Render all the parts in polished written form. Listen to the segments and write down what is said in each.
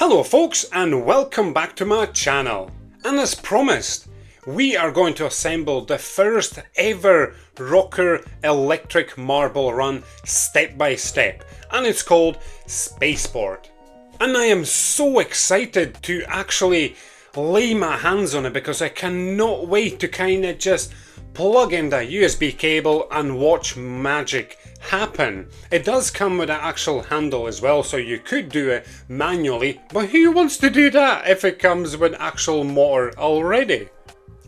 Hello folks, and welcome back to my channel. And as promised, we are going to assemble the first ever ROKR electric marble run step by step, and it's called Spaceport. And I am so excited to actually lay my hands on it because I cannot wait to kind of just plug in the USB cable and watch magic happen. It does come with an actual handle as well, so you could do it manually, but who wants to do that if it comes with actual motor already?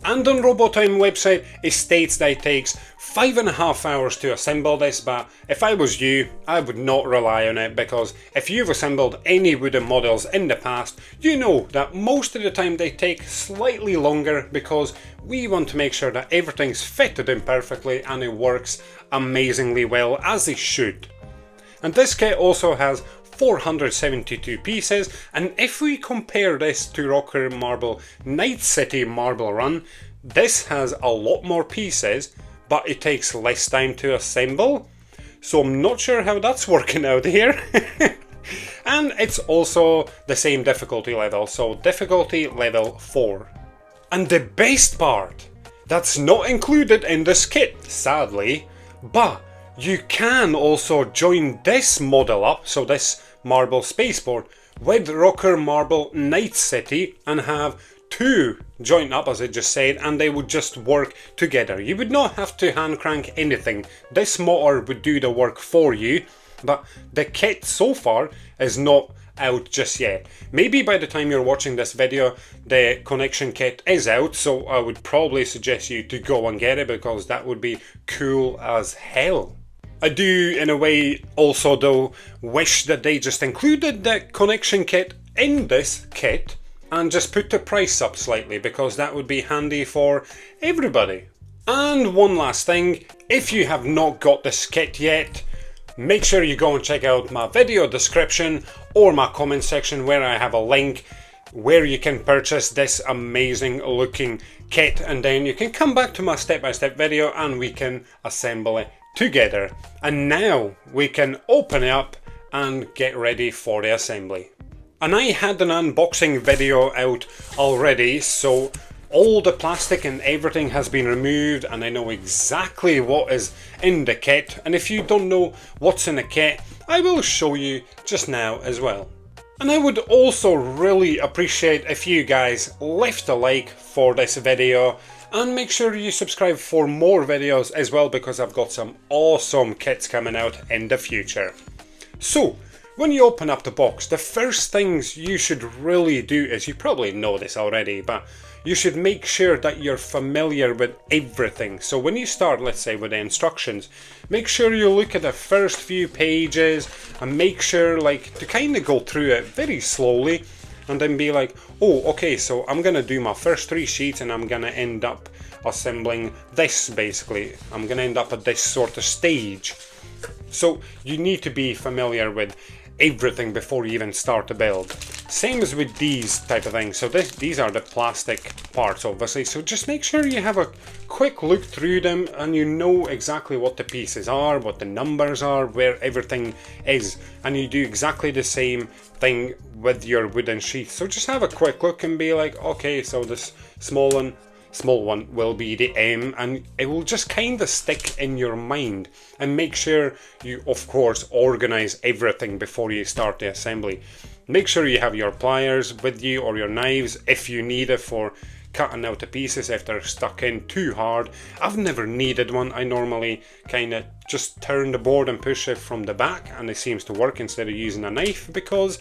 And on Robotime website it states that it takes 5.5 hours to assemble this, but if I was you, I would not rely on it, because if you've assembled any wooden models in the past, you know that most of the time they take slightly longer because we want to make sure that everything's fitted in perfectly and it works amazingly well, as it should. And this kit also has 472 pieces, and if we compare this to ROKR Marble Night City Marble Run, this has a lot more pieces, but it takes less time to assemble, so I'm not sure how that's working out here. And it's also the same difficulty level, so difficulty level 4. And the best part, that's not included in this kit, sadly, but you can also join this model up, so this Marble Spaceport, with ROKR Marble Night City and have two joined up, as I just said, and they would just work together. You would not have to hand crank anything. This motor would do the work for you, but the kit so far is not out just yet. Maybe by the time you're watching this video the connection kit is out, so I would probably suggest you to go and get it because that would be cool as hell. I do in a way also though wish that they just included the connection kit in this kit and just put the price up slightly, because that would be handy for everybody. And one last thing, if you have not got this kit yet, make sure you go and check out my video description or my comment section where I have a link where you can purchase this amazing looking kit, and then you can come back to my step-by-step video and we can assemble it together. And now we can open it up and get ready for the assembly. And I had an unboxing video out already, so all the plastic and everything has been removed and I know exactly what is in the kit. And if you don't know what's in the kit, I will show you just now as well. And I would also really appreciate if you guys left a like for this video, and make sure you subscribe for more videos as well, because I've got some awesome kits coming out in the future. So when you open up the box, the first things you should really do is, you probably know this already, but you should make sure that you're familiar with everything. So when you start, let's say with the instructions, make sure you look at the first few pages and make sure to kind of go through it very slowly and then be like, oh okay, so I'm gonna do my first 3 sheets and I'm gonna end up assembling this. Basically I'm gonna end up at this sort of stage. So you need to be familiar with everything before you even start the build. Same as with these type of things. So these are the plastic parts obviously, so just make sure you have a quick look through them and you know exactly what the pieces are, what the numbers are, where everything is, and you do exactly the same thing with your wooden sheath. So just have a quick look and be like, okay, so this small one will be the M, and it will just kind of stick in your mind. And make sure you of course organize everything before you start the assembly. Make sure you have your pliers with you or your knives if you need it for cutting out the pieces if they're stuck in too hard. I've never needed one. I normally kind of just turn the board and push it from the back and it seems to work instead of using a knife, because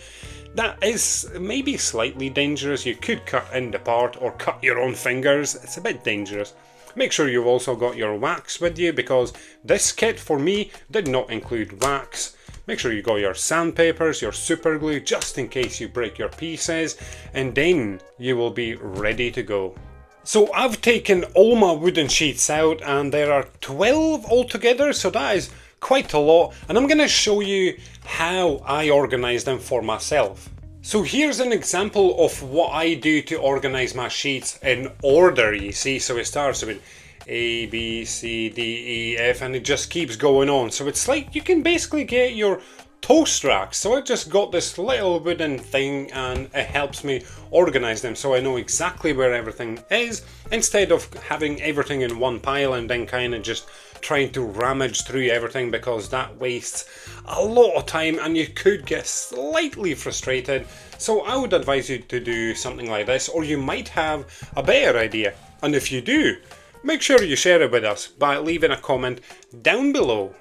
that is maybe slightly dangerous. You could cut in the part or cut your own fingers. It's a bit dangerous. Make sure you've also got your wax with you, because this kit for me did not include wax. Make sure you got your sandpapers, your super glue, just in case you break your pieces, and then you will be ready to go. So I've taken all my wooden sheets out and there are 12 altogether, so that is quite a lot, and I'm going to show you how I organize them for myself. So here's an example of what I do to organize my sheets in order, you see. So it starts with A, B, C, D, E, F, and it just keeps going on. So it's like you can basically get your toast racks. So I just got this little wooden thing and it helps me organize them so I know exactly where everything is, instead of having everything in one pile and then kind of just trying to rummage through everything, because that wastes a lot of time and you could get slightly frustrated. So I would advise you to do something like this, or you might have a better idea. And if you do, make sure you share it with us by leaving a comment down below.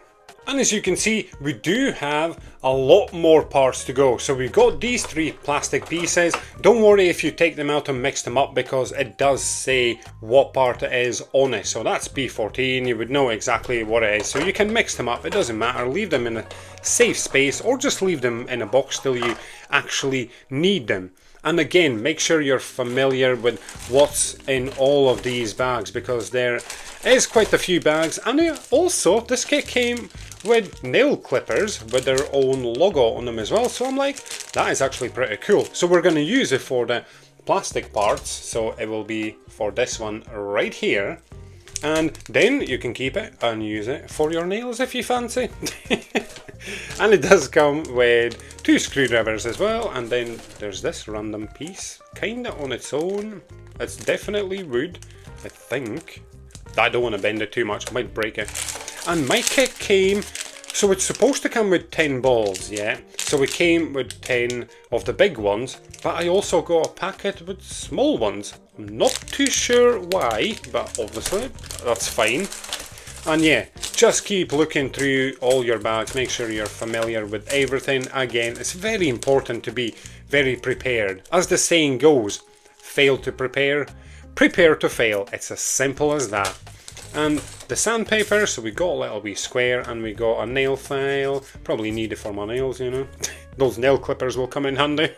And as you can see, we do have a lot more parts to go. So we've got these 3 plastic pieces. Don't worry if you take them out and mix them up, because it does say what part it is on it. So that's B14, you would know exactly what it is. So you can mix them up, it doesn't matter. Leave them in a safe space, or just leave them in a box till you actually need them. And again, make sure you're familiar with what's in all of these bags, because there is quite a few bags. And also, this kit came with nail clippers with their own logo on them as well. So I'm like, that is actually pretty cool. So we're going to use it for the plastic parts. So it will be for this one right here. And then you can keep it and use it for your nails if you fancy. And it does come with 2 screwdrivers as well. And then there's this random piece, kind of on its own. It's definitely wood, I think. I don't want to bend it too much, I might break it. And my kit came, so it's supposed to come with 10 balls, yeah? So it came with 10 of the big ones, but I also got a packet with small ones. I'm not too sure why, but obviously that's fine. And yeah, just keep looking through all your bags, make sure you're familiar with everything. Again, it's very important to be very prepared. As the saying goes, fail to prepare, prepare to fail. It's as simple as that. And the sandpaper, so we got a little wee square, and we got a nail file, probably need it for my nails, you know. Those nail clippers will come in handy.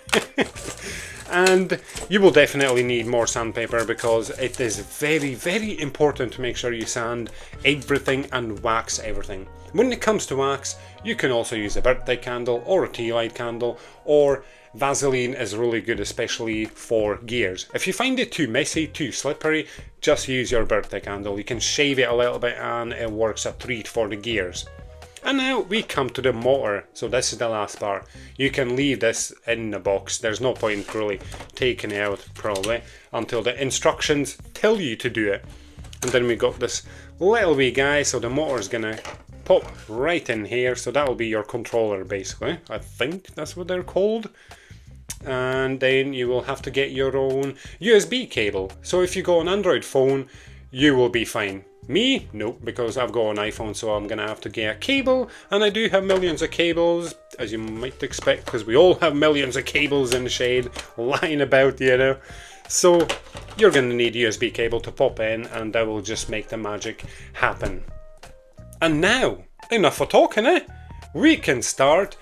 And you will definitely need more sandpaper, because it is very, very important to make sure you sand everything and wax everything. When it comes to wax, you can also use a birthday candle or a tea light candle, or Vaseline is really good, especially for gears. If you find it too messy, too slippery, just use your birthday candle. You can shave it a little bit and it works a treat for the gears. And now we come to the motor. So this is the last part. You can leave this in the box. There's no point really taking it out probably until the instructions tell you to do it. And then we got this little wee guy. So the motor's gonna pop right in here. So that will be your controller basically. I think that's what they're called. And then you will have to get your own USB cable. So if you got an Android phone, you will be fine. Me? Nope, because I've got an iPhone, so I'm gonna have to get a cable, and I do have millions of cables, as you might expect, because we all have millions of cables in the shade lying about, you know. So you're gonna need a USB cable to pop in, and that will just make the magic happen. And now, enough for talking, eh? We can start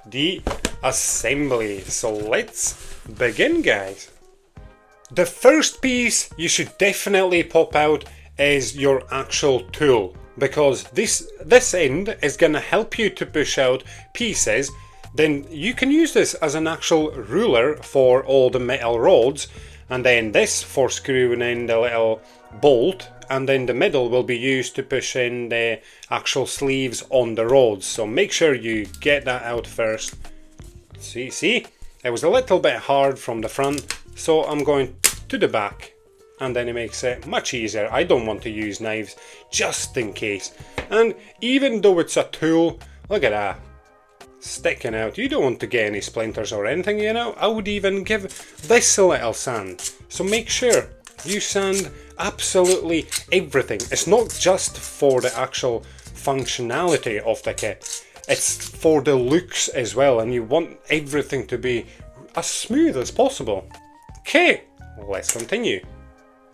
the assembly. So let's begin, guys. The first piece you should definitely pop out is your actual tool, because this end is going to help you to push out pieces. Then you can use this as an actual ruler for all the metal rods, and then this for screwing in the little bolt, and then the middle will be used to push in the actual sleeves on the rods. So make sure you get that out first. See, it was a little bit hard from the front, so I'm going to the back, and then it makes it much easier. I don't want to use knives just in case. And even though it's a tool, look at that, sticking out. You don't want to get any splinters or anything, you know. I would even give this a little sand. So make sure you sand absolutely everything. It's not just for the actual functionality of the kit, it's for the looks as well, and you want everything to be as smooth as possible. Okay, let's continue.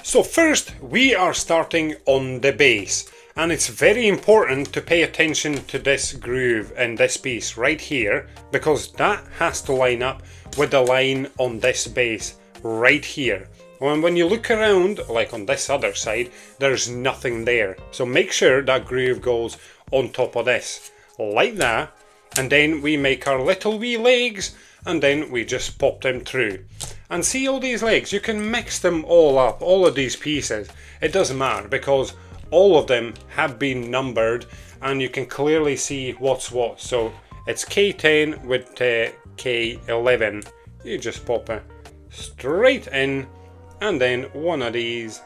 So first we are starting on the base, and it's very important to pay attention to this groove in this piece right here, because that has to line up with the line on this base right here. And when you look around, like on this other side, there's nothing there. So make sure that groove goes on top of this, like that. And then we make our little wee legs, and then we just pop them through. And see all these legs, you can mix them all up, all of these pieces. It doesn't matter, because all of them have been numbered and you can clearly see what's what. So it's K10 with K11. You just pop it straight in, and then one of these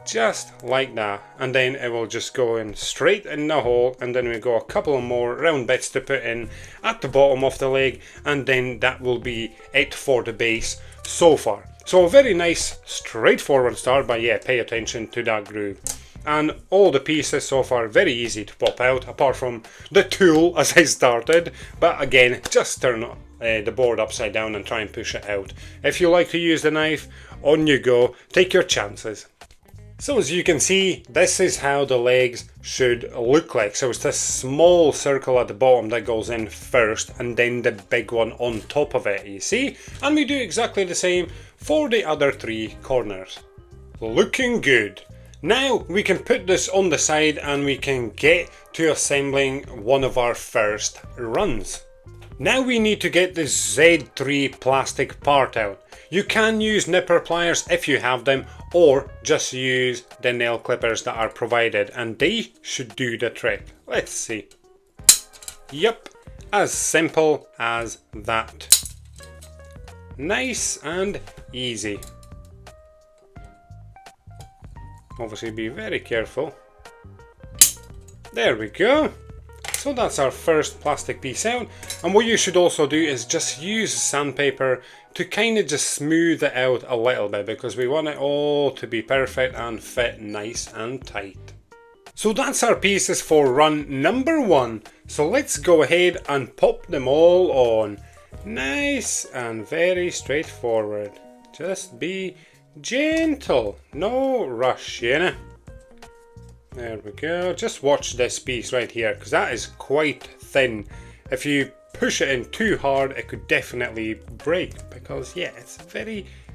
just like that, and then it will just go in straight in the hole, and then we go a couple more round bits to put in at the bottom of the leg, and then that will be it for the base so far. So a very nice straightforward start, but yeah, pay attention to that groove. And all the pieces so far very easy to pop out, apart from the tool as I started. But again, just turn the board upside down and try and push it out. If you like to use the knife, on you go, take your chances. So as you can see, this is how the legs should look like. So it's this small circle at the bottom that goes in first, and then the big one on top of it, you see? And we do exactly the same for the other three corners. Looking good. Now we can put this on the side and we can get to assembling one of our first runs. Now we need to get this Z3 plastic part out. You can use nipper pliers if you have them, or just use the nail clippers that are provided, and they should do the trick. Let's see. Yep, as simple as that. Nice and easy. Obviously be very careful. There we go. So that's our first plastic piece out, and what you should also do is just use sandpaper to kind of just smooth it out a little bit, because we want it all to be perfect and fit nice and tight. So that's our pieces for run number 1. So let's go ahead and pop them all on. Nice and very straightforward. Just be gentle, no rush, you know. There we go. Just watch this piece right here, because that is quite thin. If you push it in too hard, it could definitely break, because yeah, it's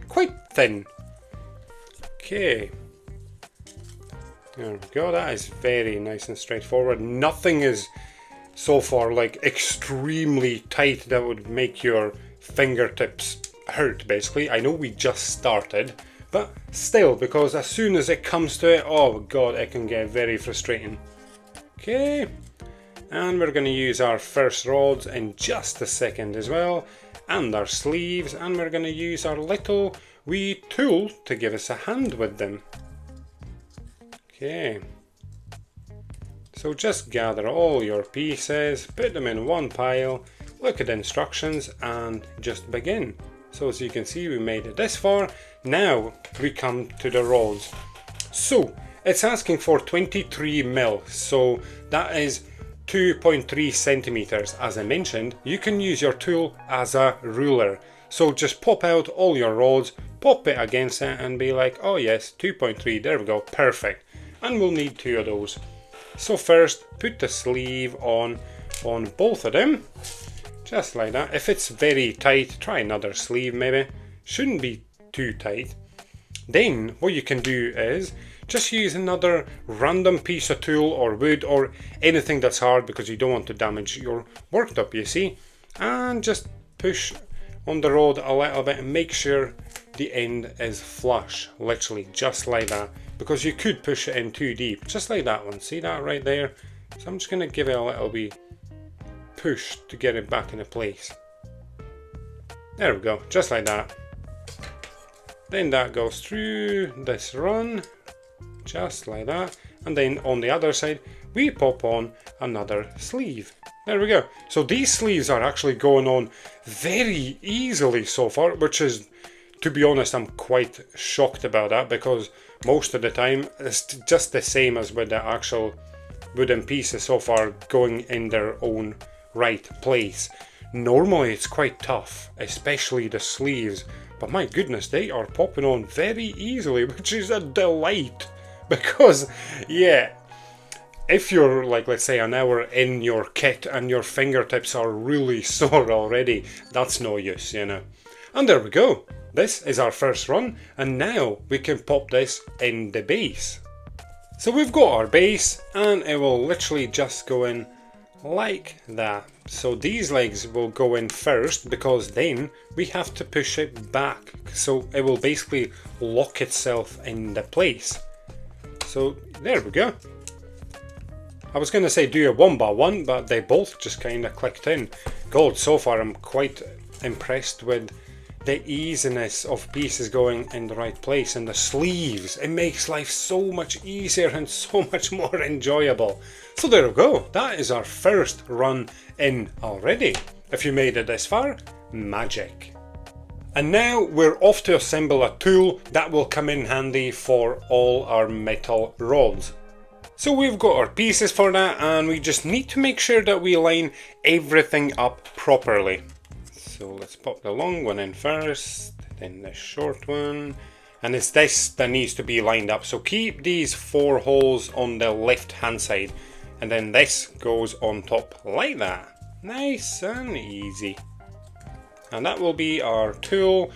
quite thin. Okay. There we go. That is very nice and straightforward. Nothing is so far like extremely tight that would make your fingertips hurt, basically. I know we just started, but still, because as soon as it comes to it, oh god, it can get very frustrating. Okay, and we're going to use our first rods in just a second as well, and our sleeves, and we're going to use our little wee tool to give us a hand with them. Okay, so just gather all your pieces, put them in one pile, look at the instructions, and just begin. So as you can see, we made it this far. Now we come to the rods. So it's asking for 23 mil, so that is 2.3 centimeters. As I mentioned, you can use your tool as a ruler. So just pop out all your rods, pop it against it, and be like, oh yes, 2.3, there we go, perfect. And we'll need 2 of those. So first, put the sleeve on both of them. Just like that. If it's very tight, try another sleeve maybe. Shouldn't be too tight. Then what you can do is just use another random piece of tool or wood or anything that's hard, because you don't want to damage your worktop, you see. And just push on the rod a little bit and make sure the end is flush. Literally just like that, because you could push it in too deep. Just like that one. See that right there? So I'm just going to give it a little bit push to get it back into place. There we go, just like that. Then that goes through this run, just like that, and then on the other side we pop on another sleeve. There we go. So these sleeves are actually going on very easily so far, which is, to be honest, I'm quite shocked about that, because most of the time it's just the same as with the actual wooden pieces so far going in their own right place. Normally it's quite tough, especially the sleeves, but my goodness, they are popping on very easily, which is a delight, because yeah, if you're like, let's say, an hour in your kit and your fingertips are really sore already, that's no use, you know. And there we go, this is our first run, and now we can pop this in the base. So we've got our base, and it will literally just go in like that. So these legs will go in first, because then we have to push it back, so it will basically lock itself in the place. So there we go. I was going to say do a one by one, but they both just kind of clicked in. God, so far I'm quite impressed with the easiness of pieces going in the right place, and the sleeves. It makes life so much easier and so much more enjoyable. So there we go. That is our first run in already. If you made it this far, magic. And now we're off to assemble a tool that will come in handy for all our metal rods. So we've got our pieces for that, and we just need to make sure that we line everything up properly. So let's pop the long one in first, then the short one, and it's this that needs to be lined up. So keep these 4 holes on the left hand side, and then this goes on top like that. Nice and easy. And that will be our tool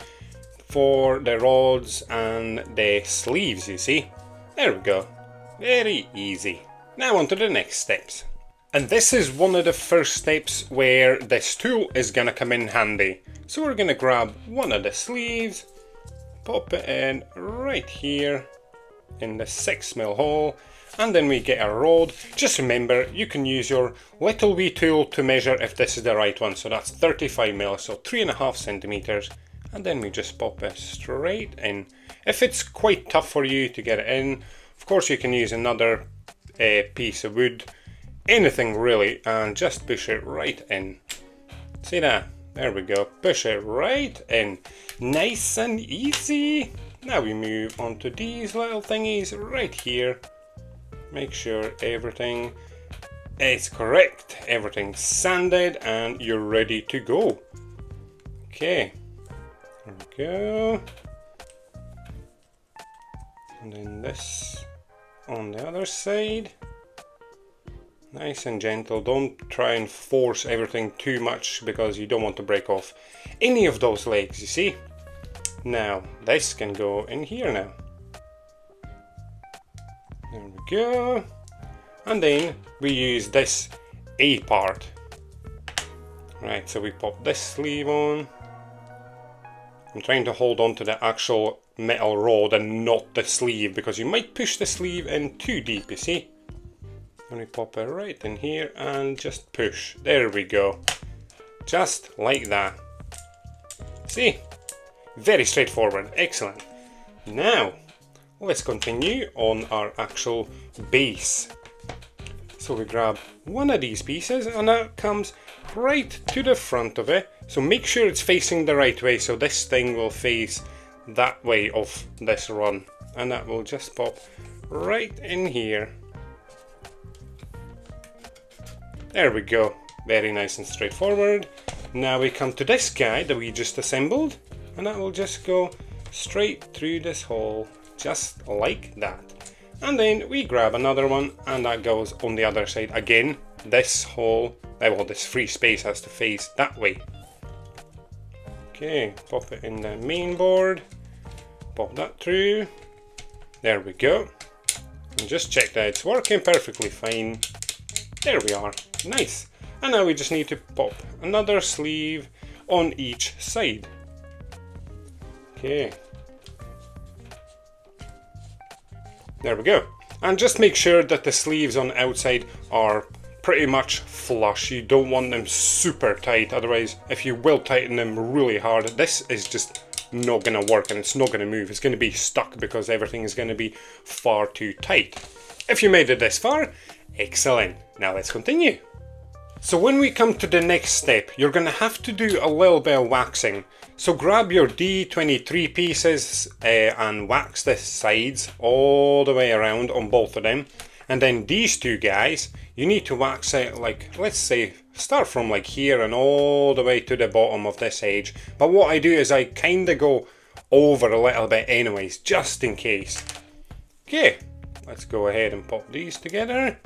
for the rods and the sleeves, you see. There we go. Very easy. Now on to the next steps. And this is one of the first steps where this tool is going to come in handy. So we're going to grab one of the sleeves, pop it in right here in the 6mm hole, and then we get a rod. Just remember, you can use your little wee tool to measure if this is the right one. So that's 35mm, so 3.5 centimeters. And then we just pop it straight in. If it's quite tough for you to get it in, of course you can use another piece of wood. Anything really, and just push it right in. See that? There we go. Push it right in. Nice and easy. Now we move on to these little thingies right here. Make sure everything is correct. Everything's sanded and you're ready to go. Okay. There we go. And then this on the other side. Nice and gentle. Don't try and force everything too much because you don't want to break off any of those legs, you see. Now this can go in here now. There we go. And then we use this A part. Right, so we pop this sleeve on. I'm trying to hold on to the actual metal rod and not the sleeve because you might push the sleeve in too deep, you see. And we pop it right in here and just push. There we go. Just like that. See? Very straightforward. Excellent. Now, let's continue on our actual base. So we grab one of these pieces and that comes right to the front of it. So make sure it's facing the right way. So this thing will face that way of this run. And that will just pop right in here. There we go, very nice and straightforward. Now we come to this guy that we just assembled, and that will just go straight through this hole, just like that. And then we grab another one, and that goes on the other side. Again, this hole, well, this free space has to face that way. Okay, pop it in the main board, pop that through. There we go. And just check that it's working perfectly fine. There we are. Nice. And now we just need to pop another sleeve on each side. Okay. There we go. And just make sure that the sleeves on the outside are pretty much flush. You don't want them super tight, otherwise if you will tighten them really hard, this is just not going to work and it's not going to move. It's going to be stuck because everything is going to be far too tight. If you made it this far, excellent. Now let's continue. So when we come to the next step, you're going to have to do a little bit of waxing. So grab your D23 pieces and wax the sides all the way around on both of them. And then these two guys, you need to wax it like, let's say, start from like here and all the way to the bottom of this edge. But what I do is I kind of go over a little bit anyways, just in case. Okay, let's go ahead and pop these together.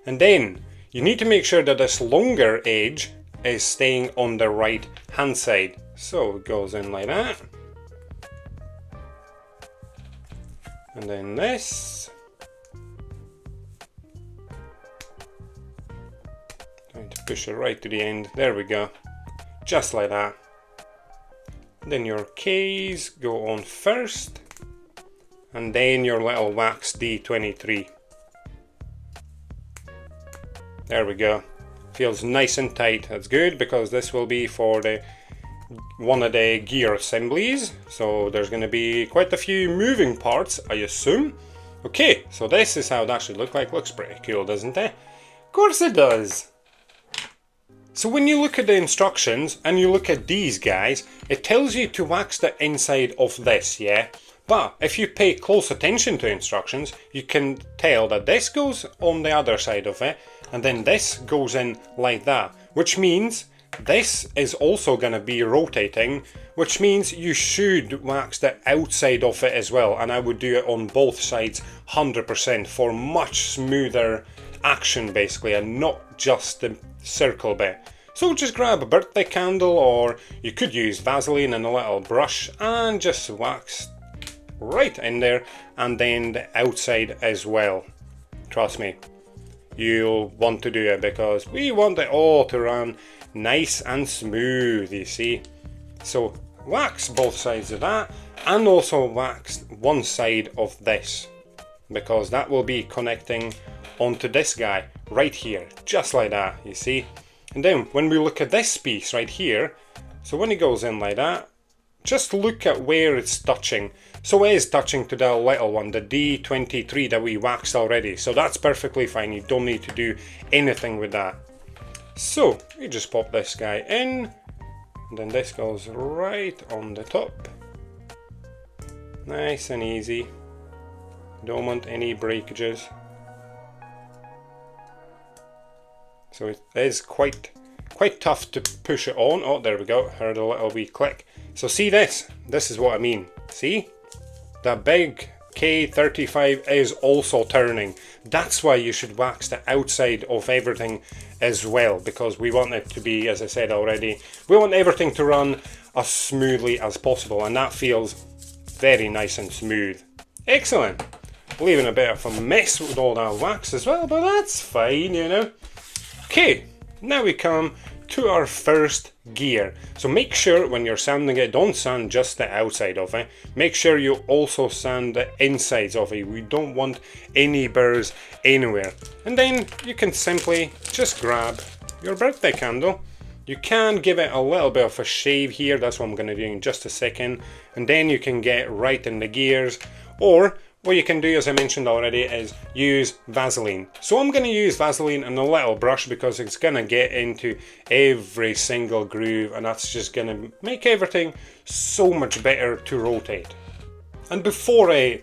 And then you need to make sure that this longer edge is staying on the right hand side. So it goes in like that. And then this. Trying to push it right to the end. There we go. Just like that. Then your K's go on first. And then your little wax D23. There we go. Feels nice and tight. That's good because this will be for the one of the gear assemblies. So there's going to be quite a few moving parts, I assume. Okay, so this is how it actually looks like. Looks pretty cool, doesn't it? Of course it does. So when you look at the instructions and you look at these guys, it tells you to wax the inside of this, yeah? But if you pay close attention to instructions, you can tell that this goes on the other side of it, and then this goes in like that, which means this is also going to be rotating, which means you should wax the outside of it as well, and I would do it on both sides 100% for much smoother action basically, and not just the circle bit. So just grab a birthday candle, or you could use Vaseline and a little brush and just wax right in there, and then the outside as well. Trust me, you'll want to do it because we want it all to run nice and smooth, you see. So wax both sides of that, and also wax one side of this, because that will be connecting onto this guy right here, just like that, you see. And then when we look at this piece right here, so when it goes in like that, just look at where it's touching. So it is touching to the little one, the D23 that we waxed already. So that's perfectly fine. You don't need to do anything with that. So you just pop this guy in, and then this goes right on the top. Nice and easy. Don't want any breakages. So it is quite tough to push it on. Oh, there we go. Heard a little wee click. So see this? This is what I mean. See? The big K35 is also turning. That's why you should wax the outside of everything as well, because we want it to be, as I said already, we want everything to run as smoothly as possible, and that feels very nice and smooth. Excellent. Leaving a bit of a mess with all that wax as well, but that's fine, you know. Okay, now we come to our first gear. So make sure when you're sanding it, don't sand just the outside of it. Make sure you also sand the insides of it. We don't want any burrs anywhere. And then you can simply just grab your birthday candle. You can give it a little bit of a shave here. That's what I'm going to do in just a second. And then you can get right in the gears. Or what you can do, as I mentioned already, is use Vaseline. So I'm going to use Vaseline and a little brush because it's going to get into every single groove, and that's just going to make everything so much better to rotate. And before I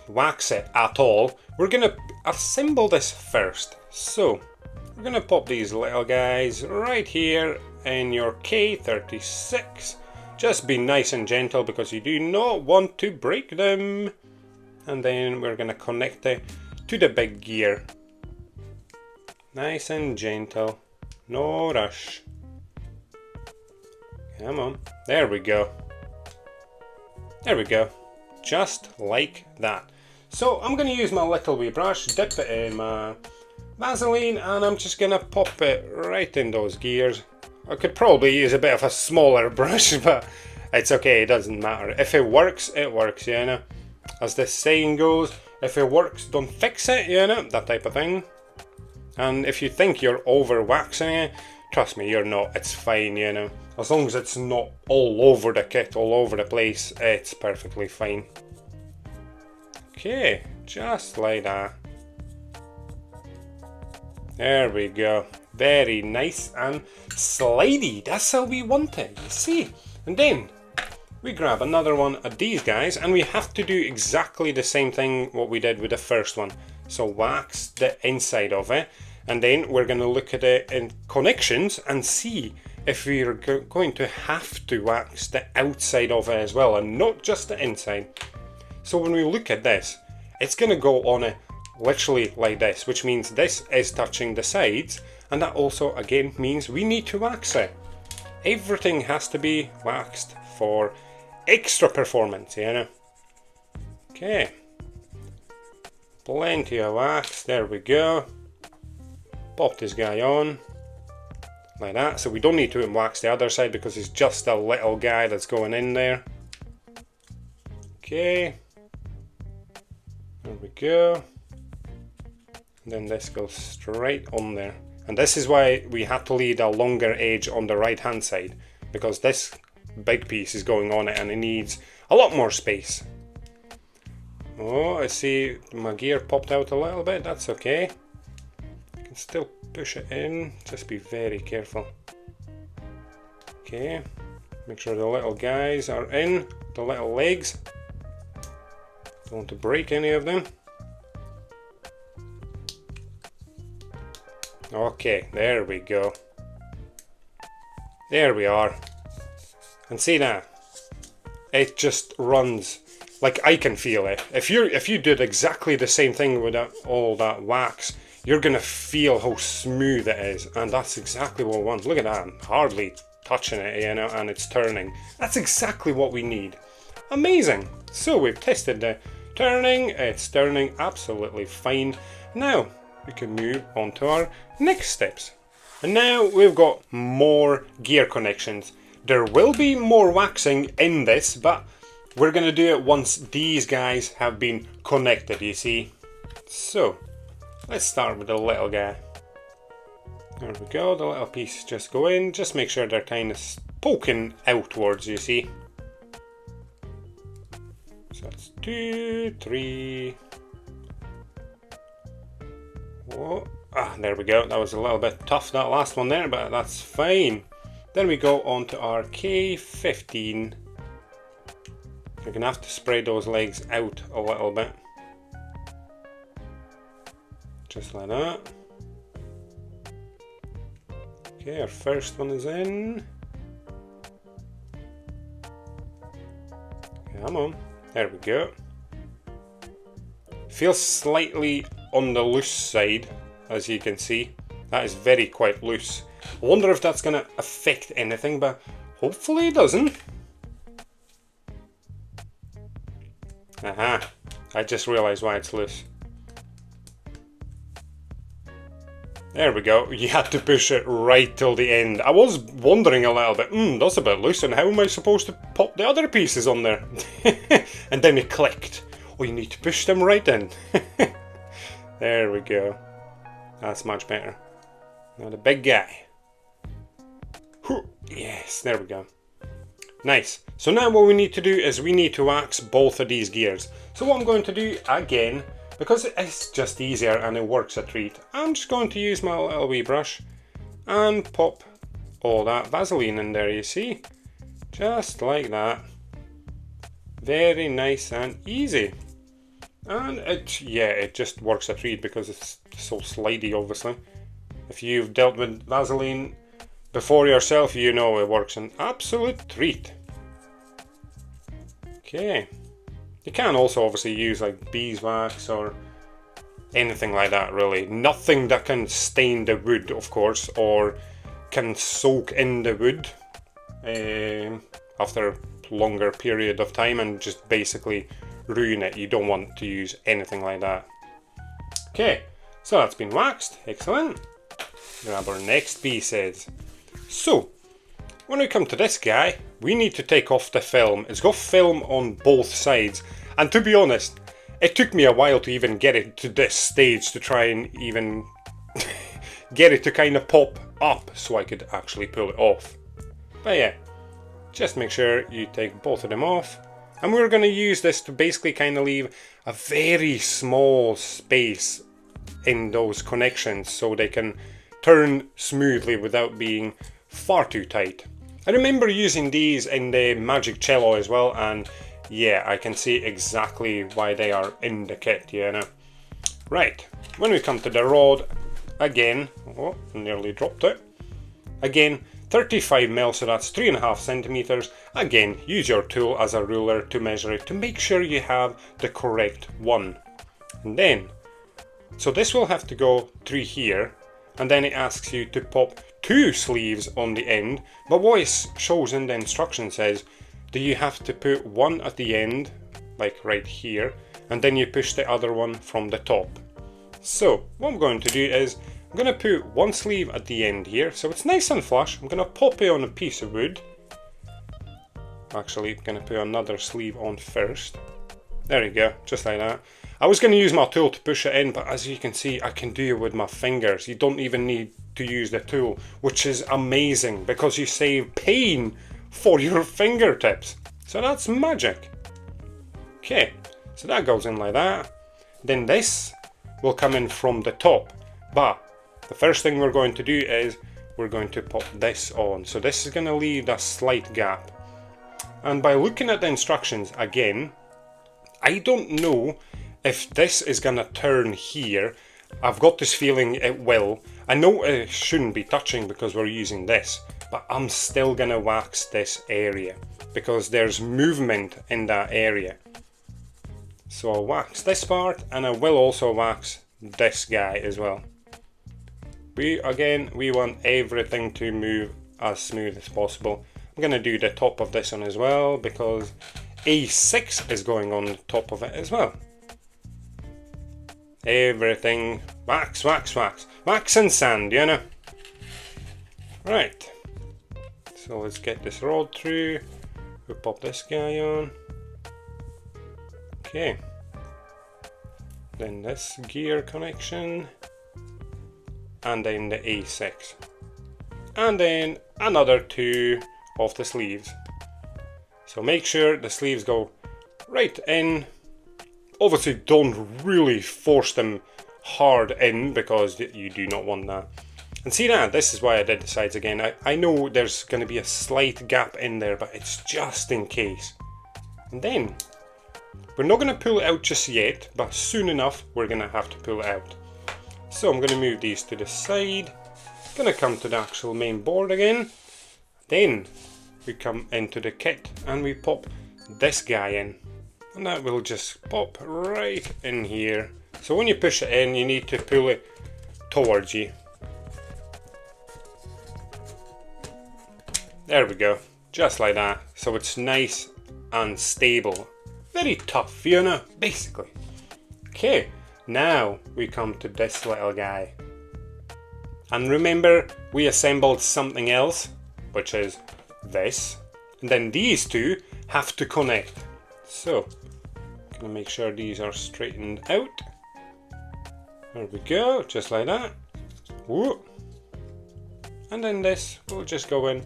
wax it at all, we're going to assemble this first. So we're going to pop these little guys right here in your K36. Just be nice and gentle because you do not want to break them. And then we're going to connect it to the big gear. Nice and gentle. No rush. Come on. There we go. There we go. Just like that. So I'm going to use my little wee brush, dip it in my Vaseline, and I'm just going to pop it right in those gears. I could probably use a bit of a smaller brush, but it's okay, it doesn't matter. If it works, you know. As this saying goes, if it works, don't fix it, you know, that type of thing. And if you think you're over waxing it, trust me, you're not. It's fine, you know. As long as it's not all over the kit, all over the place, it's perfectly fine. Okay, just like that. There we go. Very nice and slidey. That's how we want it, you see. And then we grab another one of these guys, and we have to do exactly the same thing what we did with the first one. So wax the inside of it, and then we're going to look at it in connections and see if we're going to have to wax the outside of it as well, and not just the inside. So when we look at this, it's going to go on it literally like this, which means this is touching the sides, and that also again means we need to wax it. Everything has to be waxed for extra performance, you know. Okay, plenty of wax. There we go. Pop this guy on like that. So we don't need to wax the other side because it's just a little guy that's going in there. Okay, there we go. And then this goes straight on there. And this is why we had to leave a longer edge on the right hand side, because this big piece is going on it and it needs a lot more space. Oh, I see my gear popped out a little bit. That's okay. You can still push it in. Just be very careful. Okay. Make sure the little guys are in. The little legs. Don't want to break any of them. Okay, there we go. There we are. And see that? It just runs. Like, I can feel it. If you did exactly the same thing with all that wax, you're gonna feel how smooth it is, and that's exactly what we want. Look at that, I'm hardly touching it, you know, and it's turning. That's exactly what we need. Amazing. So we've tested the turning. It's turning absolutely fine. Now we can move on to our next steps. And now we've got more gear connections. There will be more waxing in this, but we're gonna do it once these guys have been connected, you see. So let's start with the little guy. There we go, the little pieces just go in. Just make sure they're kind of poking outwards, you see. So that's 2, 3. Whoa. Ah, there we go. That was a little bit tough, that last one there, but that's fine. Then we go on to our K15. You're going to have to spread those legs out a little bit. Just like that. Okay, our first one is in. Come on. There we go. Feels slightly on the loose side, as you can see. That is very quite loose. I wonder if that's going to affect anything, but hopefully it doesn't. Aha, I just realised why it's loose. There we go, you had to push it right till the end. I was wondering a little bit, that's a bit loose, and how am I supposed to pop the other pieces on there? And then it clicked. Oh, you need to push them right in. There we go. That's much better. Now the big guy. Whew. Yes, there we go. Nice. So now what we need to do is we need to wax both of these gears. So what I'm going to do again, because it's just easier and it works a treat, I'm just going to use my little wee brush and pop all that Vaseline in there, you see. Just like that. Very nice and easy. And it just works a treat because it's so slidey, obviously. If you've dealt with Vaseline before yourself, you know it works an absolute treat. Okay. You can also obviously use like beeswax or anything like that, really. Nothing that can stain the wood, of course, or can soak in the wood after a longer period of time and just basically ruin it. You don't want to use anything like that. Okay, so that's been waxed. Excellent. Grab our next pieces. So, when we come to this guy, we need to take off the film. It's got film on both sides, and to be honest, it took me a while to even get it to this stage to try and even get it to kind of pop up so I could actually pull it off. But yeah, just make sure you take both of them off. And we're going to use this to basically kind of leave a very small space in those connections so they can turn smoothly without being far too tight. I remember using these in the Magic Cello as well, and yeah, I can see exactly why they are in the kit, you know. Right, when we come to the rod, again, oh, nearly dropped it. Again, 35mm, so that's 3.5 centimeters. Again, use your tool as a ruler to measure it to make sure you have the correct one. And then, so this will have to go through here, and then it asks you to pop 2 sleeves on the end, but what it shows in the instruction says, do you have to put one at the end, like right here, and then you push the other one from the top. So, what I'm going to do is, I'm going to put one sleeve at the end here, so it's nice and flush. I'm going to pop it on a piece of wood. Actually, I'm going to put another sleeve on first. There you go, just like that. I was going to use my tool to push it in, but as you can see, I can do it with my fingers. You don't even need to use the tool, which is amazing because you save pain for your fingertips. So that's magic. Okay, so that goes in like that. Then this will come in from the top, but the first thing we're going to do is we're going to pop this on. So this is going to leave a slight gap. And by looking at the instructions again, I don't know if this is going to turn here. I've got this feeling it will. I know it shouldn't be touching because we're using this, but I'm still going to wax this area because there's movement in that area. So I'll wax this part, and I will also wax this guy as well. We want everything to move as smooth as possible. I'm going to do the top of this one as well because A6 is going on the top of it as well. Everything wax, wax, wax. Wax and sand, you know. Right. So let's get this rod through. We'll pop this guy on. Okay. Then this gear connection. And then the A6. And then another 2 of the sleeves. So make sure the sleeves go right in. Obviously don't really force them hard in because you do not want that. And see that, this is why I did the sides again. I know there's going to be a slight gap in there, but it's just in case. And then, we're not going to pull it out just yet, but soon enough we're going to have to pull it out. So I'm going to move these to the side. Going to come to the actual main board again. Then we come into the kit and we pop this guy in. And that will just pop right in here. So when you push it in, you need to pull it towards you. There we go, just like that. So it's nice and stable. Very tough, you know, basically. Okay, now we come to this little guy. And remember, we assembled something else, which is this. And then these two have to connect. So, gonna make sure these are straightened out. There we go, just like that. Whoa. And then this will just go in.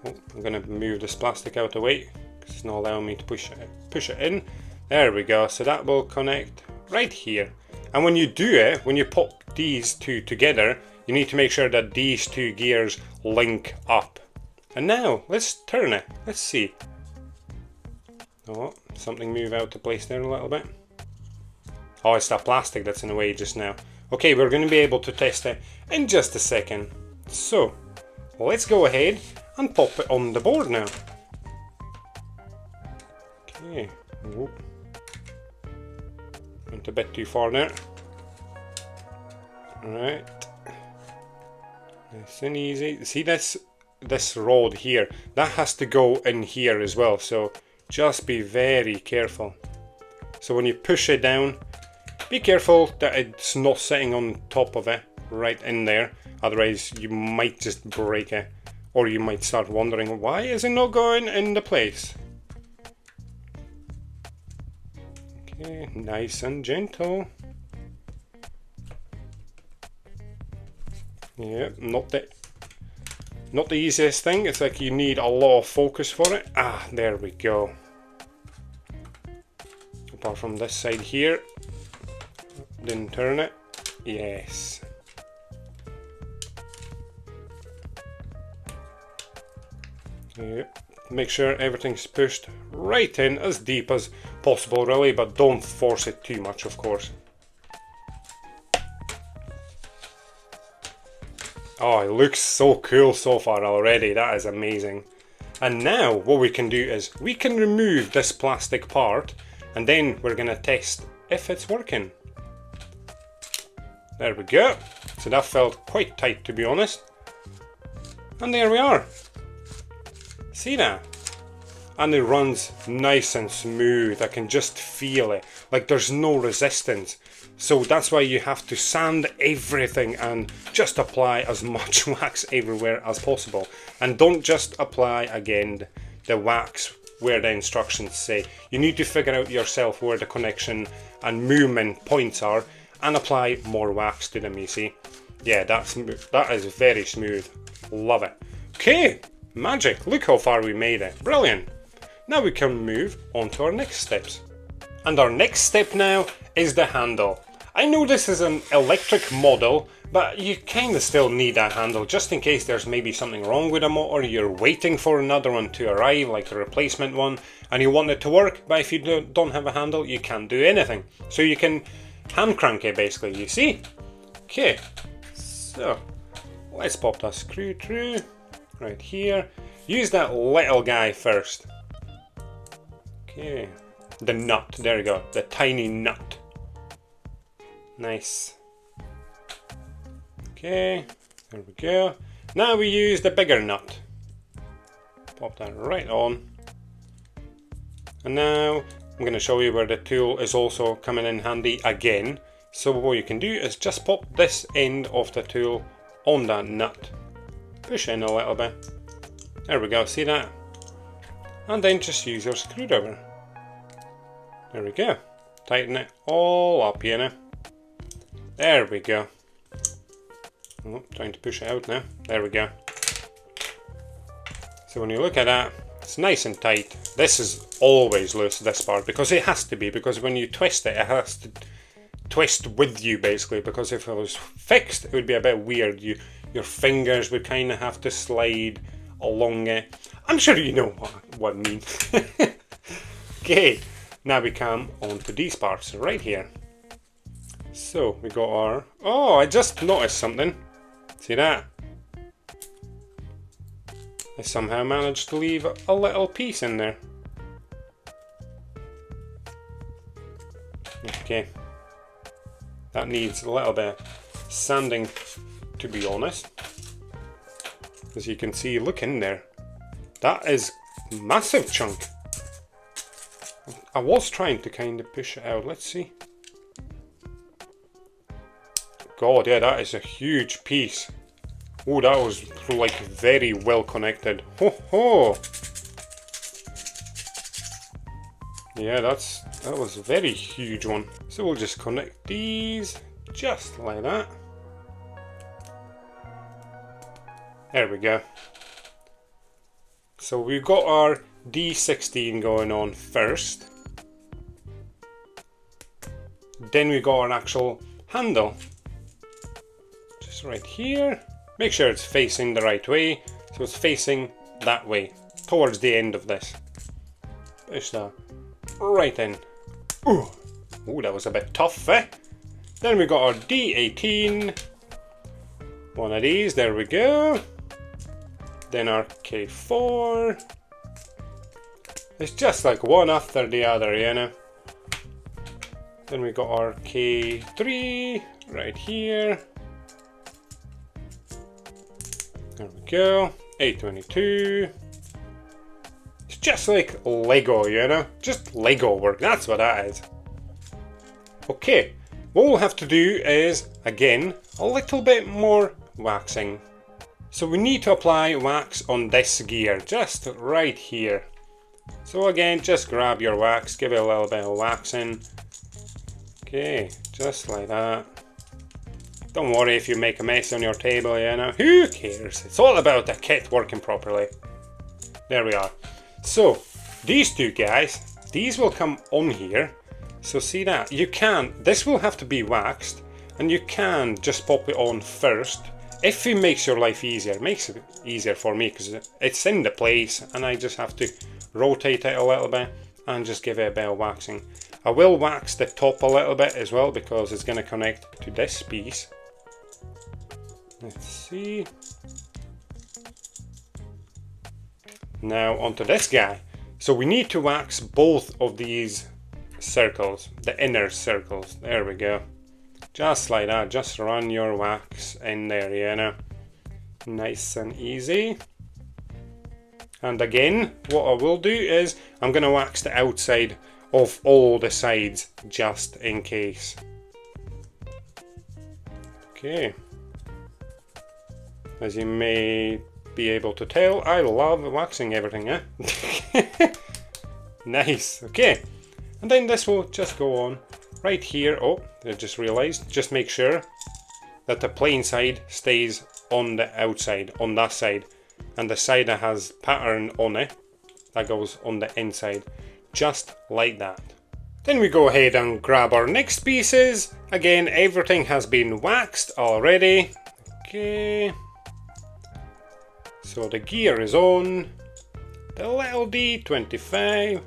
Oh, I'm gonna move this plastic out of the way because it's not allowing me to push it in. There we go, so that will connect right here. And when you do it, when you pop these two together, you need to make sure that these two gears link up. And now, let's turn it, let's see. Oh, something move out of place there a little bit. Oh, it's that plastic that's in the way just now. Okay, we're going to be able to test it in just a second. So, let's go ahead and pop it on the board now. Okay. Whoop. Went a bit too far there. Alright. Nice and easy. See this rod here? That has to go in here as well, so just be very careful. So when you push it down, be careful that it's not sitting on top of it, right in there. Otherwise you might just break it. Or you might start wondering, why is it not going into place? Okay, nice and gentle. Yeah, not the easiest thing. It's like you need a lot of focus for it. Ah, there we go. Apart from this side here. Then turn it. Yes. Yep. Make sure everything's pushed right in as deep as possible really, but don't force it too much, of course. Oh, it looks so cool so far already. That is amazing. And now what we can do is we can remove this plastic part and then we're going to test if it's working. There we go. So that felt quite tight, to be honest. And there we are. See that? And it runs nice and smooth. I can just feel it. Like there's no resistance. So that's why you have to sand everything and just apply as much wax everywhere as possible. And don't just apply again the wax where the instructions say. You need to figure out yourself where the connection and movement points are and apply more wax to them, you see. Yeah, that is very smooth. Love it. Okay, magic. Look how far we made it. Brilliant. Now we can move on to our next steps. And our next step now is the handle. I know this is an electric model, but you kind of still need a handle just in case there's maybe something wrong with a motor, you're waiting for another one to arrive, like a replacement one, and you want it to work, but if you don't have a handle, you can't do anything. So you can hand crank it basically, you see? Okay, so let's pop that screw through right here. Use that little guy first. Okay, the nut, there you go, the tiny nut. Nice. Okay, there we go. Now we use the bigger nut. Pop that right on. And now I'm going to show you where the tool is also coming in handy again. So what you can do is just pop this end of the tool on that nut. Push in a little bit. There we go, see that? And then just use your screwdriver. There we go. Tighten it all up, you know. There we go. Oh, trying to push it out now. There we go. So when you look at that, it's nice and tight. This is always loose, this part, because it has to be, because when you twist it, it has to twist with you basically, because if it was fixed, it would be a bit weird. Your fingers would kind of have to slide along it. I'm sure you know what I mean. Okay, now we come on to these parts right here. So we got our, oh, I just noticed something. See that? I somehow managed to leave a little piece in there. Okay. That needs a little bit of sanding, to be honest. As you can see, look in there. That is a massive chunk. I was trying to kind of push it out. Let's see. God, yeah, that is a huge piece. Oh, that was like very well connected. Ho ho! Yeah, that was a very huge one. So we'll just connect these just like that. There we go. So we've got our D16 going on first. Then we got our actual handle. Right here, make sure it's facing the right way, so it's facing that way towards the end of this. Push that right in. Ooh, that was a bit tough, eh? Then we got our D18, one of these, there we go. Then our K4. It's just like one after the other, you know. Then we got our K3 right here. There we go, 822. It's just like Lego, you know? Just Lego work, that's what that is. Okay, what we'll have to do is, again, a little bit more waxing. So we need to apply wax on this gear, just right here. So again, just grab your wax, give it a little bit of waxing. Okay, just like that. Don't worry if you make a mess on your table, you know, who cares? It's all about the kit working properly. There we are. So, these two guys, these will come on here. So see that? You can, this will have to be waxed, and you can just pop it on first. If it makes your life easier, it makes it easier for me, because it's in the place, and I just have to rotate it a little bit, and just give it a bit of waxing. I will wax the top a little bit as well, because it's going to connect to this piece. Let's see. Now onto this guy. So we need to wax both of these circles, the inner circles. There we go. Just like that. Just run your wax in there, you know. Nice and easy. And again, what I will do is I'm going to wax the outside of all the sides just in case. Okay. As you may be able to tell, I love waxing everything, eh? Nice, okay. And then this will just go on right here. Oh, I just realized, just make sure that the plain side stays on the outside, on that side. And the side that has pattern on it, that goes on the inside, just like that. Then we go ahead and grab our next pieces. Again, everything has been waxed already. Okay. So the gear is on. The little D25.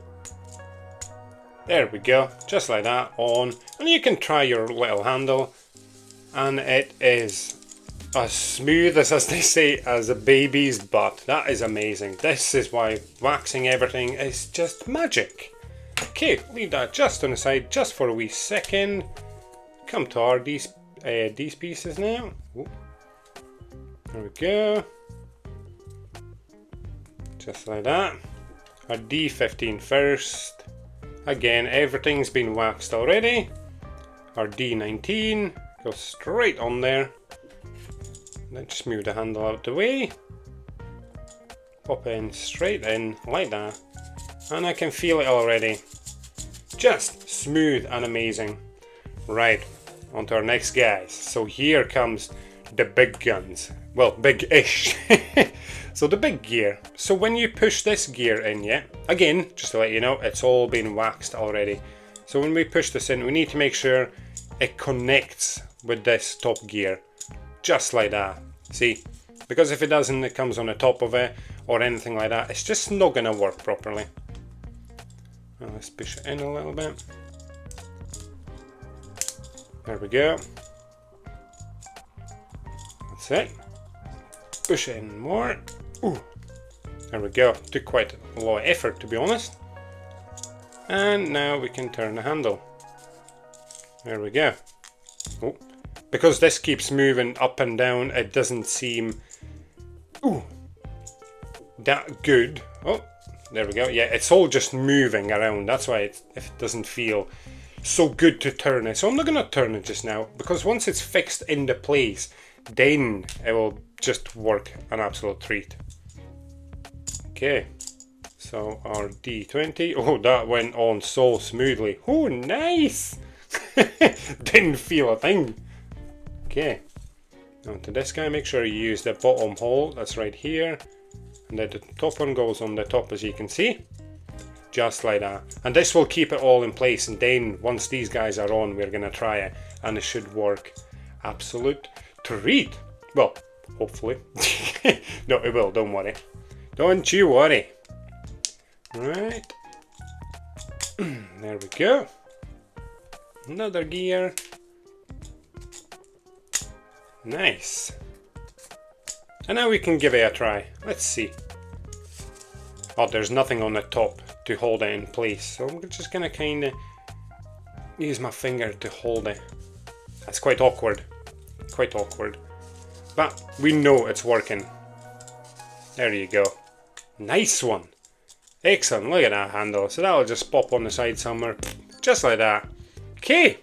There we go, just like that, on. And you can try your little handle. And it is as smooth as they say, as a baby's butt. That is amazing. This is why waxing everything is just magic. Okay, leave that just on the side, just for a wee second. Come to our these pieces now. Ooh. There we go. Just like that. Our D15 first. Again, everything's been waxed already. Our D19 goes straight on there. Then just move the handle out of the way. Pop in straight in like that. And I can feel it already. Just smooth and amazing. Right, on to our next guys. So here comes the big guns. Well, big-ish. So the big gear. So when you push this gear in, yeah, again, just to let you know, it's all been waxed already. So when we push this in, we need to make sure it connects with this top gear. Just like that. See? Because if it doesn't, it comes on the top of it or anything like that. It's just not going to work properly. Now let's push it in a little bit. There we go. That's it. Push it in more. Ooh. There we go. Took quite a lot of effort, to be honest. And now we can turn the handle. There we go. Oh. Because this keeps moving up and down, it doesn't seem that good. Oh, there we go. Yeah, it's all just moving around. That's why if it doesn't feel so good to turn it. So I'm not going to turn it just now, because once it's fixed into place, then it will just work an absolute treat. Okay, so our D20. Oh, that went on so smoothly. Oh, nice! Didn't feel a thing. Okay, now to this guy, make sure you use the bottom hole. That's right here. And then the top one goes on the top, as you can see. Just like that. And this will keep it all in place. And then once these guys are on, we're going to try it. And it should work absolute treat. Well, hopefully. No, it will, don't worry. Don't you worry. Right. There we go. Another gear. Nice. And now we can give it a try. Let's see. Oh, there's nothing on the top to hold it in place. So I'm just going to kind of use my finger to hold it. That's quite awkward. Quite awkward. But we know it's working. There you go. Nice one. Excellent. Look at that handle. So that'll just pop on the side somewhere. Just like that. Okay.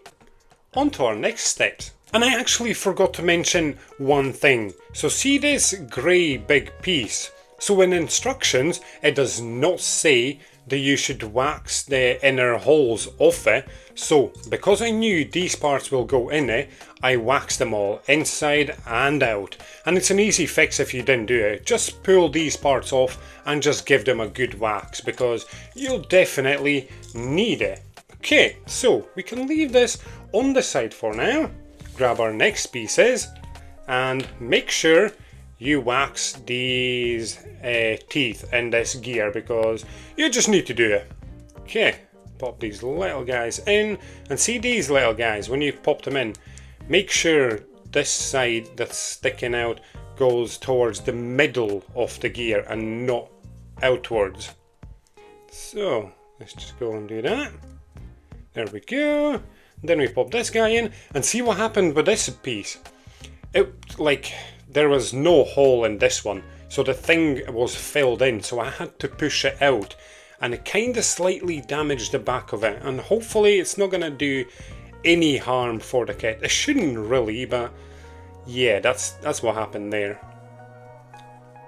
On to our next steps. And I actually forgot to mention one thing. So see this grey big piece? So in instructions, it does not say that you should wax the inner holes off it. So because I knew these parts will go in it, I waxed them all inside and out. And it's an easy fix if you didn't do it. Just pull these parts off and just give them a good wax, because you'll definitely need it. Okay, so we can leave this on the side for now. Grab our next pieces and make sure you wax these teeth in this gear, because you just need to do it. Okay, pop these little guys in, and see these little guys, when you pop them in, make sure this side that's sticking out goes towards the middle of the gear and not outwards. So let's just go and do that. There we go. Then we pop this guy in and see what happened with this piece. It, like, there was no hole in this one, so the thing was filled in, so I had to push it out, and it kind of slightly damaged the back of it, and hopefully it's not going to do any harm for the kit. It shouldn't really, but yeah, that's what happened there.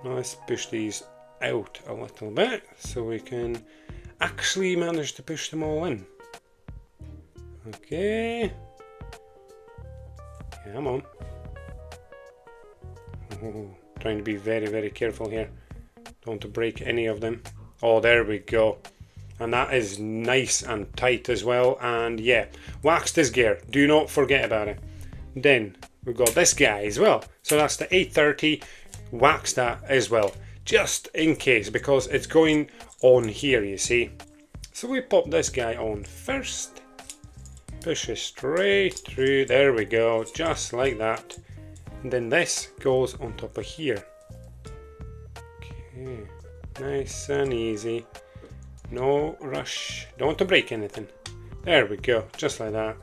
Now let's push these out a little bit so we can actually manage to push them all in. Okay. Come on. Oh, trying to be very, very careful here. Don't want to break any of them. Oh, there we go. And that is nice and tight as well. And yeah, wax this gear. Do not forget about it. Then we've got this guy as well. So that's the 830. Wax that as well. Just in case, because it's going on here, you see. So we pop this guy on first. Push it straight through. There we go. Just like that. And then this goes on top of here. Okay. Nice and easy. No rush. Don't want to break anything. There we go. Just like that.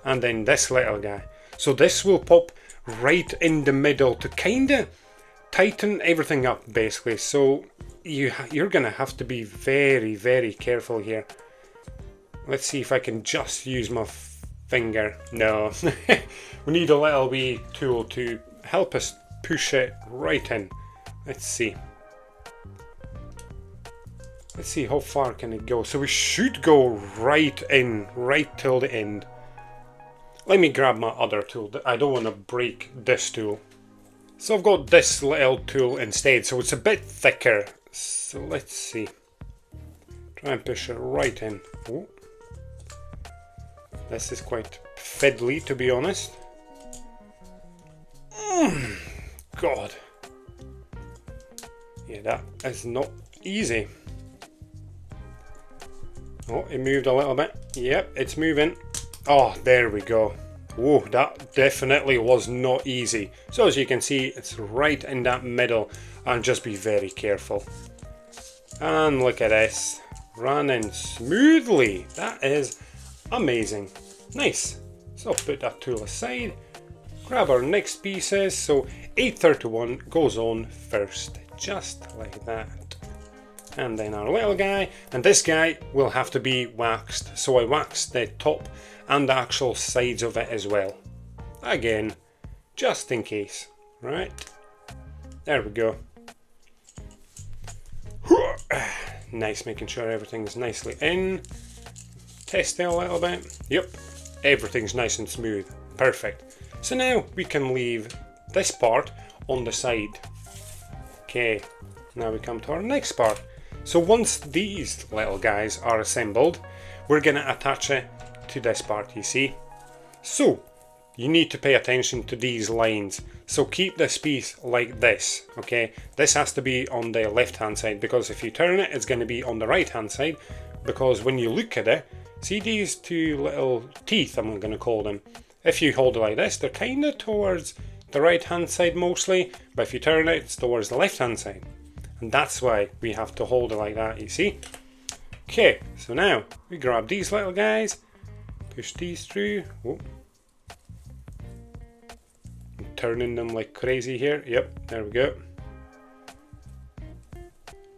And then this little guy. So this will pop right in the middle to kind of tighten everything up, basically. So you're going to have to be very, very careful here. Let's see if I can just use my finger. No. We need a little wee tool to help us push it right in. Let's see. Let's see how far can it go. So we should go right in, right till the end. Let me grab my other tool. I don't want to break this tool. So I've got this little tool instead. So it's a bit thicker. So let's see. Try and push it right in. Oh. This is quite fiddly, to be honest. God. Yeah, that is not easy. Oh, it moved a little bit. Yep, it's moving. Oh, there we go. Whoa, that definitely was not easy. So as you can see, it's right in that middle. And just be very careful. And look at this. Running smoothly. That is amazing. Nice. So I'll put that tool aside. Grab our next pieces. So 831 goes on first. Just like that. And then our little guy, and this guy will have to be waxed. So I waxed the top and the actual sides of it as well. Again, just in case. Right. There we go. Nice, making sure everything's nicely in. Test it a little bit. Yep, everything's nice and smooth. Perfect. So now we can leave this part on the side. Okay, now we come to our next part. So once these little guys are assembled, we're going to attach it to this part, you see. So you need to pay attention to these lines. So keep this piece like this, okay? This has to be on the left hand side, because if you turn it, it's going to be on the right hand side, because when you look at it, see these two little teeth, I'm going to call them. If you hold it like this, they're kind of towards the right hand side mostly, but if you turn it, it's towards the left hand side. And that's why we have to hold it like that, you see. Okay, so now we grab these little guys, push these through. Oh. I'm turning them like crazy here. Yep, there we go.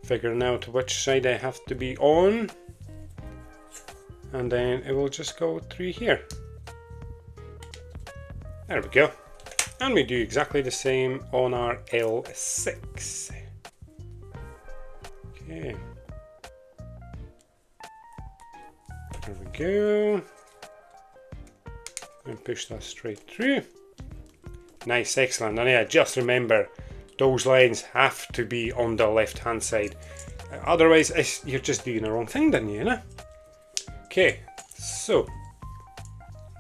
Figuring out which side I have to be on. And then it will just go through here. There we go. And we do exactly the same on our L6. Okay. There we go. And push that straight through. Nice, excellent. And yeah, just remember, those lines have to be on the left hand side. Otherwise, you're just doing the wrong thing, then, you know? Okay, so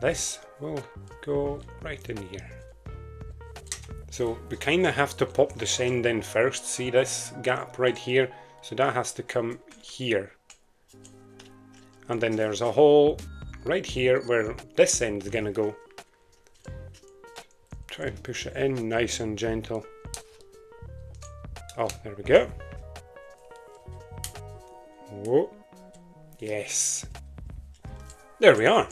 this will go right in here. So we kind of have to pop the send in first. See this gap right here? So that has to come here. And then there's a hole right here where this end is gonna go. Try and push it in nice and gentle. Oh, there we go. Whoa. Yes. There we are.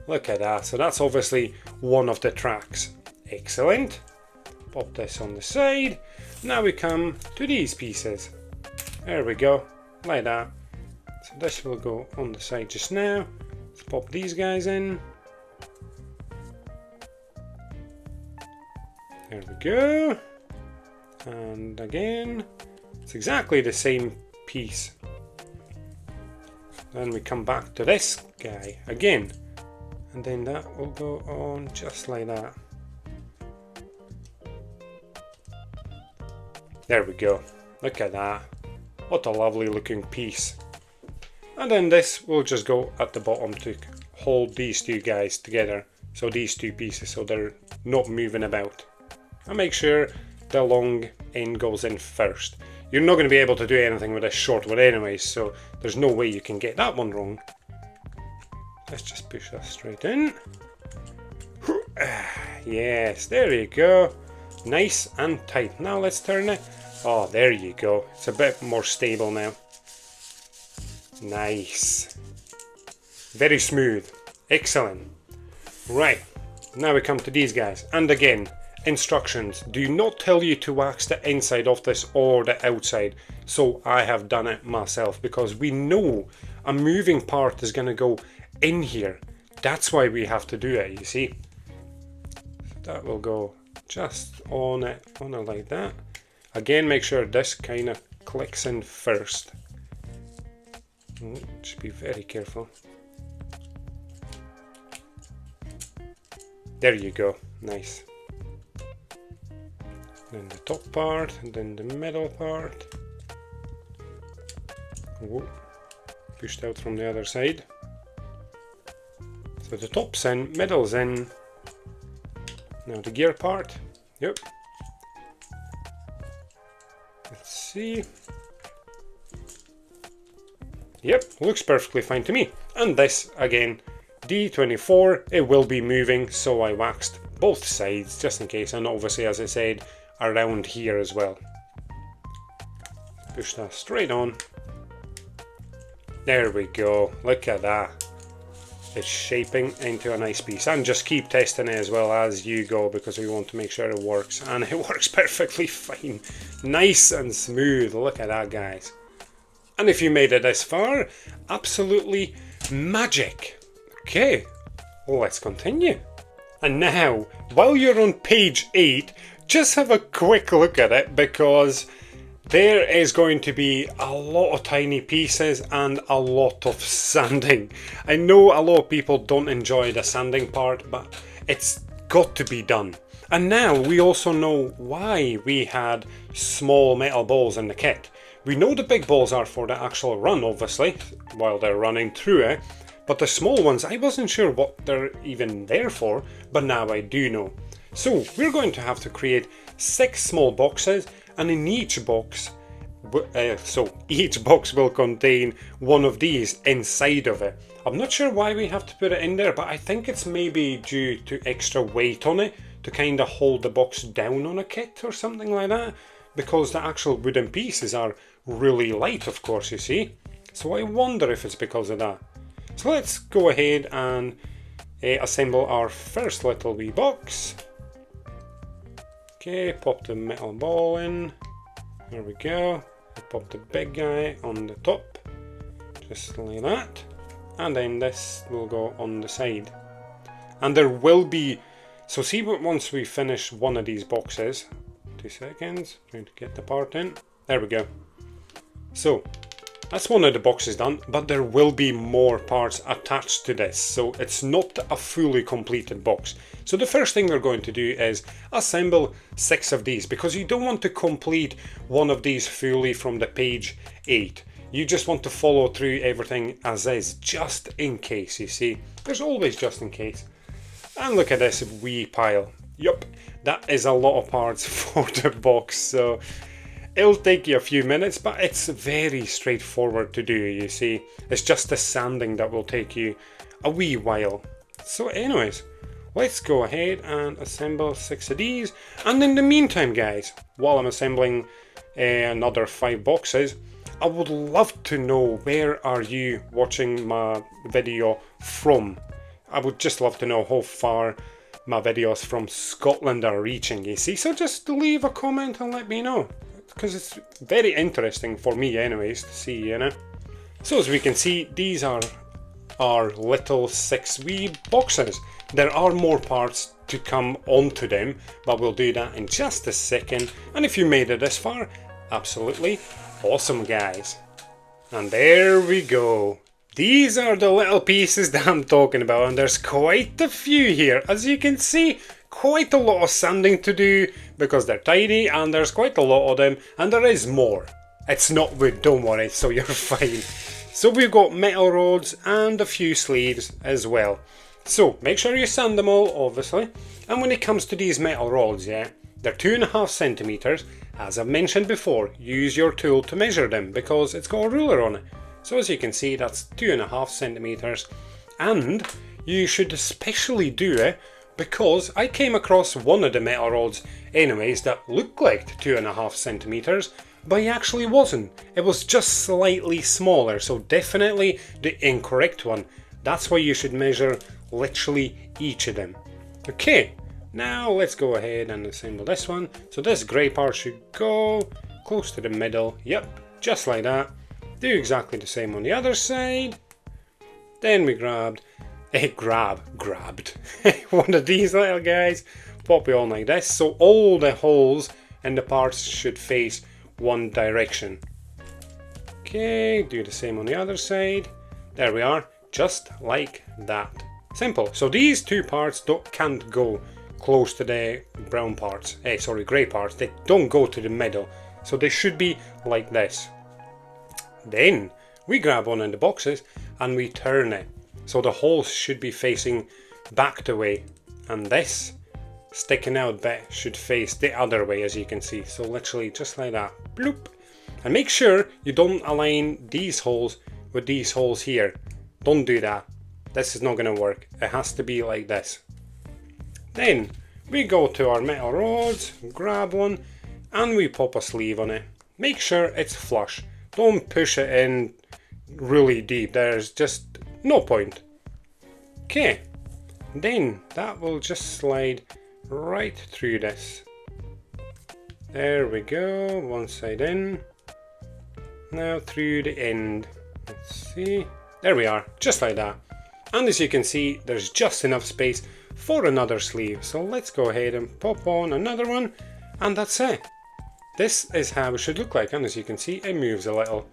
Look at that. So that's obviously one of the tracks. Excellent. Pop this on the side. Now we come to these pieces. There we go. Like that. So this will go on the side just now. Let's pop these guys in. There we go. And again, it's exactly the same piece. Then we come back to this guy again, and then that will go on just like that. There we go. Look at that. What a lovely looking piece. And then this will just go at the bottom to hold these two guys together. So these two pieces, so they're not moving about. And make sure the long end goes in first. You're not going to be able to do anything with this short one anyways, so there's no way you can get that one wrong. Let's just push that straight in. Yes, there you go. Nice and tight. Now let's turn it. Oh, there you go. It's a bit more stable now. Nice. Very smooth. Excellent. Right, now we come to these guys. And again, instructions. Do not tell you to wax the inside of this or the outside. So I have done it myself because we know a moving part is going to go in here. That's why we have to do it, you see. That will go just on it like that. Again, make sure this kind of clicks in first. Just be very careful. There you go, nice. Then the top part, and then the middle part. Whoa. Pushed out from the other side. So the top's in, middle's in. Now the gear part, yep. Let's see. Yep, looks perfectly fine to me. And this, again, D24, it will be moving, so I waxed both sides just in case, and obviously, as I said, around here as well. Push that straight on. There we go, look at that. It's shaping into a nice piece, and just keep testing it as well as you go because we want to make sure it works, and it works perfectly fine. Nice and smooth, look at that, guys. And if you made it this far, absolutely magic. Okay, let's continue. And now, while you're on page 8, just have a quick look at it because there is going to be a lot of tiny pieces and a lot of sanding. I know a lot of people don't enjoy the sanding part, but it's got to be done. And now we also know why we had small metal balls in the kit. We know the big balls are for the actual run, obviously, while they're running through it. But the small ones, I wasn't sure what they're even there for, but now I do know. So we're going to have to create 6 small boxes, and in each box, each box will contain one of these inside of it. I'm not sure why we have to put it in there, but I think it's maybe due to extra weight on it to kind of hold the box down on a kit or something like that, because the actual wooden pieces are really light, of course, you see. So I wonder if it's because of that. So let's go ahead and assemble our first little wee box. Okay, pop the metal ball in. There we go. Pop the big guy on the top, just like that. And then this will go on the side. And there will be, so see what once we finish one of these boxes, 2 seconds, trying to get the part in. There we go. So that's one of the boxes done, but there will be more parts attached to this, so it's not a fully completed box. So the first thing we're going to do is assemble 6 of these, because you don't want to complete one of these fully from the page 8. You just want to follow through everything as is, just in case, you see. There's always just in case. And look at this wee pile. Yup, that is a lot of parts for the box, so it'll take you a few minutes, but it's very straightforward to do, you see. It's just the sanding that will take you a wee while. So anyways, let's go ahead and assemble 6 of these. And in the meantime, guys, while I'm assembling another 5 boxes, I would love to know, where are you watching my video from? I would just love to know how far my videos from Scotland are reaching, you see. So just leave a comment and let me know, because it's very interesting for me anyways to see, you know. So as we can see, these are our little 6 wee boxes. There are more parts to come onto them, but we'll do that in just a second. And if you made it this far, absolutely awesome, guys. And there we go. These are the little pieces that I'm talking about, and there's quite a few here. As you can see, quite a lot of sanding to do because they're tiny, and there's quite a lot of them, and there is more. It's not wood, don't worry, so you're fine. So we've got metal rods and a few sleeves as well. So make sure you sand them all, obviously. And when it comes to these metal rods, yeah, they're 2.5 centimeters. As I've mentioned before, use your tool to measure them because it's got a ruler on it. So as you can see, that's 2.5 centimeters. And you should especially do it because I came across one of the metal rods anyways that looked like 2.5 centimeters, but it actually wasn't. It was just slightly smaller, so definitely the incorrect one. That's why you should measure literally each of them. Okay, now let's go ahead and assemble this one. So this grey part should go close to the middle. Yep, just like that. Do exactly the same on the other side. Then we grabbed one of these little guys, pop it on like this, so all the holes in the parts should face one direction. Okay, do the same on the other side. There we are, just like that. Simple. So these two parts can't go close to the brown parts, grey parts. They don't go to the middle, so they should be like this. Then we grab one of the boxes and we turn it. So the holes should be facing back the way, and this sticking out bit should face the other way, as you can see. So literally just like that. Bloop. And make sure you don't align these holes with these holes here. Don't do that. This is not going to work. It has to be like this. Then we go to our metal rods, grab one, and we pop a sleeve on it. Make sure it's flush. Don't push it in really deep. There's just no point. Okay, then that will just slide right through this. There we go, one side in. Now through the end. Let's see. There we are, just like that. And as you can see, there's just enough space for another sleeve. So let's go ahead and pop on another one, and that's it. This is how it should look like, and as you can see, it moves a little.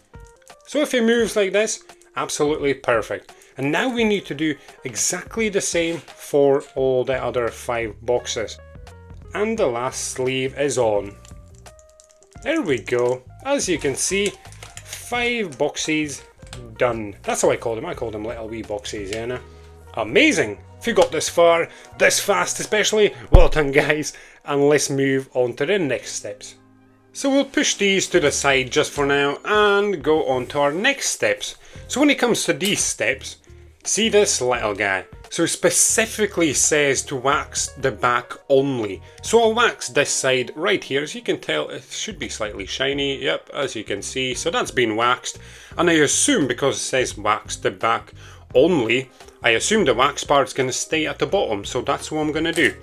So if it moves like this, absolutely perfect. And now we need to do exactly the same for all the other 5 boxes. And the last sleeve is on. There we go. As you can see, 5 boxes done. That's how I call them. I call them little wee boxes, yeah. Now. Amazing. If you got this far, this fast especially, well done guys. And let's move on to the next steps. So we'll push these to the side just for now and go on to our next steps. So when it comes to these steps, see this little guy. So it specifically says to wax the back only. So I'll wax this side right here. As you can tell, it should be slightly shiny. Yep, as you can see. So that's been waxed. And I assume because it says wax the back only, I assume the wax part's going to stay at the bottom. So that's what I'm going to do.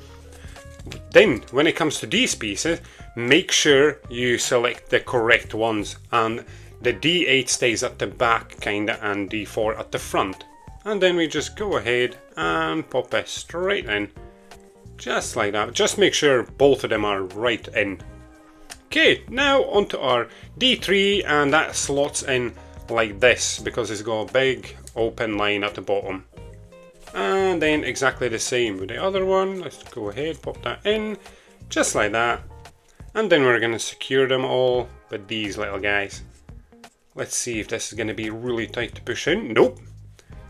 Then, when it comes to these pieces, make sure you select the correct ones, and the D8 stays at the back kinda and D4 at the front. And then we just go ahead and pop it straight in, just like that. Just make sure both of them are right in. Okay, now onto our D3, and that slots in like this because it's got a big open line at the bottom. And then exactly the same with the other one. Let's go ahead, pop that in, just like that. And then we're going to secure them all with these little guys. Let's see if this is going to be really tight to push in. Nope.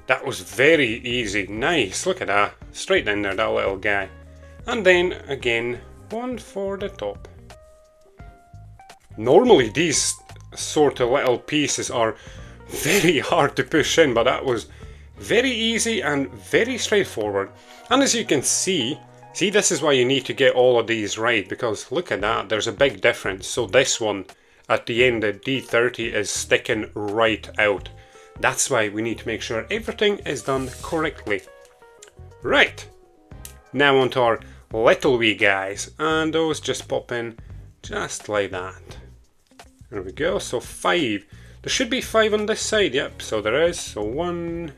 That was very easy. Nice. Look at that. Straight in there, that little guy. And then again, one for the top. Normally these sort of little pieces are very hard to push in, but that was very easy and very straightforward. And as you can see, this is why you need to get all of these right, because look at that, there's a big difference. So this one at the end, the D30 is sticking right out. That's why we need to make sure everything is done correctly. Right, now onto our little wee guys, and those just pop in just like that. There we go, so 5. There should be 5 on this side, yep, so there is. So 1,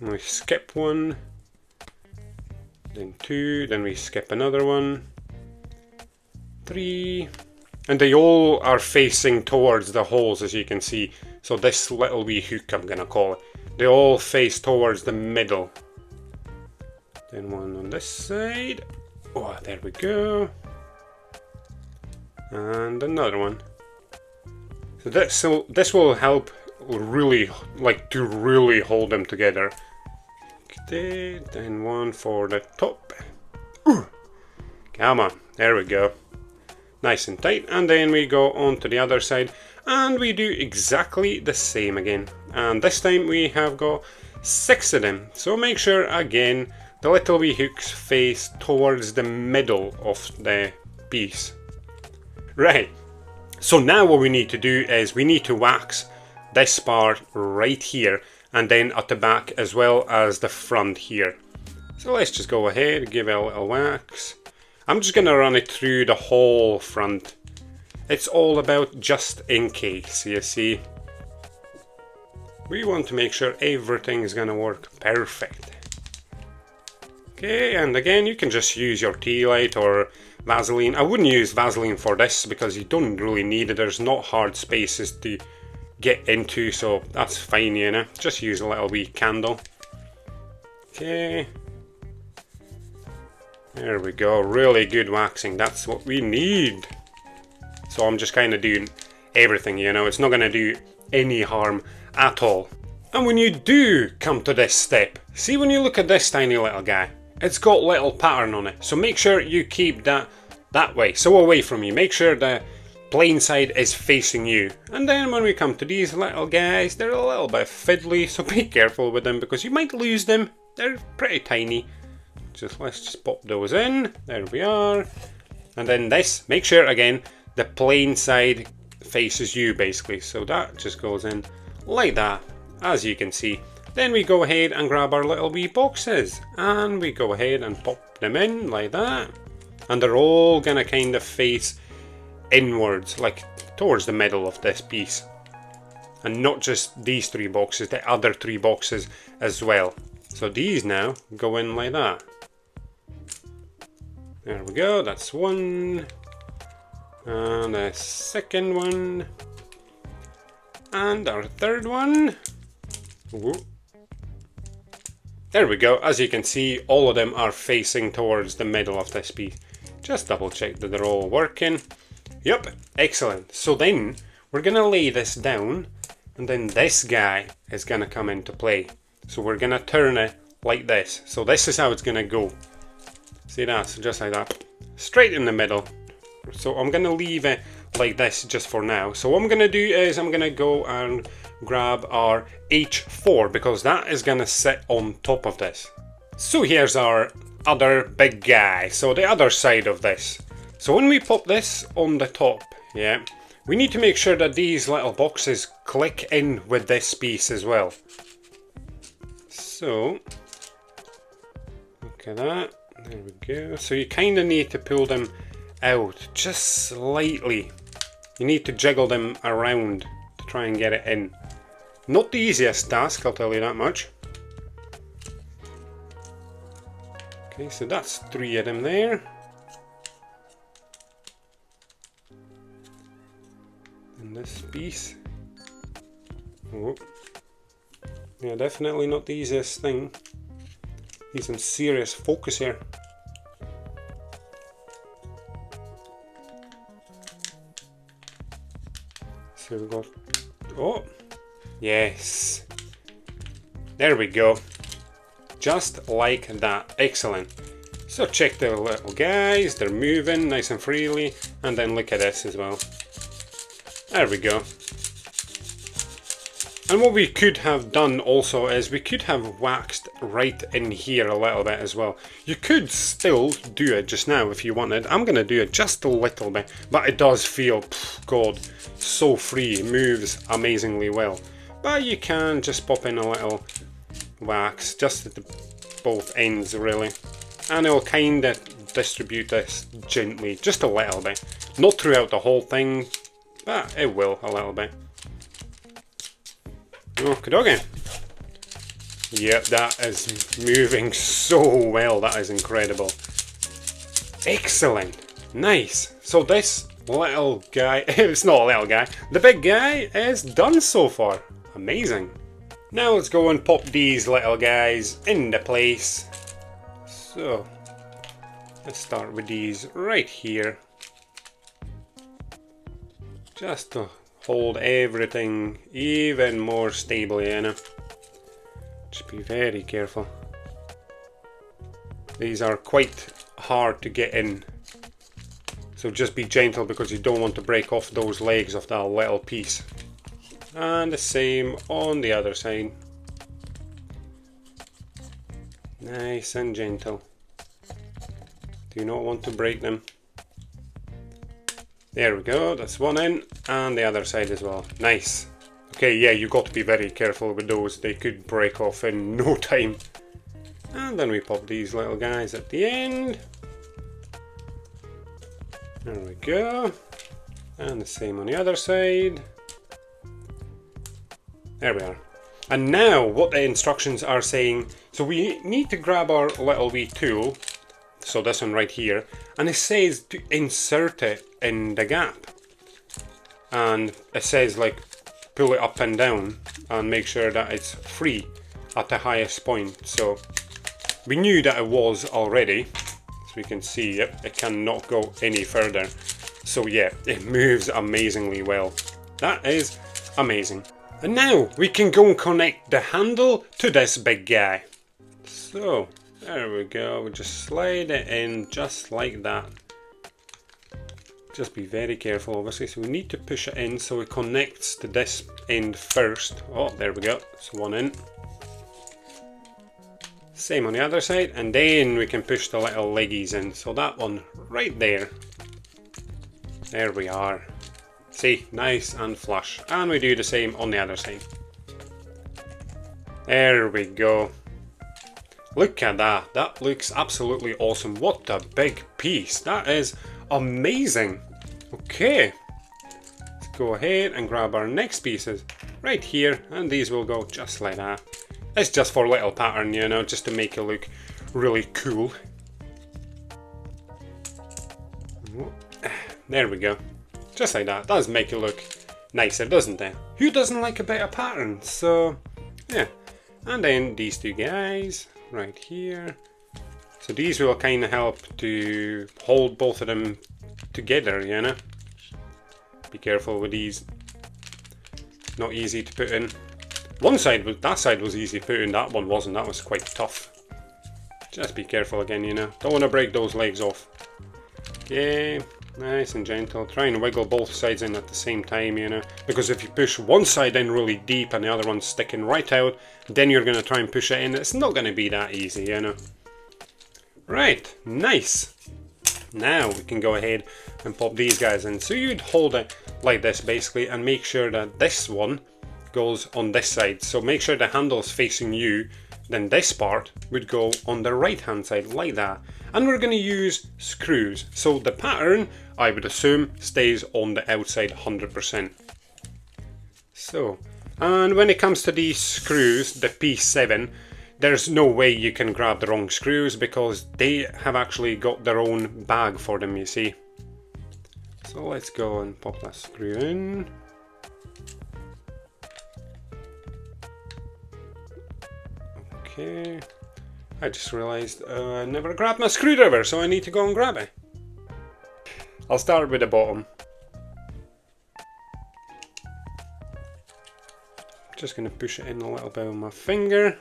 and we skip 1, then 2, then we skip another one, 3, and they all are facing towards the holes, as you can see. So this little wee hook, I'm gonna call it. They all face towards the middle. Then one on this side. Oh, there we go. And another one. So this will help really, like, to really hold them together. Okay, then one for the top. Ooh. Come on, there we go. Nice and tight. And then we go on to the other side and we do exactly the same again. And this time we have got 6 of them. So make sure again the little wee hooks face towards the middle of the piece. Right, so now what we need to do is we need to wax this part right here and then at the back as well as the front here. So let's just go ahead and give it a little wax. I'm just going to run it through the whole front. It's all about just in case, you see. We want to make sure everything is going to work perfect. Okay, and again you can just use your tea light or Vaseline. I wouldn't use Vaseline for this because you don't really need it. There's not hard spaces to get into, so that's fine, you know. Just use a little wee candle. Okay. There we go. Really good waxing. That's what we need. So I'm just kind of doing everything, you know. It's not going to do any harm at all. And when you do come to this step, see when you look at this tiny little guy, it's got little pattern on it, so make sure you keep that way, so away from you. Make sure the plane side is facing you. And then when we come to these little guys, they're a little bit fiddly, so be careful with them because you might lose them. They're pretty tiny. Let's just pop those in. There we are. And then this, make sure again the plane side faces you basically, so that just goes in like that, as you can see. Then we go ahead and grab our little wee boxes and we go ahead and pop them in like that. And they're all gonna kind of face inwards, like towards the middle of this piece. And not just these 3 boxes, the other 3 boxes as well. So these now go in like that. There we go, that's one. And the second one. And our third one. Ooh. There we go. As you can see, all of them are facing towards the middle of this piece. Just double check that they're all working. Yep, excellent. So then we're gonna lay this down and then this guy is gonna come into play. So we're gonna turn it like this. So this is how it's gonna go. See that? So just like that. Straight in the middle. So I'm gonna leave it like this just for now. So what I'm gonna do is I'm gonna go and grab our H4 because that is gonna sit on top of this. So here's our other big guy, so the other side of this. So when we pop this on the top, yeah, we need to make sure that these little boxes click in with this piece as well. So look at that, there we go. So you kind of need to pull them out just slightly. You need to jiggle them around to try and get it in. Not the easiest task, I'll tell you that much. Okay, so that's 3 of them there. And this piece. Oh. Yeah, definitely not the easiest thing. Need some serious focus here. So we've got... Oh! Yes! There we go. Just like that. Excellent. So check the little guys, they're moving nice and freely, and then look at this as well. There we go. And what we could have done also is we could have waxed right in here a little bit as well. You could still do it just now if you wanted. I'm going to do it just a little bit, but it does feel, God, so free. It moves amazingly well. But you can just pop in a little wax just at both ends really, and it will kind of distribute this gently, just a little bit. Not throughout the whole thing, but it will a little bit. Okie dokie. Yep, that is moving so well. That is incredible. Excellent. Nice. So this little guy, it's not a little guy, the big guy is done so far. Amazing. Now let's go and pop these little guys into place. So, let's start with these right here. Just to hold everything even more stably, you know. Just be very careful. These are quite hard to get in. So just be gentle because you don't want to break off those legs of that little piece. And the same on the other side. Nice and gentle. Do not want to break them. There we go, that's one in, and the other side as well. Nice. Okay, yeah, you got to be very careful with those. They could break off in no time. And then we pop these little guys at the end. There we go. And the same on the other side. There we are. And now what the instructions are saying, so we need to grab our little wee tool, so this one right here, and it says to insert it in the gap. And it says like pull it up and down and make sure that it's free at the highest point. So we knew that it was already, so we can see it cannot go any further. So yeah, it moves amazingly well. That is amazing. And now we can go and connect the handle to this big guy. So there we go, we just slide it in just like that. Just be very careful obviously, so we need to push it in so it connects to this end first. Oh, there we go, so one in. Same on the other side, and then we can push the little leggies in. So that one right there. There we are. See, nice and flush. And we do the same on the other side. There we go. Look at that. That looks absolutely awesome. What a big piece. That is amazing. Okay. Let's go ahead and grab our next pieces right here. And these will go just like that. It's just for a little pattern, you know, just to make it look really cool. There we go. Just like that. Does make it look nicer, doesn't it? Who doesn't like a bit of pattern? So, yeah. And then these two guys right here. So these will kind of help to hold both of them together, you know. Be careful with these. Not easy to put in. That side was easy to put in, that one wasn't. That was quite tough. Just be careful again, you know. Don't want to break those legs off. Okay. Nice and gentle. Try and wiggle both sides in at the same time, you know. Because if you push one side in really deep and the other one's sticking right out, then you're going to try and push it in. It's not going to be that easy, you know. Right, nice. Now we can go ahead and pop these guys in. So you'd hold it like this basically and make sure that this one goes on this side. So make sure the handle's facing you. Then this part would go on the right hand side like that. And we're going to use screws. So the pattern, I would assume, stays on the outside 100%. So, and when it comes to these screws, the P7, there's no way you can grab the wrong screws because they have actually got their own bag for them, you see. So let's go and pop that screw in. Okay. I just realised I never grabbed my screwdriver, so I need to go and grab it. I'll start with the bottom. Just going to push it in a little bit with my finger.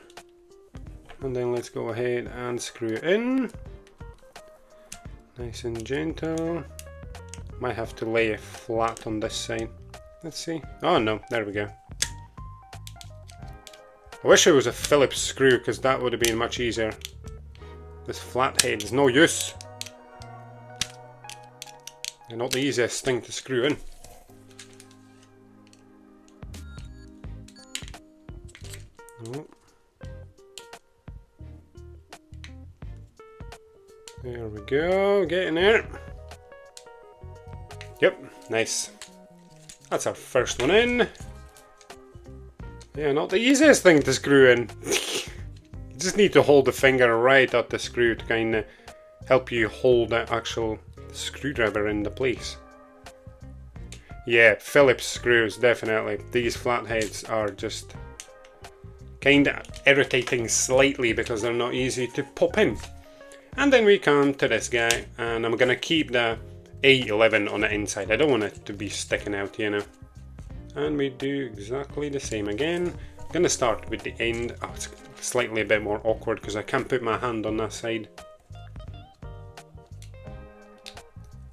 And then let's go ahead and screw it in. Nice and gentle. Might have to lay it flat on this side. Let's see. Oh no, there we go. I wish it was a Phillips screw because that would have been much easier. This flat head is no use. And not the easiest thing to screw in. Oh. There we go, getting there. Yep, nice. That's our first one in. Yeah, not the easiest thing to screw in. You just need to hold the finger right at the screw to kind of help you hold the actual screwdriver into place. Yeah, Phillips screws, definitely. These flatheads are just kind of irritating slightly because they're not easy to pop in. And then we come to this guy, and I'm going to keep the A11 on the inside. I don't want it to be sticking out, you know. And we do exactly the same again. I'm going to start with the end. Oh, it's slightly a bit more awkward because I can't put my hand on that side.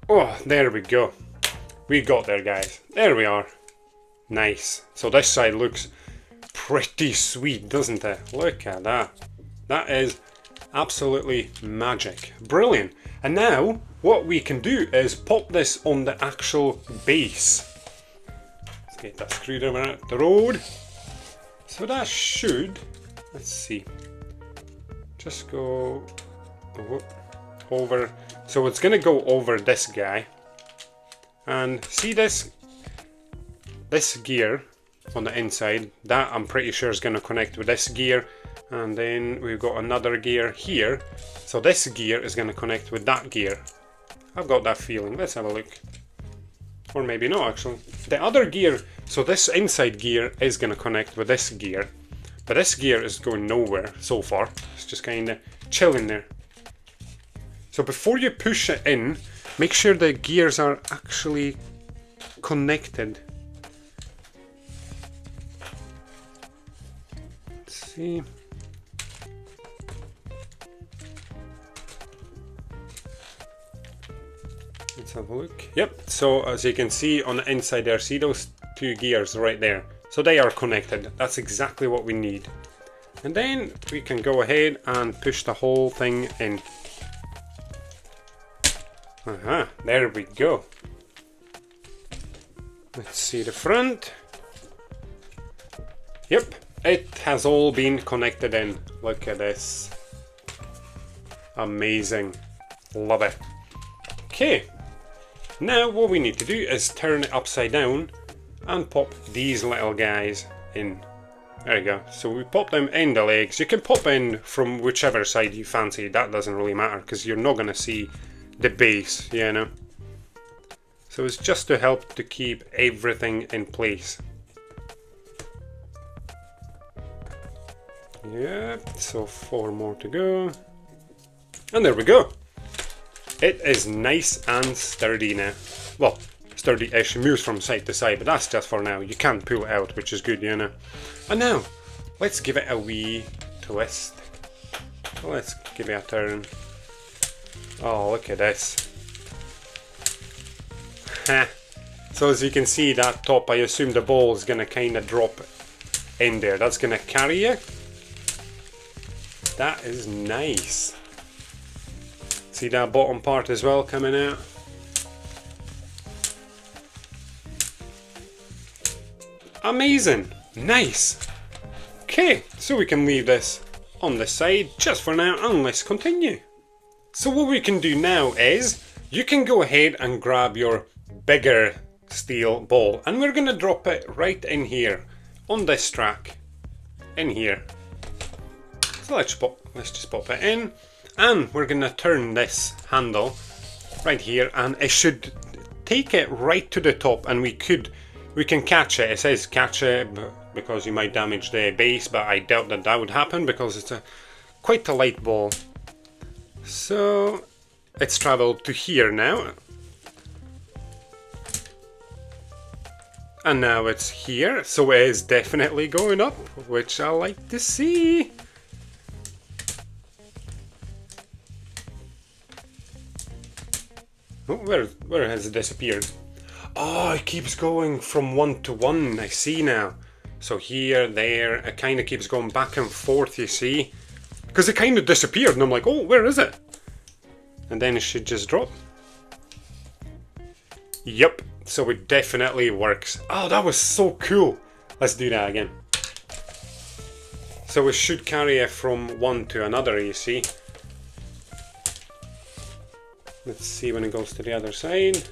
Oh, there we go. We got there, guys. There we are. Nice. So this side looks pretty sweet, doesn't it? Look at that. That is absolutely magic. Brilliant. And now what we can do is pop this on the actual base. Let's get that screwdriver out the road. So that should, let's see, just go over. So it's gonna go over this guy, and see this gear on the inside, that I'm pretty sure is gonna connect with this gear, and then we've got another gear here, so this gear is gonna connect with that gear. I've got that feeling. Let's have a look. Or maybe not, actually. The other gear, so this inside gear is gonna connect with this gear, but this gear is going nowhere so far. It's just kind of chilling there. So before you push it in, make sure the gears are actually connected. Let's see. Let's have a look. Yep, so as you can see on the inside there, see those two gears right there? So they are connected. That's exactly what we need. And then we can go ahead and push the whole thing in. Aha, there we go. Let's see the front. Yep, it has all been connected in. Look at this. Amazing. Love it. Okay. Now what we need to do is turn it upside down and pop these little guys in. There you go. So we pop them in the legs. You can pop in from whichever side you fancy. That doesn't really matter because you're not going to see the base, you know. So it's just to help to keep everything in place. Yep, so 4 more to go. And there we go. It is nice and sturdy now. Well, sturdy-ish, moves from side to side, but that's just for now. You can't pull it out, which is good, you know. And now, let's give it a wee twist. Let's give it a turn. Oh, look at this. So as you can see, that top, I assume the ball is going to kind of drop in there. That's going to carry you. That is nice. See that bottom part as well coming out? Amazing! Nice! Okay, so we can leave this on the side just for now and let's continue. So what we can do now is, you can go ahead and grab your bigger steel ball and we're going to drop it right in here on this track. In here. So let's just pop it in. And we're going to turn this handle right here and it should take it right to the top and we can catch it. It says catch it because you might damage the base, but I doubt that that would happen because it's quite a light ball. So it's traveled to here now. And now it's here, so it is definitely going up, which I like to see. Oh, where has it disappeared? Oh, it keeps going from 1 to 1, I see now. So here, there, it kind of keeps going back and forth, you see? Because it kind of disappeared and I'm like, oh, where is it? And then it should just drop. Yep, so it definitely works. Oh, that was so cool. Let's do that again. So it should carry it from one to another, you see? Let's see when it goes to the other side.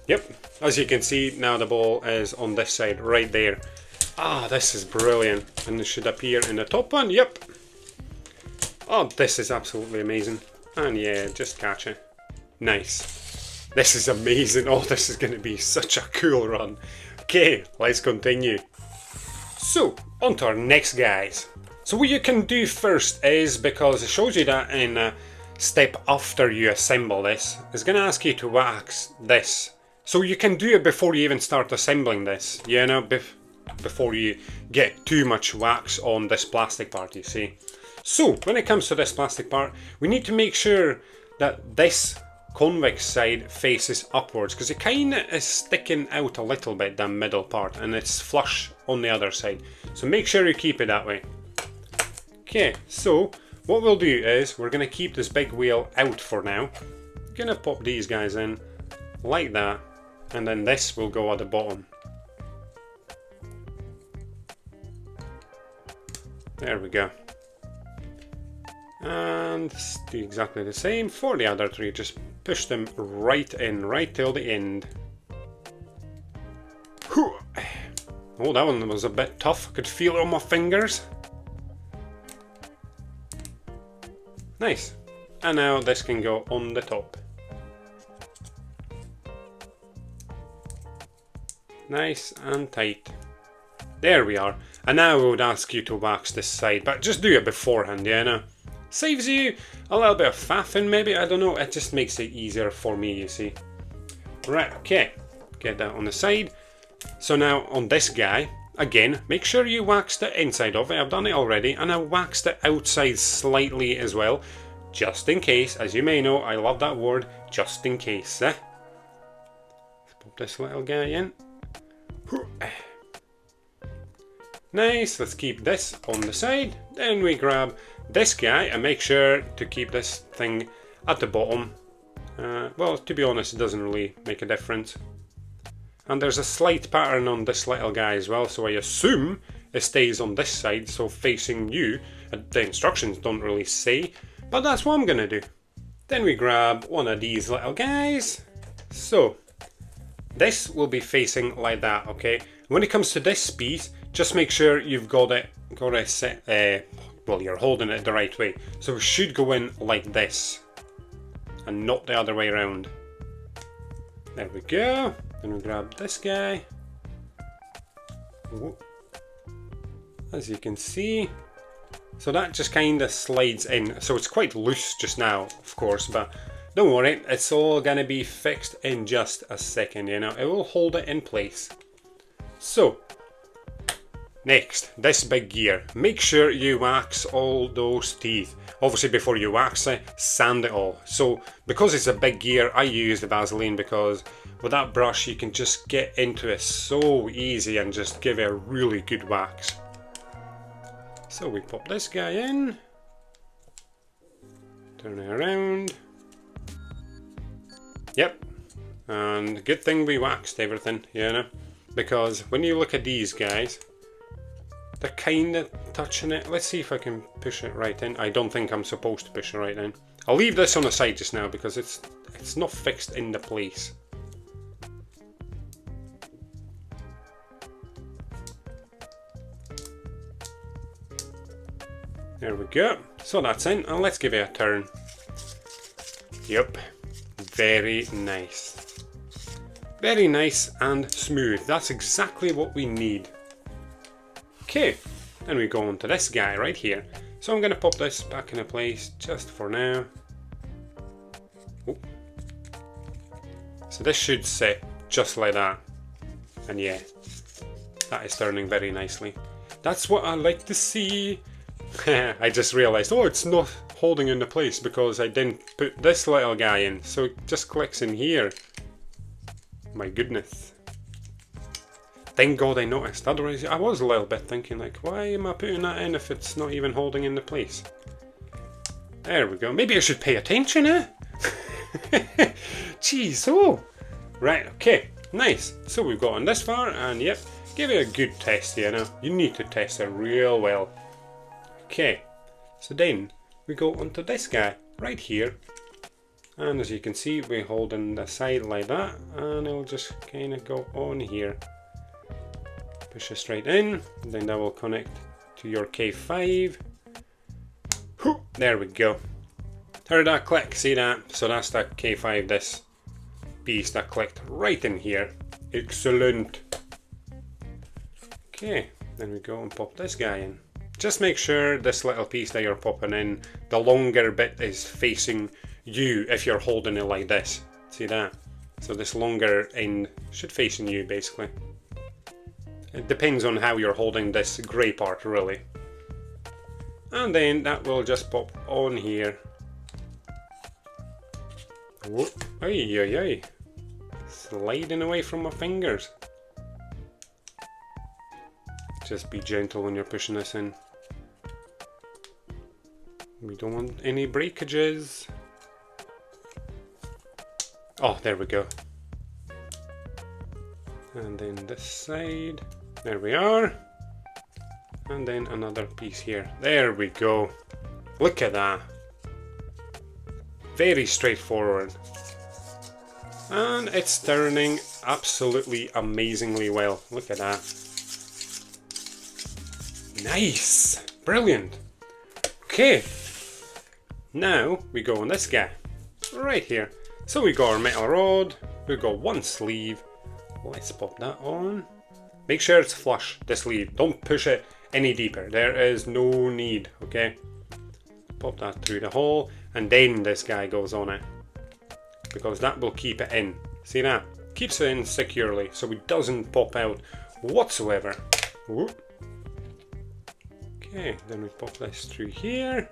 Yep, as you can see, now the ball is on this side, right there. Ah, this is brilliant. And it should appear in the top one, yep. Oh, this is absolutely amazing. And yeah, just catch it. Nice. This is amazing. Oh, this is going to be such a cool run. Okay, let's continue. So, on to our next guys. So what you can do first is, because it shows you that in a step after you assemble this, it's going to ask you to wax this. So you can do it before you even start assembling this, you know, before you get too much wax on this plastic part, you see. So, when it comes to this plastic part, we need to make sure that this convex side faces upwards, because it kind of is sticking out a little bit, that middle part, and it's flush on the other side. So make sure you keep it that way. Okay, so what we'll do is we're going to keep this big wheel out for now. Going to pop these guys in like that, and then this will go at the bottom. There we go. And do exactly the same for the other three. Just push them right in, right till the end. Whew. Oh, that one was a bit tough. I could feel it on my fingers. Nice. And now this can go on the top. Nice and tight. There we are. And now we would ask you to wax this side, but just do it beforehand, you know. Saves you a little bit of faffing maybe, I don't know, it just makes it easier for me, you see. Right, okay, get that on the side. So now on this guy, again, make sure you wax the inside of it. I've done it already, and I waxed the outside slightly as well, just in case. As you may know, I love that word, just in case. Let's pop this little guy in. Nice, let's keep this on the side. Then we grab this guy and make sure to keep this thing at the bottom. Well, to be honest, it doesn't really make a difference. And there's a slight pattern on this little guy as well, so I assume it stays on this side, so facing you. The instructions don't really say, but that's what I'm gonna do. Then we grab one of these little guys. So this will be facing like that, okay? When it comes to this piece, just make sure you've got it set, well, you're holding it the right way. So it should go in like this, and not the other way around. There we go. Then we grab this guy. Whoop. As you can see. So that just kind of slides in. So it's quite loose just now, of course, but don't worry, it's all going to be fixed in just a second, you know. It will hold it in place. So, next, this big gear. Make sure you wax all those teeth. Obviously, before you wax it, sand it all. So, because it's a big gear, I use the Vaseline because with that brush, you can just get into it so easy and just give it a really good wax. So, we pop this guy in. Turn it around. Yep. And good thing we waxed everything, you know. Because when you look at these guys, they're kind of touching it. Let's see if I can push it right in. I don't think I'm supposed to push it right in. I'll leave this on the side just now because it's not fixed in the place. There we go. So that's in, and let's give it a turn. Yep. Very nice. Very nice and smooth. That's exactly what we need. Okay, then we go on to this guy right here. So I'm going to pop this back into place just for now. Oh. So this should sit just like that. And yeah, that is turning very nicely. That's what I like to see. I just realized, oh, it's not holding into place because I didn't put this little guy in. So it just clicks in here. My goodness. Thank God I noticed. Otherwise, I was a little bit thinking like, why am I putting that in if it's not even holding into place? There we go. Maybe I should pay attention, eh? Jeez, oh. Right, okay. Nice. So we've gotten this far, and yep, give it a good test, you know. You need to test it real well. Okay. So then, we go onto this guy, right here. And as you can see, we're holding the side like that, and it'll just kind of go on here. Push it straight in, then that will connect to your K5. There we go. Heard that click, see that? So that's that K5 this. piece that clicked right in here. Excellent. Okay, then we go and pop this guy in. Just make sure this little piece that you're popping in, the longer bit is facing you if you're holding it like this. See that? So this longer end should facing you basically. It depends on how you're holding this grey part really. And then that will just pop on here. Whoop. Ay, ay, ay. Sliding away from my fingers. Just be gentle when you're pushing this in. We don't want any breakages. Oh, there we go. And then this side. There we are. And then another piece here. There we go. Look at that. Very straightforward. And it's turning absolutely amazingly well. Look at that. Nice. Brilliant. Okay. Now we go on this guy. Right here. So we got our metal rod. We've got one sleeve. Let's pop that on. Make sure it's flush, the sleeve. Don't push it any deeper. There is no need, okay? Pop that through the hole, and then this guy goes on it. Because that will keep it in. See that? Keeps it in securely, so it doesn't pop out whatsoever. Whoop. Okay, then we pop this through here.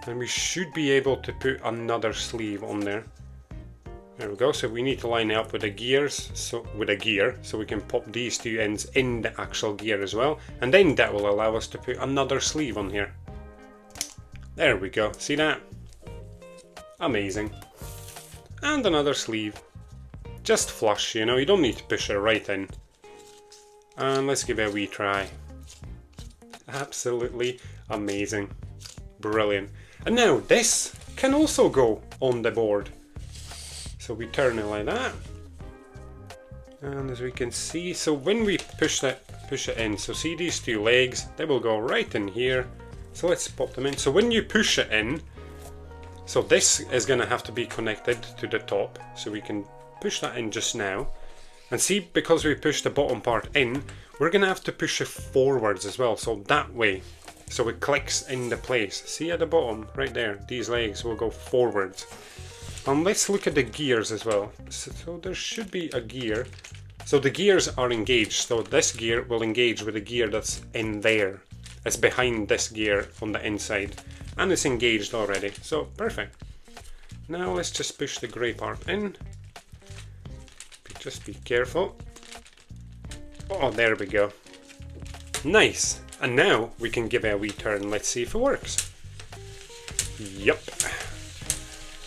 And we should be able to put another sleeve on there. There we go, so we need to line it up with the gears, so we can pop these two ends in the actual gear as well, and then that will allow us to put another sleeve on here. There we go, see that? Amazing. And another sleeve. Just flush, you know, you don't need to push it right in. And let's give it a wee try. Absolutely amazing. Brilliant. And now this can also go on the board. So we turn it like that, and as we can see, so when we push it in, so see these two legs, they will go right in here. So let's pop them in. So when you push it in, so this is going to have to be connected to the top, so we can push that in just now. And see, because we pushed the bottom part in, we're going to have to push it forwards as well, so that way, so it clicks into place. See at the bottom, right there, these legs will go forwards. And let's look at the gears as well. So there should be a gear. So the gears are engaged. So this gear will engage with the gear that's in there. It's behind this gear on the inside. And it's engaged already. So perfect. Now let's just push the grey part in. Just be careful. Oh, there we go. Nice. And now we can give it a wee turn. Let's see if it works. Yup.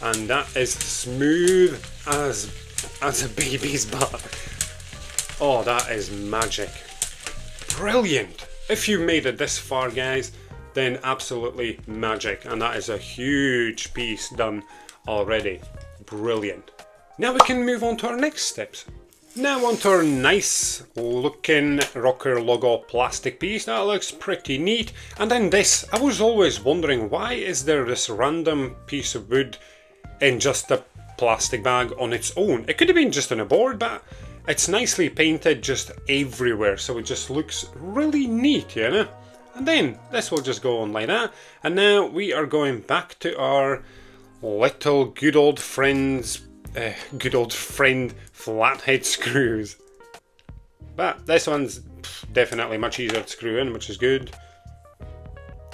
And that is smooth as a baby's butt. Oh, that is magic. Brilliant. If you made it this far, guys, then absolutely magic. And that is a huge piece done already. Brilliant. Now we can move on to our next steps. Now on to our nice looking ROKR logo plastic piece. That looks pretty neat. And then this, I was always wondering, why is there this random piece of wood in just a plastic bag on its own? It could have been just on a board, but it's nicely painted just everywhere, so it just looks really neat, you know? And then this will just go on like that. And now we are going back to our little good old friend flathead screws. But this one's definitely much easier to screw in, which is good.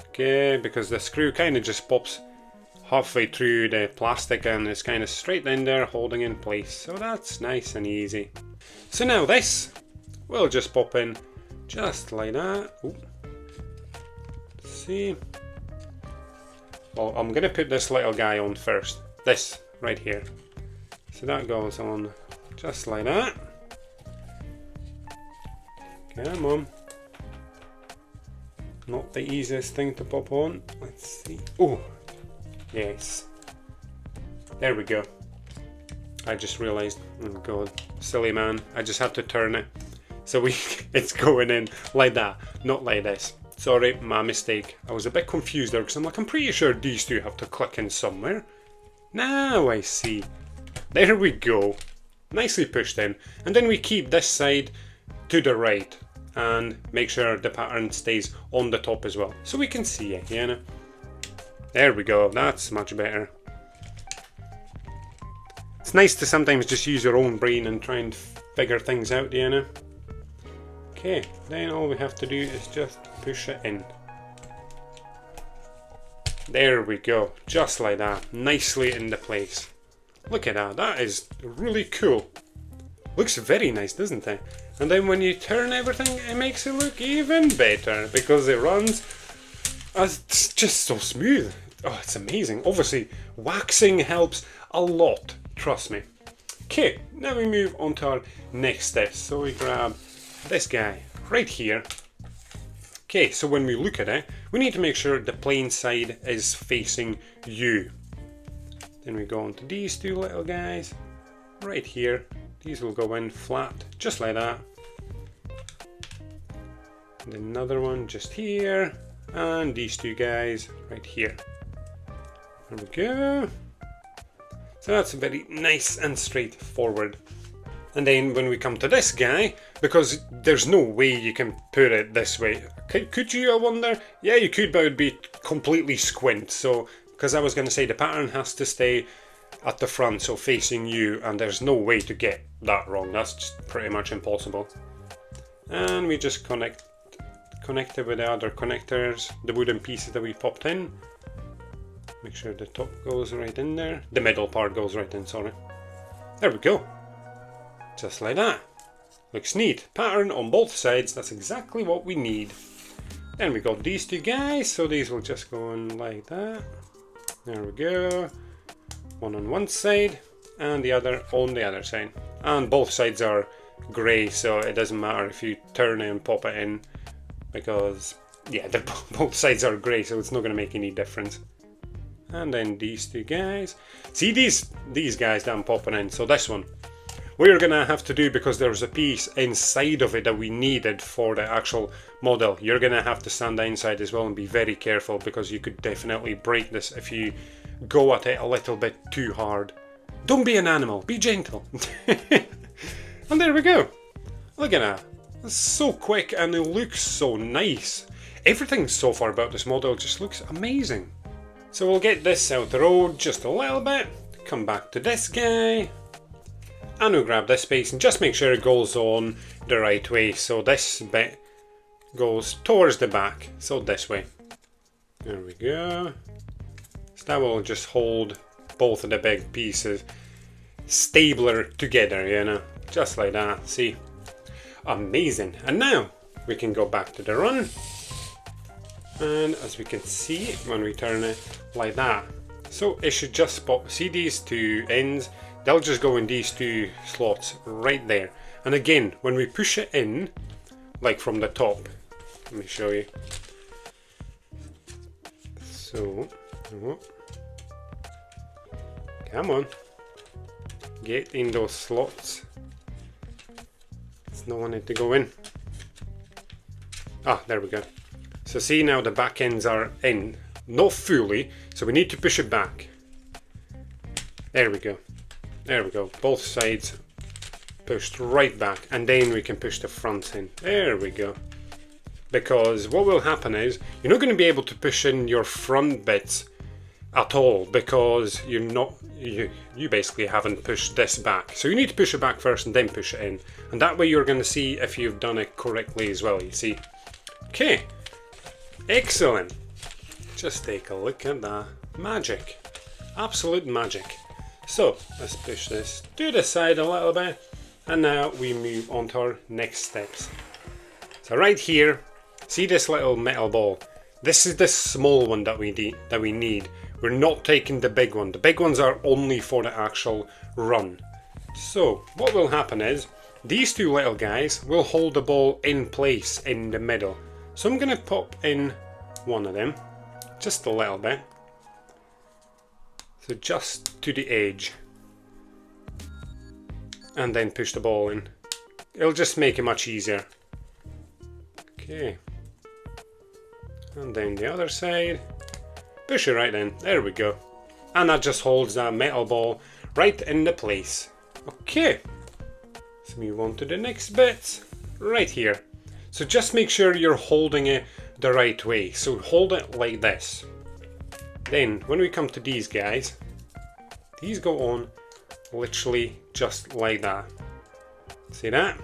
Okay, because the screw kind of just pops halfway through the plastic and it's kind of straight in there holding in place, so that's nice and easy. So now this will just pop in just like that. Ooh. See, well, I'm gonna put this little guy on first, this right here, so that goes on just like that. Come on, not the easiest thing to pop on. Let's see. Oh, yes, there we go. I just realized, oh god, silly man, I just had to turn it so it's going in like that, not like this. Sorry, my mistake. I was a bit confused there because I'm pretty sure these two have to click in somewhere. Now I see. There we go. Nicely pushed in. And then we keep this side to the right and make sure the pattern stays on the top as well, so we can see it, you know. There we go, that's much better. It's nice to sometimes just use your own brain and try and figure things out, you know. Okay, then all we have to do is just push it in. There we go, just like that, nicely into place. Look at that, that is really cool. Looks very nice, doesn't it? And then when you turn everything, it makes it look even better because it runs. It's just so smooth. Oh, it's amazing. Obviously, waxing helps a lot, trust me. Okay, now we move on to our next steps. So we grab this guy right here. Okay, so when we look at it, we need to make sure the plane side is facing you. Then we go on to these two little guys right here. These will go in flat, just like that. And another one just here, and these two guys right here. There we go. So that's very nice and straightforward. And then when we come to this guy, because there's no way you can put it this way. Could you, I wonder? Yeah, you could, but it would be completely squint. So, because I was going to say the pattern has to stay at the front, so facing you, and there's no way to get that wrong. That's just pretty much impossible. And we just connect it with the other connectors, the wooden pieces that we popped in. Make sure the top goes right in there. The middle part goes right in, sorry. There we go. Just like that. Looks neat. Pattern on both sides, that's exactly what we need. Then we got these two guys, so these will just go in like that. There we go. One on one side and the other on the other side. And both sides are grey, so it doesn't matter if you turn it and pop it in, because yeah, both sides are grey, so it's not going to make any difference. And then these two guys. See these guys that I'm popping in. So this one we're going to have to do, because there's a piece inside of it that we needed for the actual model. You're going to have to stand the inside as well and be very careful, because you could definitely break this if you go at it a little bit too hard. Don't be an animal, be gentle. And there we go. Look at that. It's so quick and it looks so nice. Everything so far about this model just looks amazing. So we'll get this out the road just a little bit, come back to this guy, and we'll grab this piece and just make sure it goes on the right way. So this bit goes towards the back, so this way. There we go. So that will just hold both of the big pieces stabler together, you know, just like that. See? Amazing. And now we can go back to the run. And as we can see, when we turn it like that, so it should just pop. See these two ends? They'll just go in these two slots right there. And again, when we push it in, like from the top, let me show you. So, come on, get in those slots. There's no one to go in. Ah, there we go. So see, now the back ends are in, not fully, so we need to push it back. There we go. There we go. Both sides pushed right back, and then we can push the front in. There we go. Because what will happen is, you're not going to be able to push in your front bits at all, because you basically haven't pushed this back. So you need to push it back first and then push it in. And that way you're going to see if you've done it correctly as well, you see. Okay. Excellent. Just take a look at that. Magic. Absolute magic. So let's push this to the side a little bit, and now we move on to our next steps. So right here, see this little metal ball? This is the small one that we need. We're not taking the big one. The big ones are only for the actual run. So what will happen is, these two little guys will hold the ball in place in the middle. So I'm going to pop in one of them, just a little bit. So just to the edge. And then push the ball in. It'll just make it much easier. Okay. And then the other side. Push it right in. There we go. And that just holds that metal ball right into place. Okay, let's move on to the next bit, right here. So just make sure you're holding it the right way. So hold it like this. Then when we come to these guys, these go on literally just like that. See that?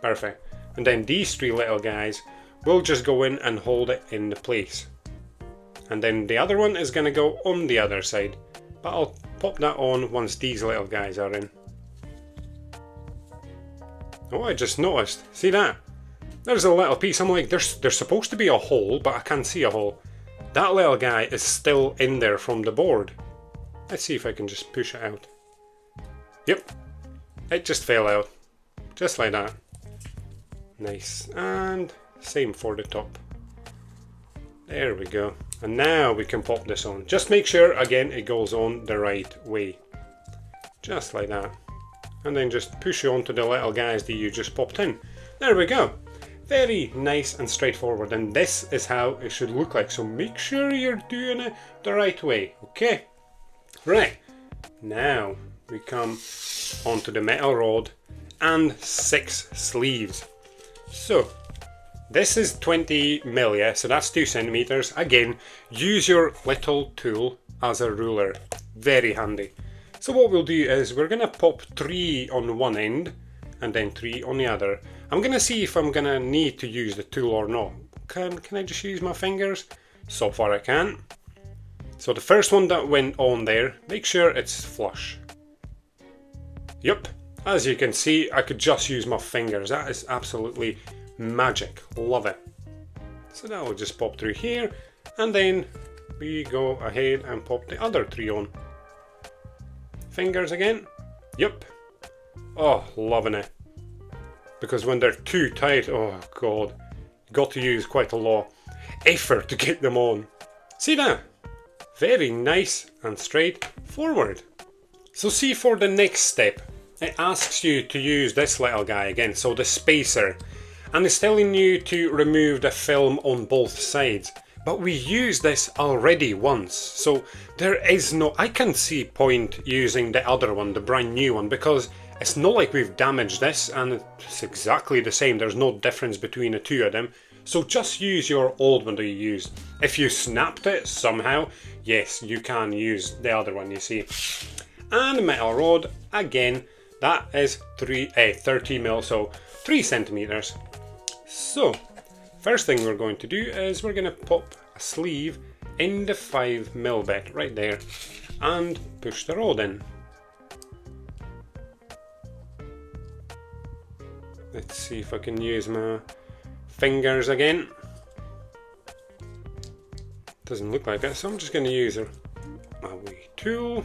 Perfect. And then these three little guys will just go in and hold it in the place. And then the other one is going to go on the other side. But I'll pop that on once these little guys are in. Oh, I just noticed. See that? There's a little piece. I'm like, there's supposed to be a hole, but I can't see a hole. That little guy is still in there from the board. Let's see if I can just push it out. Yep. It just fell out. Just like that. Nice. And same for the top. There we go. And now we can pop this on. Just make sure, again, it goes on the right way. Just like that. And then just push it onto the little guys that you just popped in. There we go. Very nice and straightforward. And this is how it should look like. So make sure you're doing it the right way. Okay. Right. Now we come onto the metal rod and 6 sleeves. So this is 20 mil, yeah, so that's 2 centimeters. Again, use your little tool as a ruler. Very handy. So what we'll do is we're going to pop 3 on one end and then 3 on the other. I'm going to see if I'm going to need to use the tool or not. Can I just use my fingers? So far I can. So the first one that went on there, make sure it's flush. Yep, as you can see, I could just use my fingers. That is absolutely magic. Love it. So that will just pop through here, and then we go ahead and pop the other 3 on. Fingers again. Yep. Oh, loving it. Because when they're too tight, oh god, you got to use quite a lot of effort to get them on. See that? Very nice and straightforward. So see, for the next step, it asks you to use this little guy again, so the spacer. And it's telling you to remove the film on both sides. But we used this already once, so there is no, I can't see point using the other one, the brand new one, because it's not like we've damaged this, and it's exactly the same. There's no difference between the two of them. So just use your old one that you used. If you snapped it somehow, yes, you can use the other one, you see. And metal rod, again, that is 30 mil, so 3 centimeters. So, first thing we're going to do is we're going to pop a sleeve in the 5 mil bit right there and push the rod in. Let's see if I can use my fingers again. Doesn't look like it, so I'm just going to use my wee tool.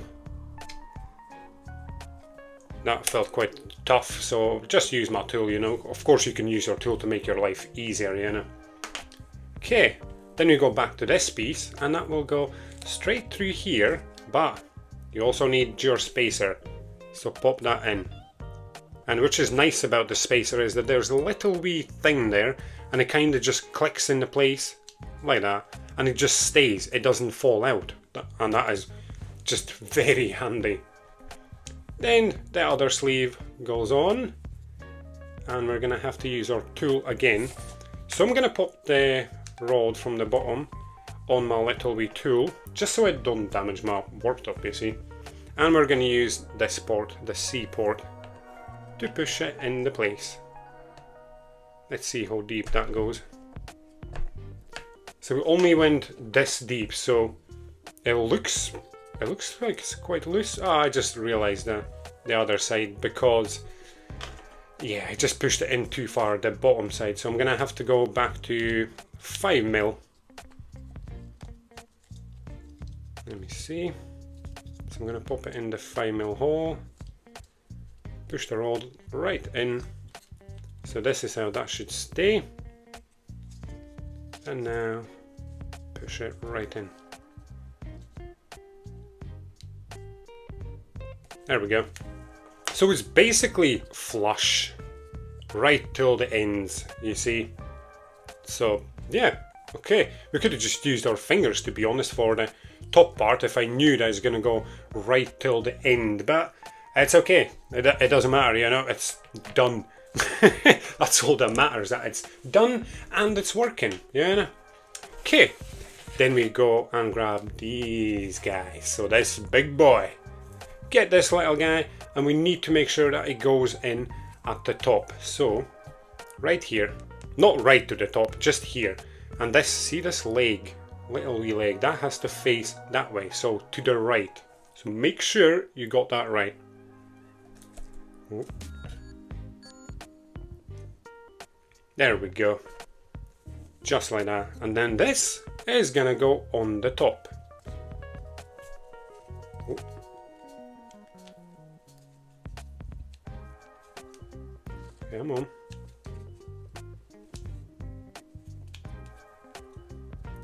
That felt quite tough, so just use my tool, you know. Of course you can use your tool to make your life easier, you know. Okay, then we go back to this piece, and that will go straight through here, but you also need your spacer, so pop that in. And which is nice about the spacer is that there's a little wee thing there, and it kind of just clicks into place, like that, and it just stays, it doesn't fall out, and that is just very handy. Then the other sleeve goes on, and we're going to have to use our tool again. So I'm going to pop the rod from the bottom on my little wee tool, just so I don't damage my worktop, you see. And we're going to use this port, the C port, to push it into place. Let's see how deep that goes. So we only went this deep, so it looks like it's quite loose. Oh, I just realized that the other side, because yeah, I just pushed it in too far, the bottom side, so I'm gonna have to go back to 5 mil. Let me see. So I'm gonna pop it in the 5 mil hole, push the rod right in. So this is how that should stay, and now push it right in. There we go. So it's basically flush right till the ends, you see. So yeah, okay. We could have just used our fingers, to be honest, for the top part if I knew that it's going to go right till the end, but it's okay. It doesn't matter, you know, it's done. That's all that matters, that it's done and it's working, you know. Okay, then we go and grab these guys. So this big boy, get this little guy, and we need to make sure that it goes in at the top. So right here, not right to the top, just here. And this, see this leg, little wee leg, that has to face that way, so to the right. So make sure you got that right. Oh. There we go. Just like that. And then this is gonna go on the top. Oh. Come on.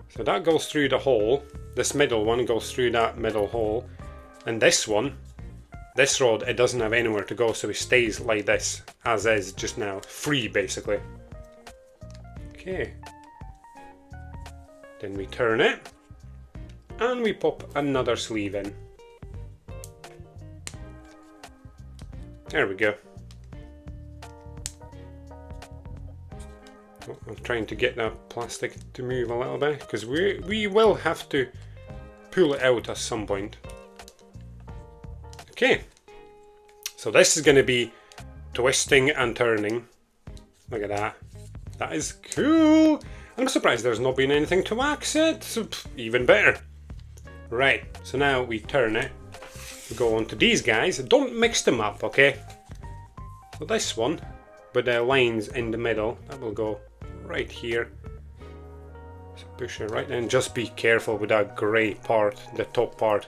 So that goes through the hole. This middle one goes through that middle hole. And this one, this rod, it doesn't have anywhere to go, so it stays like this, as is just now. Free, basically. Okay. Then we turn it. And we pop another sleeve in. There we go. I'm trying to get that plastic to move a little bit, because we will have to pull it out at some point. Okay, so this is going to be twisting and turning. Look at that. That is cool. I'm surprised there's not been anything to wax it. So, even better. Right, so now we turn it. We go on to these guys. Don't mix them up, okay? So this one, with the lines in the middle, that will go right here. So push it right in. Just be careful with that grey part, the top part.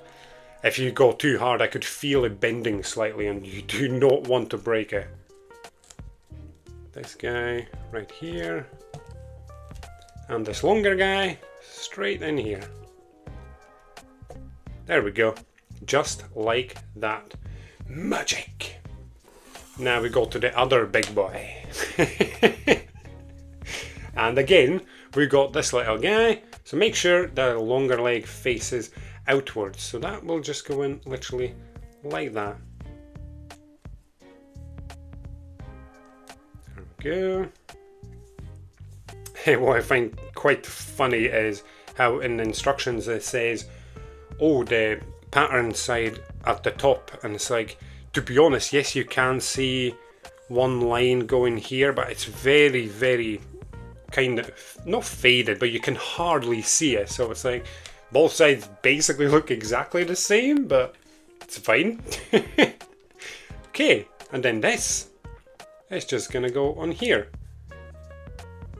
If you go too hard, I could feel it bending slightly, and you do not want to break it. This guy right here. And this longer guy straight in here. There we go. Just like that. Magic! Now we go to the other big boy. And again, we got this little guy. So make sure the longer leg faces outwards. So that will just go in literally like that. There we go. What I find quite funny is how in the instructions it says, oh, the pattern side at the top, and it's like, to be honest, yes, you can see one line going here, but it's very, very kind of, not faded, but you can hardly see it. So it's like, both sides basically look exactly the same, but it's fine. Okay, and then this is just gonna go on here.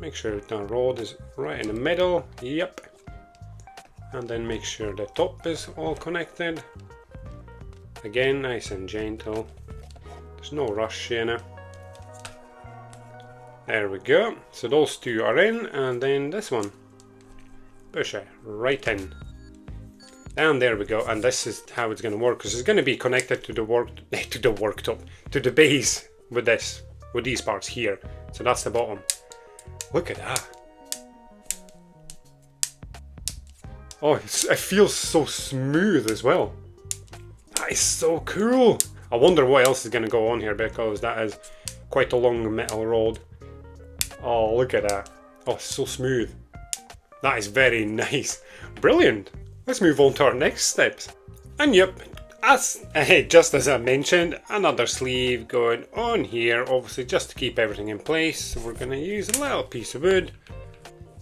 Make sure the rod is right in the middle. Yep. And then make sure the top is all connected. Again, nice and gentle. There's no rush, you know. There we go. So those two are in, and then this one. Push it right in. And there we go. And this is how it's going to work, because it's going to be connected to the worktop, to the base with this, with these parts here. So that's the bottom. Look at that. Oh, it feels so smooth as well. That is so cool. I wonder what else is going to go on here, because that is quite a long metal rod. Oh, look at that. Oh, so smooth. That is very nice. Brilliant. Let's move on to our next steps. And yep, just as I mentioned, another sleeve going on here, obviously just to keep everything in place. So we're going to use a little piece of wood,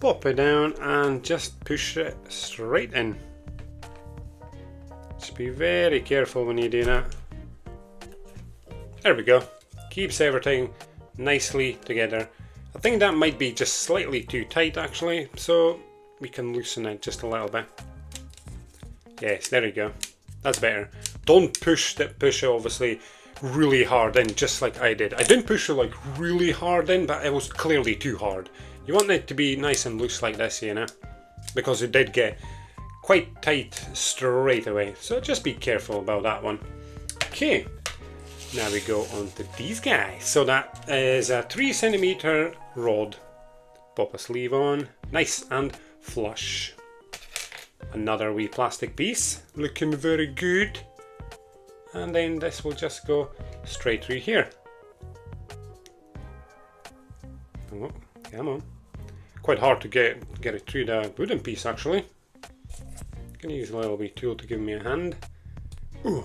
pop it down and just push it straight in. Just be very careful when you do that. There we go. Keeps everything nicely together. I think that might be just slightly too tight actually, so we can loosen it just a little bit. Yes, there you go. That's better. Don't push it obviously really hard in, just like I did. I didn't push it like really hard in, but it was clearly too hard. You want it to be nice and loose like this, you know, because it did get quite tight straight away. So just be careful about that one. Okay, now we go on to these guys. So that is a 3cm rod. Pop a sleeve on, nice and flush. Another wee plastic piece, looking very good. And then this will just go straight through here. Oh, come on. Quite hard to get it through the wooden piece actually. Can use a little wee tool to give me a hand. Ooh.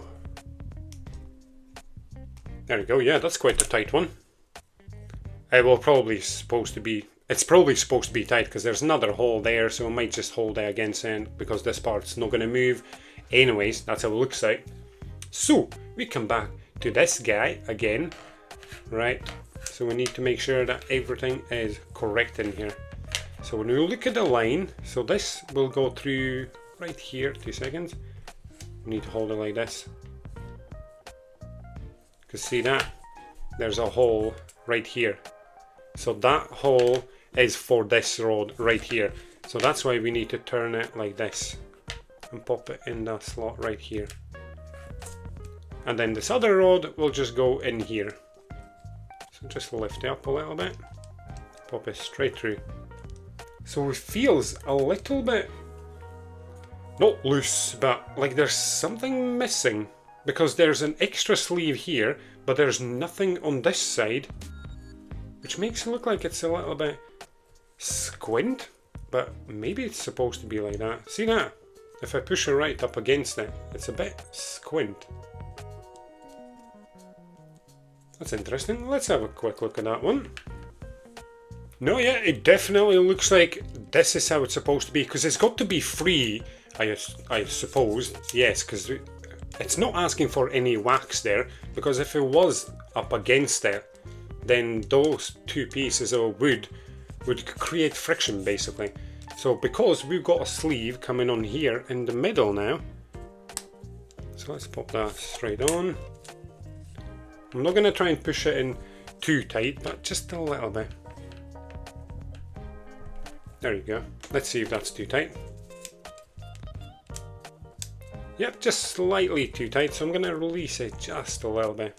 There we go, yeah, that's quite a tight one. It's probably supposed to be tight because there's another hole there, so it might just hold it against it because this part's not going to move. Anyways, that's how it looks like. So, we come back to this guy again, right? So we need to make sure that everything is correct in here. So when we look at the line, so this will go through right here, 2 seconds. We need to hold it like this. Because see that? There's a hole right here. So that hole is for this rod right here. So that's why we need to turn it like this and pop it in that slot right here. And then this other rod will just go in here. So just lift it up a little bit, pop it straight through. So it feels a little bit, not loose, but like there's something missing. Because there's an extra sleeve here, but there's nothing on this side. Which makes it look like it's a little bit squint, but maybe it's supposed to be like that. See that? If I push it right up against it, it's a bit squint. That's interesting. Let's have a quick look at that one. No, yeah, it definitely looks like this is how it's supposed to be, because it's got to be free, I suppose. Yes, because it's not asking for any wax there, because if it was up against it, then those two pieces of wood would create friction basically. So because we've got a sleeve coming on here in the middle now, so let's pop that straight on. I'm not going to try and push it in too tight, but just a little bit. There you go. Let's see if that's too tight. Yep, just slightly too tight, so I'm going to release it just a little bit.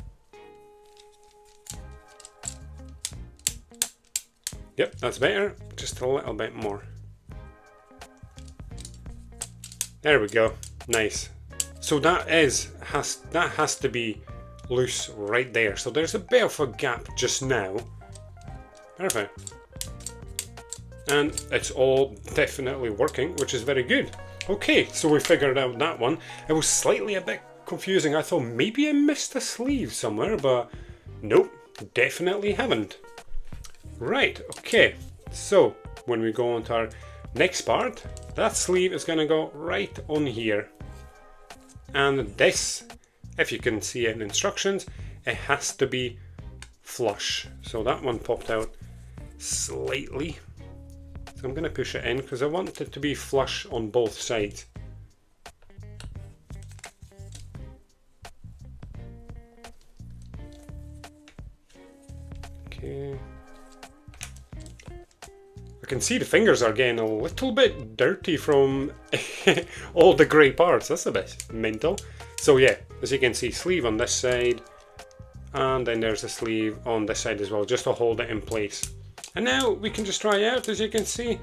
Yep, that's better. Just a little bit more. There we go. Nice. So that has to be loose right there. So there's a bit of a gap just now. Perfect. And it's all definitely working, which is very good. Okay, so we figured out that one. It was slightly a bit confusing. I thought maybe I missed a sleeve somewhere, but nope, definitely haven't. Right, okay, so when we go on to our next part, that sleeve is going to go right on here. And this, if you can see it in instructions, it has to be flush. So that one popped out slightly. So I'm going to push it in because I want it to be flush on both sides. Okay. I can see the fingers are getting a little bit dirty from all the grey parts. That's a bit mental. So yeah, as you can see, sleeve on this side, and then there's a sleeve on this side as well, just to hold it in place. And now we can just try it out. As you can see,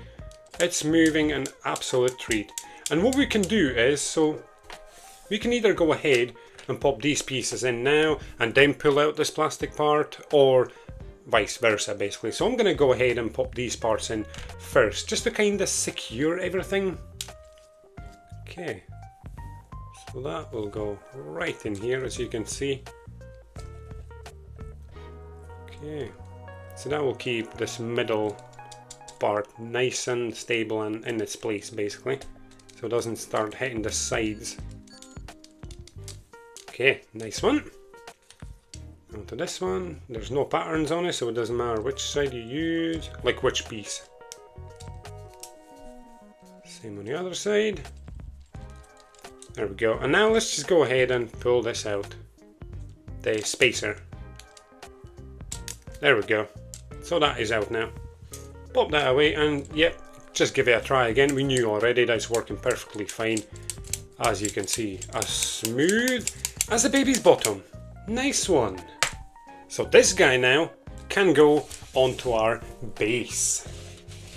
it's moving an absolute treat. And what we can do is, so we can either go ahead and pop these pieces in now and then pull out this plastic part, or vice versa basically. So I'm going to go ahead and pop these parts in first, just to kind of secure everything. Okay, so that will go right in here, as you can see. Okay, so that will keep this middle part nice and stable and in its place basically, so it doesn't start hitting the sides. Okay, nice one. Onto this one. There's no patterns on it, so it doesn't matter which side you use, like which piece. Same on the other side. There we go. And now let's just go ahead and pull this out. The spacer. There we go. So that is out now. Pop that away and yep, just give it a try again. We knew already that it's working perfectly fine. As you can see, as smooth as a baby's bottom. Nice one. So this guy now can go onto our base.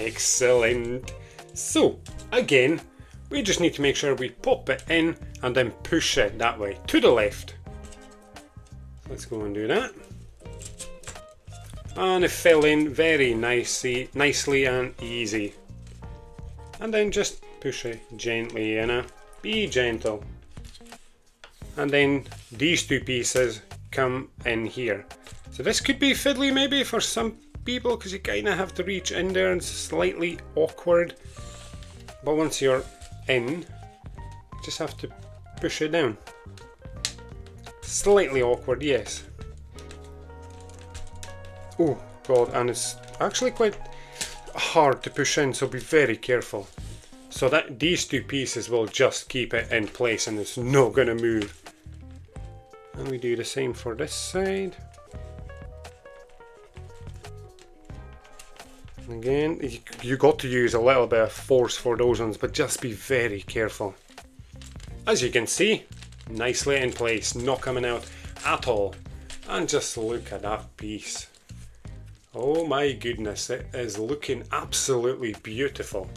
Excellent. So again, we just need to make sure we pop it in and then push it that way to the left. Let's go and do that. And it fell in very nicely and easy. And then just push it gently in. Be gentle. And then these two pieces come in here. So this could be fiddly maybe for some people, because you kind of have to reach in there and it's slightly awkward. But once you're in, you just have to push it down. Slightly awkward, yes. Oh god, and it's actually quite hard to push in, so be very careful. So that these two pieces will just keep it in place and it's not going to move. And we do the same for this side. Again, you got to use a little bit of force for those ones, but just be very careful. As you can see, nicely in place, not coming out at all. And just look at that piece. Oh my goodness, it is looking absolutely beautiful.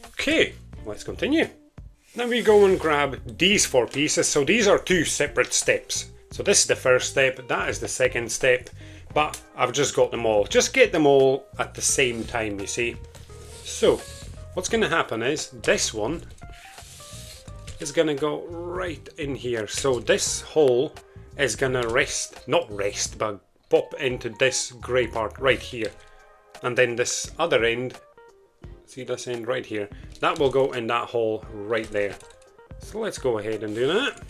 Okay, let's continue. Now we go and grab these 4 pieces. So these are 2 separate steps. So this is the first step, that is the second step, but I've just got them all. Just get them all at the same time, you see. So what's going to happen is this one is going to go right in here. So this hole is going to rest, not rest, but pop into this grey part right here. And then this other end, see this end right here, that will go in that hole right there. So let's go ahead and do that.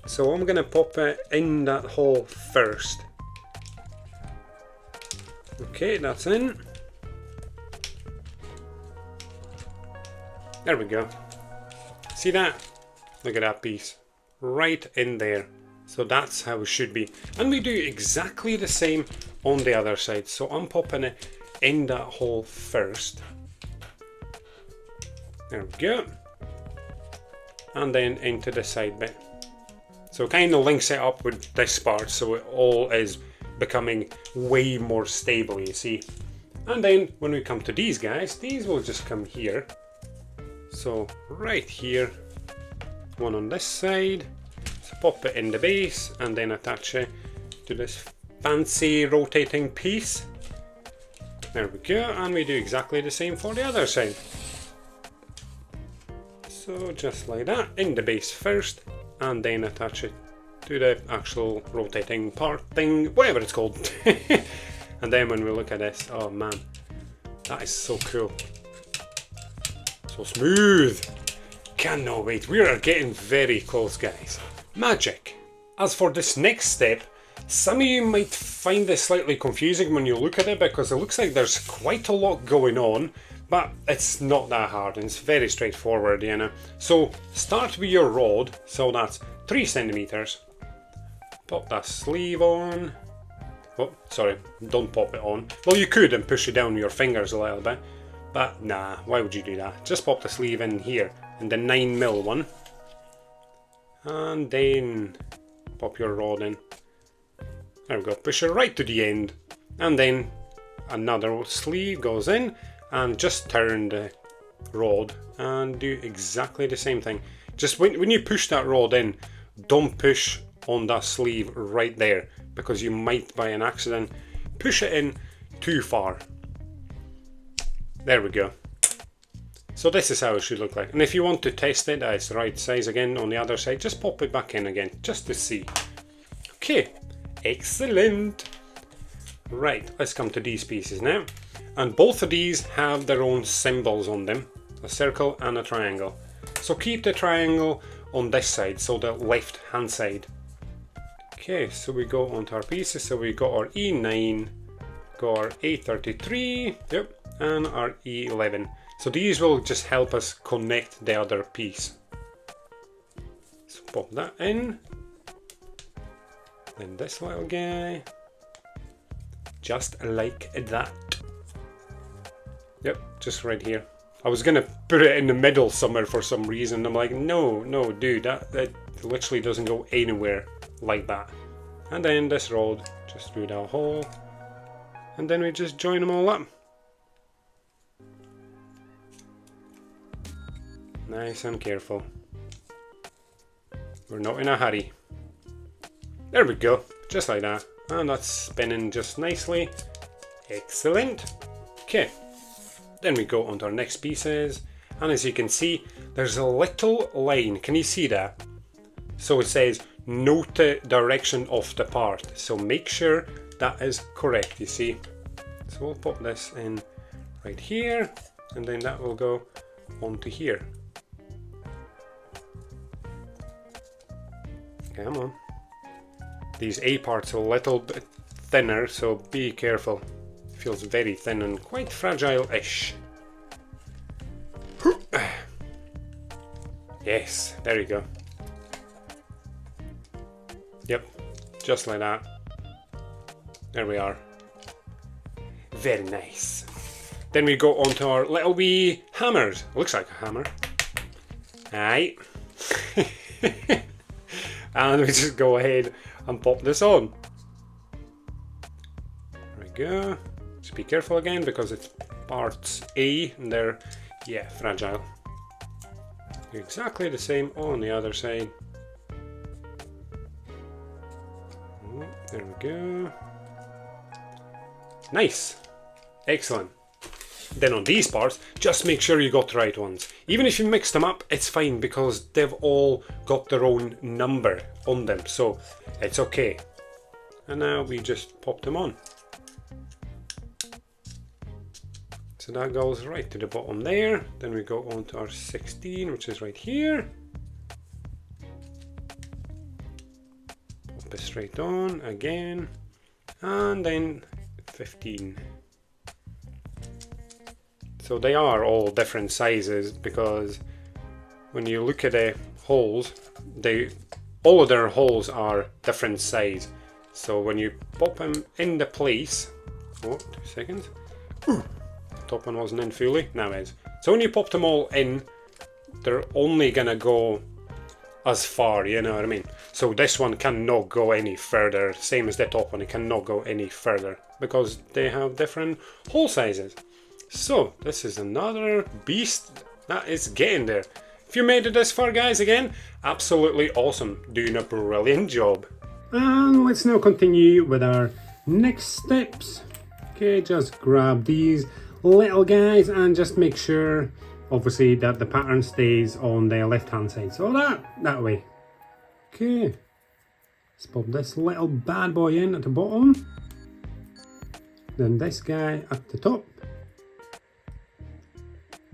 So I'm going to pop it in that hole first. Okay, that's in. There we go. See that? Look at that piece. Right in there. So that's how it should be. And we do exactly the same on the other side. So I'm popping it in that hole first. There we go. And then into the side bit. So kind of links it up with this part, so it all is becoming way more stable, you see. And then when we come to these guys, these will just come here. So right here, one on this side, so pop it in the base and then attach it to this fancy rotating piece. There we go, and we do exactly the same for the other side. So just like that, in the base first, and then attach it to the actual rotating part thing, whatever it's called. And then when we look at this, oh man, that is so cool. So smooth. Cannot wait. We are getting very close, guys. Magic. As for this next step, some of you might find this slightly confusing when you look at it, because it looks like there's quite a lot going on, but it's not that hard and it's very straightforward, you know. So start with your rod, so that's 3 centimeters. Pop that sleeve on. Oh, sorry, don't pop it on. Well, you could and push it down with your fingers a little bit, but nah, why would you do that? Just pop the sleeve in here, in the 9mm one. And then pop your rod in. There we go, push it right to the end. And then another sleeve goes in, and just turn the rod and do exactly the same thing. Just when you push that rod in, don't push on that sleeve right there, because you might by an accident push it in too far. There we go. So this is how it should look like. And if you want to test it that it's the right size again on the other side, just pop it back in again, just to see. Okay, excellent. Right, let's come to these pieces now. And both of these have their own symbols on them, a circle and a triangle. So keep the triangle on this side, so the left hand side. Okay, so we go onto our pieces. So we got our E9, got our A33, yep, and our E11. So these will just help us connect the other piece. So pop that in. Then this little guy. Just like that. Yep, just right here. I was gonna put it in the middle somewhere for some reason. I'm like, no, dude, that literally doesn't go anywhere like that. And then this rod, just through that hole. And then we just join them all up. Nice and careful. We're not in a hurry. There we go, just like that. And that's spinning just nicely. Excellent. Okay, then we go on to our next pieces. And as you can see, there's a little line. Can you see that? So it says, note the direction of the part. So make sure that is correct, you see. So we'll pop this in right here, and then that will go onto here. Come on. These A parts are a little bit thinner, so be careful. It feels very thin and quite fragile-ish. Yes, there you go. Yep, just like that. There we are. Very nice. Then we go on to our little wee hammers. Looks like a hammer. Aye. And we just go ahead and pop this on. There we go. Just be careful again because it's parts A and they're, yeah, fragile. Do exactly the same on the other side. Oh, there we go. Nice. Excellent. Then on these parts, just make sure you got the right ones. Even if you mix them up, it's fine because they've all got their own number on them, so it's okay. And now we just pop them on. So that goes right to the bottom there. Then we go on to our 16, which is right here. Pop it straight on again. And then 15. So they are all different sizes because when you look at the holes, all of their holes are different size. So when you pop them into place, oh, 2 seconds. The top one wasn't in fully, now it is. So when you pop them all in, they're only gonna go as far, you know what I mean? So this one cannot go any further, same as the top one, it cannot go any further because they have different hole sizes. So this is another beast that is getting there. If you made it this far, guys, again, absolutely awesome, doing a brilliant job. And let's now continue with our next steps. Okay, just grab these little guys and just make sure, obviously, that the pattern stays on the left hand side. So that way. Okay, let's pop this little bad boy in at the bottom. Then this guy at the top.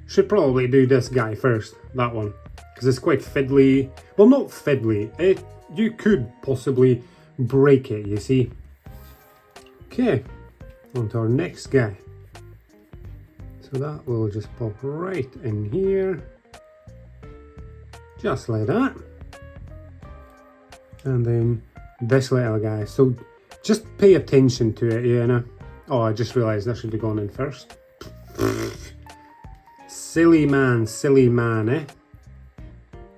Should probably do this guy first, that one, because it's quite fiddly. Well, not fiddly, you could possibly break it, you see. Okay, on to our next guy. So that will just pop right in here, just like that. And then this little guy, so just pay attention to it, you know. Oh, I just realised that should have gone in first. Silly man, eh?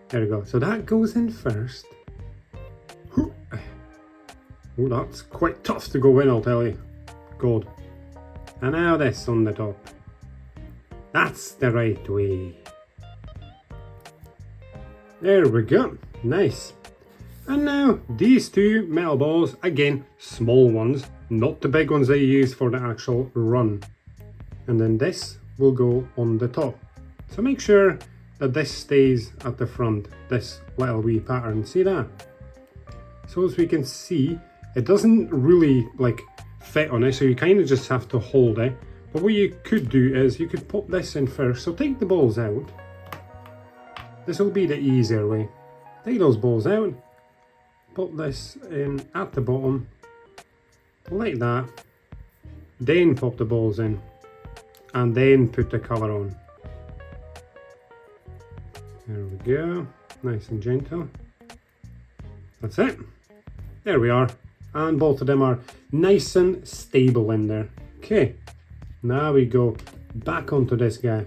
There we go. So that goes in first. Oh, that's quite tough to go in, I'll tell you. Good. And now this on the top. That's the right way. There we go. Nice. And now these two metal balls, again, small ones, not the big ones that you use for the actual run. And then this will go on the top. So make sure that this stays at the front, this little wee pattern, see that? So as we can see, it doesn't really like fit on it, so you kind of just have to hold it. But what you could do is you could pop this in first, so take the balls out. This will be the easier way. Take those balls out, pop this in at the bottom, like that, then pop the balls in, and then put the cover on. There we go, nice and gentle. That's it. There we are. And both of them are nice and stable in there. Okay, now we go back onto this guy.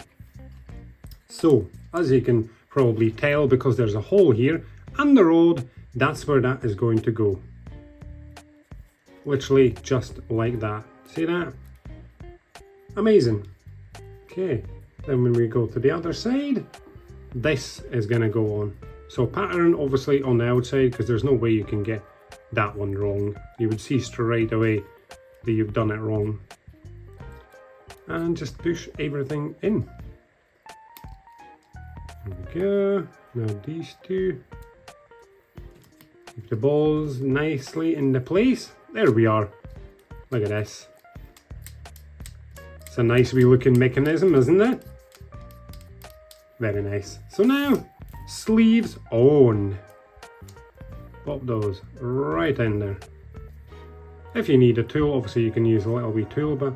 So, as you can probably tell, because there's a hole here, and the road, that's where that is going to go. Literally just like that. See that? Amazing. Okay, then when we go to the other side, this is going to go on. So pattern obviously on the outside, because there's no way you can get that one wrong. You would see straight away that you've done it wrong. And just push everything in. There we go. Now these two. Keep the balls nicely into place. There we are. Look at this. It's a nice wee looking mechanism, isn't it? Very nice. So now, sleeves on. Pop those right in there. If you need a tool, obviously you can use a little wee tool, but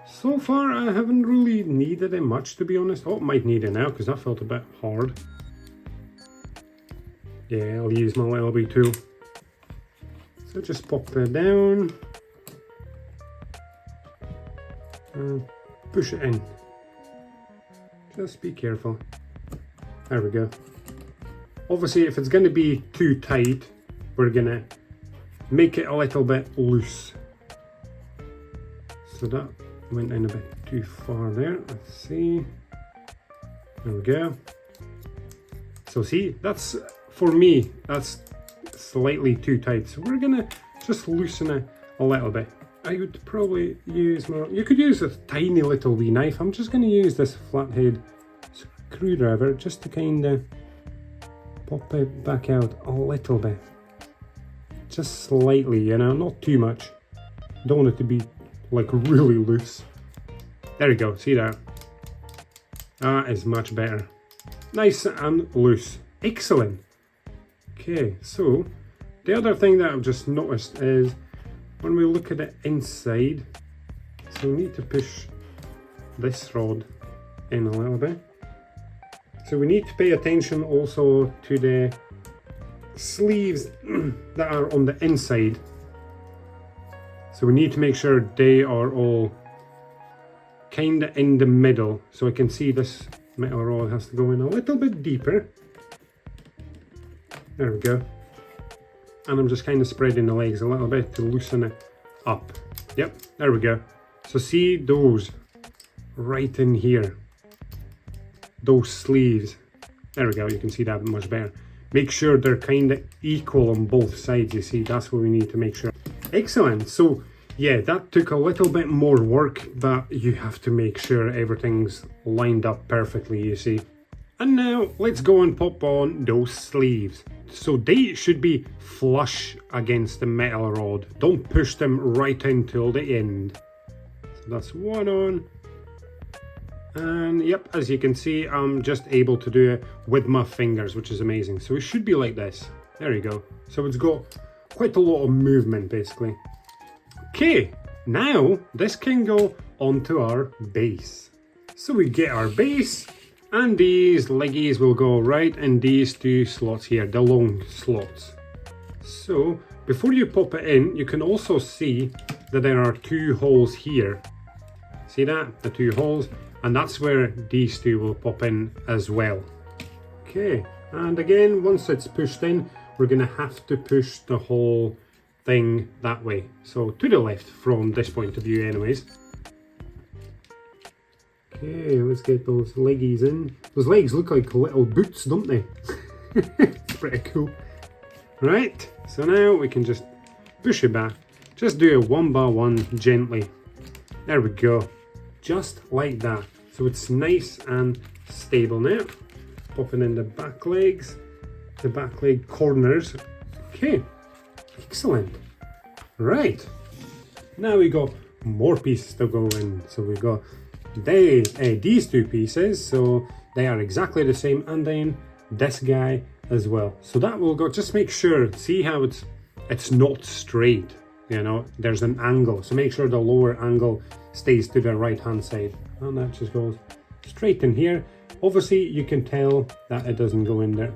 so far I haven't really needed it much, to be honest. Oh, might need it now because that felt a bit hard. Yeah, I'll use my little wee tool. So just pop that down. And push it in. Just be careful. There we go. Obviously, if it's going to be too tight, we're going to make it a little bit loose. So that went in a bit too far there. Let's see. There we go. So see, that's, for me, that's slightly too tight. So we're going to just loosen it a little bit. I would probably use more, you could use a tiny little wee knife. I'm just going to use this flathead screwdriver just to kind of pop it back out a little bit. Just slightly, you know, not too much. Don't want it to be like really loose. There you go, see that? That is much better. Nice and loose. Excellent. Okay, so the other thing that I've just noticed is when we look at it inside, so we need to push this rod in a little bit. So we need to pay attention also to the sleeves that are on the inside. So we need to make sure they are all kind of in the middle. So I can see this metal rod has to go in a little bit deeper. There we go. And I'm just kind of spreading the legs a little bit to loosen it up. Yep, there we go. So see those right in here. Those sleeves. There we go, you can see that much better. Make sure they're kind of equal on both sides, you see, that's what we need to make sure. Excellent, so yeah, that took a little bit more work, but you have to make sure everything's lined up perfectly, you see. And now, let's go and pop on those sleeves. So they should be flush against the metal rod. Don't push them right in till the end. So that's one on. And yep, as you can see, I'm just able to do it with my fingers, which is amazing. So it should be like this. There you go. So it's got quite a lot of movement, basically. Okay, now this can go onto our base. So we get our base, and these leggies will go right in these two slots here, the long slots. So before you pop it in, you can also see that there are two holes here. See that? The two holes. And that's where these two will pop in as well. Okay, and again, once it's pushed in, we're gonna have to push the whole thing that way. So to the left from this point of view anyways. Okay, let's get those leggies in. Those legs look like little boots, don't they? It's pretty cool. Right, so now we can just push it back. Just do it one by one gently. There we go. Just like that. So it's nice and stable now. Popping in the back legs, the back leg corners. Okay, excellent. Right, now we got more pieces to go in. So we got these two pieces, so they are exactly the same, and then this guy as well. So that will go, just make sure, see how it's not straight, you know, there's an angle. So make sure the lower angle stays to the right hand side. And that just goes straight in here. Obviously you can tell that it doesn't go in there.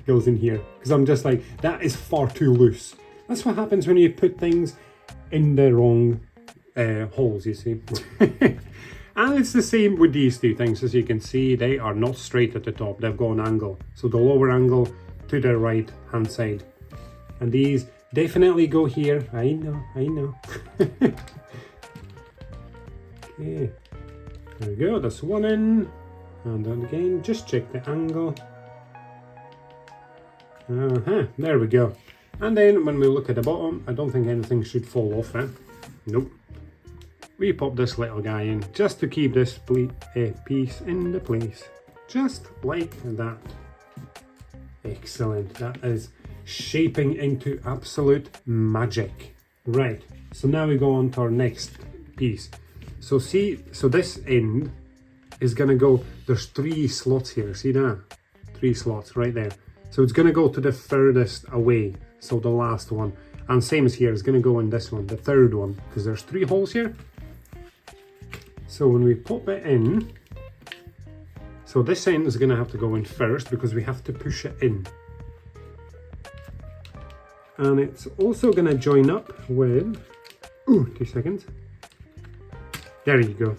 Goes in here because I'm just like, that is far too loose. That's what happens when you put things in the wrong holes, you see. And it's the same with these two things. As you can see, they are not straight at the top, they've got an angle. So the lower angle to the right hand side, and these definitely go here. I know. Okay, there we go, that's one in, And then again, just check the angle. There we go. And then when we look at the bottom, I don't think anything should fall off it. Nope. We pop this little guy in just to keep this piece in the place. Just like that. Excellent. That is shaping into absolute magic. Right. So now we go on to our next piece. So see, so this end is going to go, there's 3 slots here. See that? 3 slots right there. So it's going to go to the furthest away. So the last one. And same as here, it's going to go in this one, the third one, because there's 3 holes here. So when we pop it in, so this end is going to have to go in first because we have to push it in. And it's also going to join up with, 2 seconds. There you go.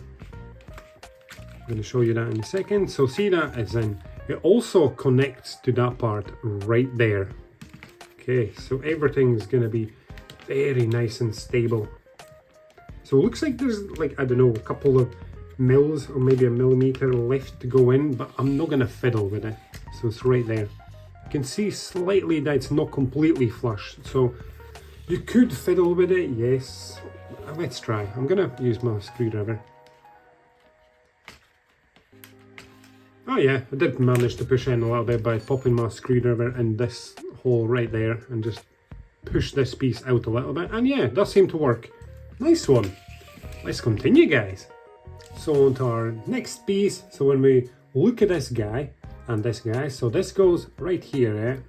I'm going to show you that in a second. So see that it's in. It also connects to that part right there. Okay, so everything's going to be very nice and stable. So it looks like there's like, I don't know, a couple of mils or maybe a millimeter left to go in, but I'm not going to fiddle with it. So it's right there. You can see slightly that it's not completely flush. So you could fiddle with it, yes. Let's try. I'm going to use my screwdriver. Oh yeah, I did manage to push in a little bit by popping my screwdriver in this hole right there and just push this piece out a little bit. And yeah, it does seem to work. Nice one. Let's continue, guys. So on to our next piece. So when we look at this guy and this guy, so this goes right here,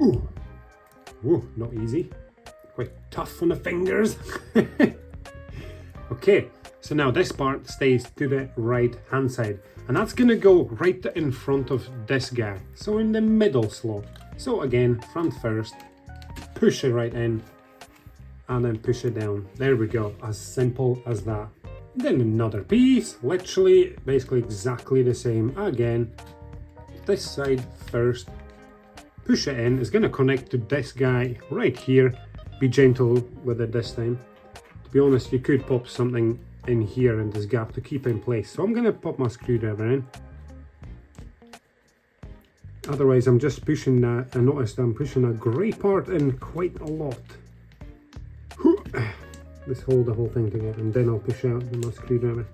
Ooh, not easy. Quite tough on the fingers. Okay, so now this part stays to the right hand side. And that's going to go right in front of this guy. So in the middle slot. So again, front first. Push it right in. And then push it down. There we go. As simple as that. Then another piece. Literally, basically exactly the same. Again, this side first. Push it in. It's going to connect to this guy right here. Be gentle with it this time. To be honest, you could pop something in here in this gap to keep it in place. So I'm going to pop my screwdriver in. Otherwise, I'm just pushing that. I noticed I'm pushing a grey part in quite a lot. Let's hold the whole thing together and then I'll push out with my screwdriver.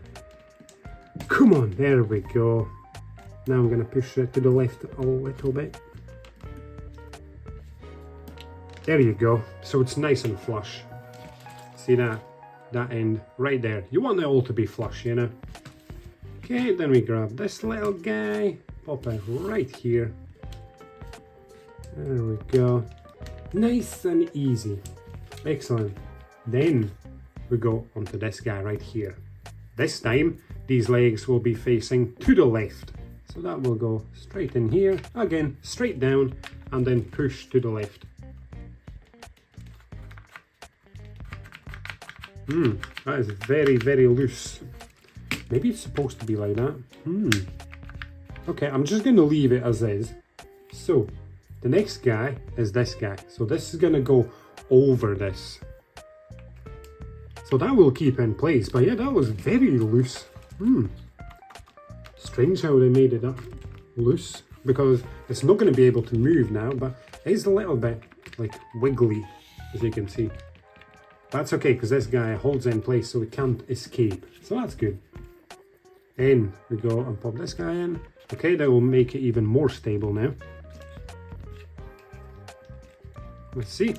Come on, there we go. Now I'm going to push it to the left a little bit. There you go. So it's nice and flush. See that? That end right there. You want it all to be flush, you know. Okay, then we grab this little guy, pop it right here. There we go. Nice and easy. Excellent. Then we go onto this guy right here. This time, these legs will be facing to the left. So that will go straight in here, again, straight down, and then push to the left. That is very, very loose. Maybe it's supposed to be like that. Okay, I'm just going to leave it as is. So, the next guy is this guy. So this is going to go over this. So that will keep in place. But yeah, that was very loose. Strange how they made it up loose. Because it's not going to be able to move now. But it is a little bit like wiggly, as you can see. That's okay, because this guy holds in place so it can't escape. So that's good. Then we go and pop this guy in. Okay, that will make it even more stable now. Let's see.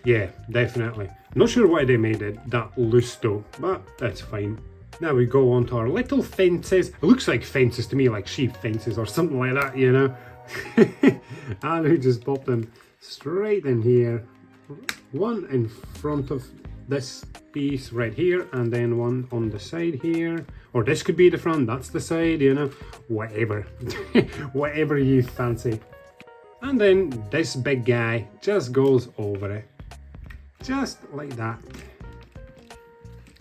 Yeah, definitely. Not sure why they made it that loose though, but that's fine. Now we go on to our little fences. It looks like fences to me, like sheep fences or something like that, you know. And we just pop them straight in here. One in front of this piece right here, and then one on the side here. Or this could be the front, that's the side, you know. Whatever. Whatever you fancy. And then this big guy just goes over it. Just like that.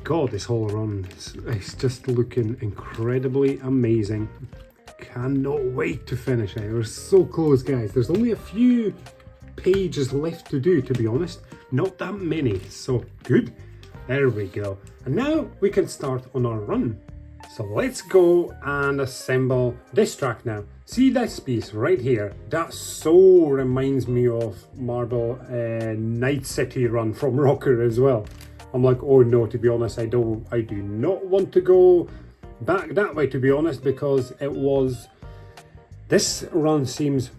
God, this whole run is just looking incredibly amazing. Cannot wait to finish it. We're so close, guys. There's only a few pages left to do, to be honest. Not that many, so good. There we go. And now we can start on our run. So let's go and assemble this track now. See this piece right here? That so reminds me of Marble Night City run from ROKR as well. I'm like, oh no, to be honest, I do not want to go back that way, to be honest, because it was, this run seems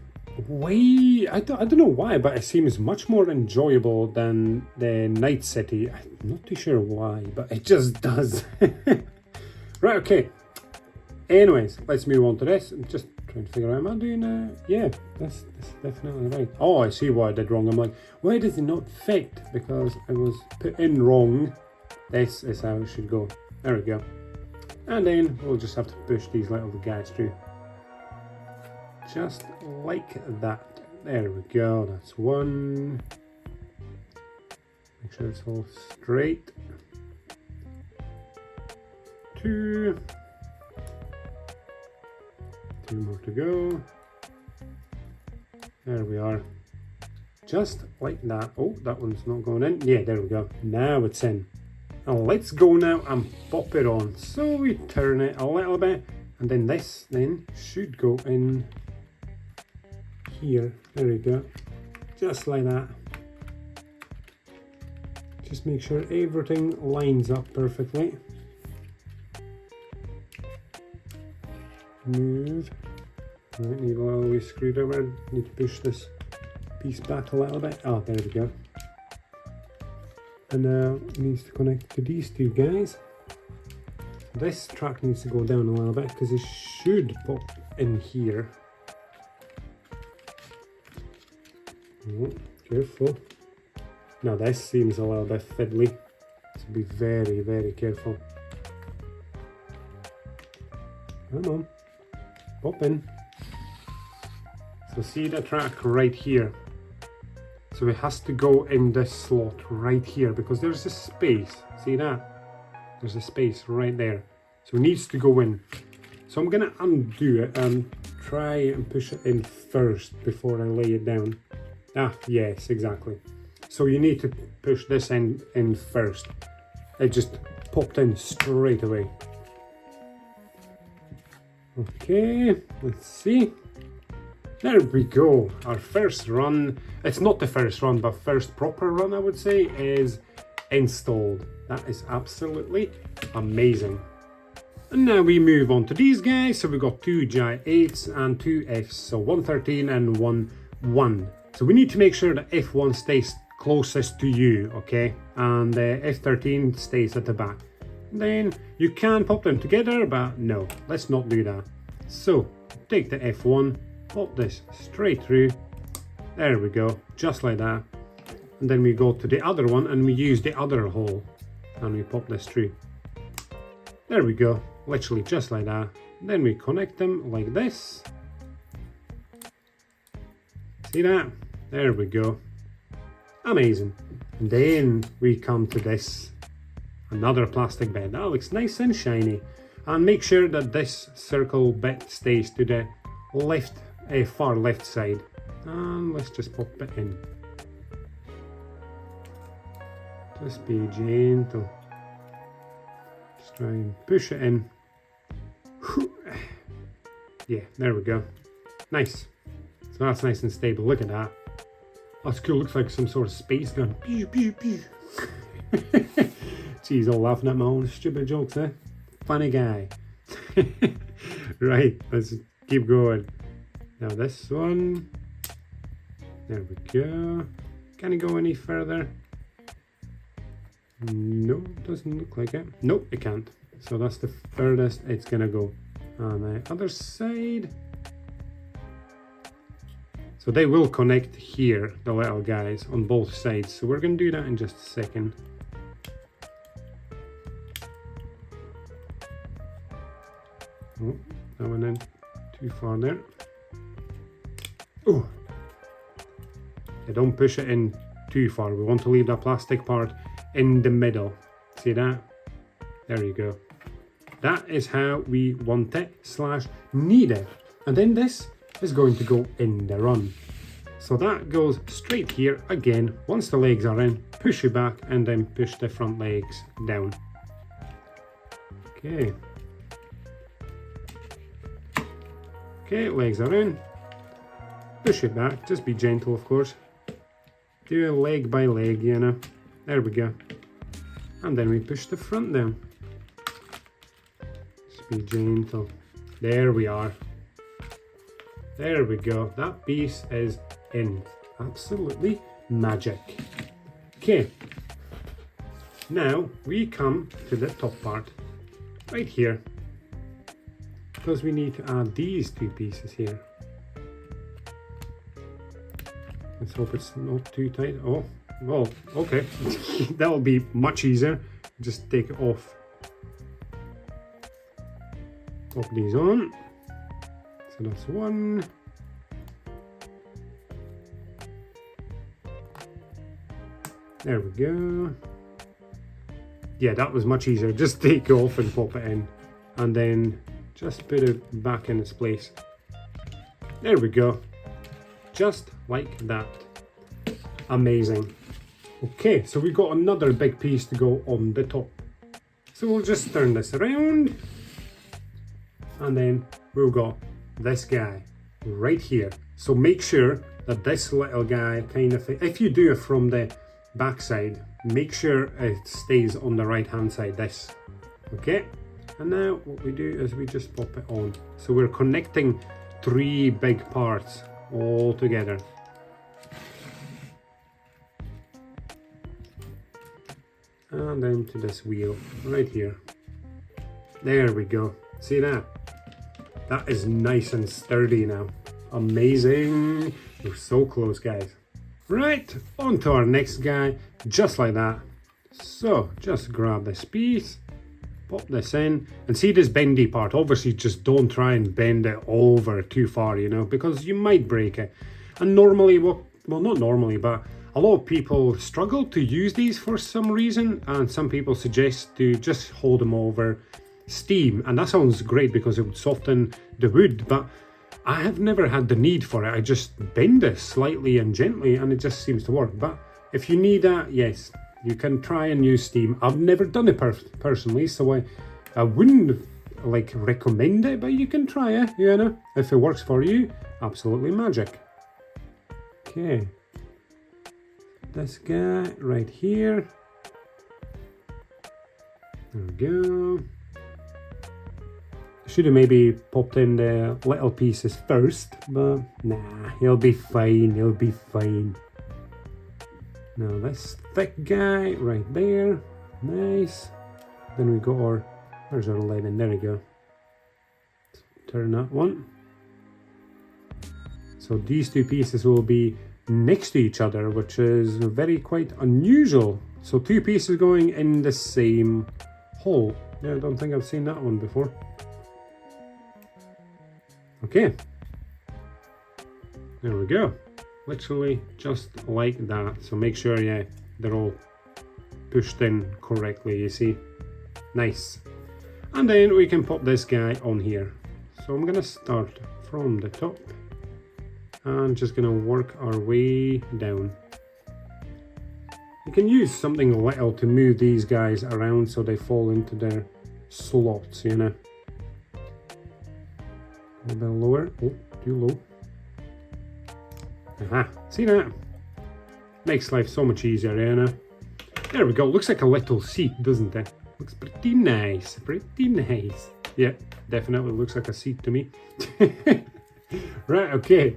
way, I don't know why, but it seems much more enjoyable than the Night City. I'm not too sure why, but it just does. Right, okay. Anyways, let's move on to this. I'm just trying to figure out, am I doing yeah, that's definitely right. Oh, I see what I did wrong. I'm like, why does it not fit? Because I was put in wrong. This is how it should go. There we go. And then we'll just have to push these little guys through. Just like that. There we go. That's one. Make sure it's all straight. Two. Two more to go. There we are. Just like that. Oh, that one's not going in. Yeah, there we go. Now it's in. And let's go now and pop it on. So we turn it a little bit, and then this then should go in here. There we go. Just like that. Just make sure everything lines up perfectly. Move. Right, need a little wee screwdriver. Need to push this piece back a little bit. Oh, there we go. And now it needs to connect to these two guys. This track needs to go down a little bit because it should pop in here. Oh, careful. Now this seems a little bit fiddly, so be very, very careful. Come on. Pop in. So see the track right here. So it has to go in this slot right here because there's a space. See that? There's a space right there. So it needs to go in. So I'm gonna undo it and try and push it in first before I lay it down. Ah, yes, exactly. So you need to push this in first. It just popped in straight away. Okay, let's see. There we go. Our first run, it's not the first run, but first proper run, I would say, is installed. That is absolutely amazing. And now we move on to these guys. So we've got two J8s and two Fs. So 113 and 1. So we need to make sure that F1 stays closest to you, okay? And F13 stays at the back. Then you can pop them together, but no, let's not do that. So take the F1, pop this straight through. There we go, just like that. And then we go to the other one and we use the other hole and we pop this through. There we go, literally just like that. Then we connect them like this. See that? There we go. Amazing. And then we come to this. Another plastic bed. That looks nice and shiny. And make sure that this circle bit stays to the left, far left side. And let's just pop it in. Just be gentle. Just try and push it in. Yeah, there we go. Nice. So that's nice and stable. Look at that. That's cool. Looks like some sort of space gun. Pew, pew, pew. Geez, all laughing at my own stupid jokes, eh? Funny guy. Right, let's keep going. Now this one. There we go. Can it go any further? No, doesn't look like it. Nope, it can't. So that's the furthest it's gonna go. On the other side. So they will connect here, the little guys, on both sides. So we're gonna do that in just a second. Oh, that went in too far there. Oh, yeah, don't push it in too far. We want to leave that plastic part in the middle. See that? There you go. That is how we want it / need it. And then this is going to go in the run. So that goes straight here again. Once the legs are in, push it back and then push the front legs down. Okay. Okay, legs are in. Push it back, just be gentle of course. Do a leg by leg, you know. There we go. And then we push the front down. Just be gentle. There we are. There we go. That piece is in. Absolutely magic. Okay. Now we come to the top part. Right here. Because we need to add these two pieces here. Let's hope it's not too tight. Oh, well, okay. That'll be much easier. Just take it off. Pop these on. So that's one. There we go. Yeah, that was much easier. Just take it off and pop it in. And then just put it back in its place. There we go. Just like that. Amazing. Okay, so we've got another big piece to go on the top. So we'll just turn this around. And then we've got this guy right here. So make sure that this little guy kind of, if you do it from the back side, make sure it stays on the right hand side, this. Okay, and now what we do is we just pop it on. So we're connecting three big parts all together. And then to this wheel right here. There we go. See that? That is nice and sturdy now. Amazing. We're so close, guys. Right, on to our next guy, just like that. So just grab this piece, pop this in, and see this bendy part. Obviously just don't try and bend it over too far, you know, because you might break it. And normally, well not normally, but a lot of people struggle to use these for some reason, and some people suggest to just hold them over steam, and that sounds great because it would soften the wood, but I have never had the need for it. I just bend this slightly and gently and it just seems to work. But if you need that, yes, you can try and use steam. I've never done it personally, so I wouldn't like recommend it, but you can try it, you know. If it works for you, absolutely magic. Okay. This guy right here. There we go. Should have maybe popped in the little pieces first, but nah, he'll be fine, he'll be fine. Now this thick guy right there, nice. Then we got our, there's our lemon, there we go. Turn that one. So these two pieces will be next to each other, which is very quite unusual. So two pieces going in the same hole. Yeah, I don't think I've seen that one before. Okay, there we go, literally just like that. So make sure, yeah, they're all pushed in correctly, you see. Nice. And then we can pop this guy on here. So I'm gonna start from the top and just gonna work our way down. You can use something little to move these guys around so they fall into their slots, you know. A little bit lower. Oh, too low. Aha, see that? Makes life so much easier, you know. There we go. Looks like a little seat, doesn't it? Looks pretty nice. Pretty nice. Yeah, definitely looks like a seat to me. Right, okay.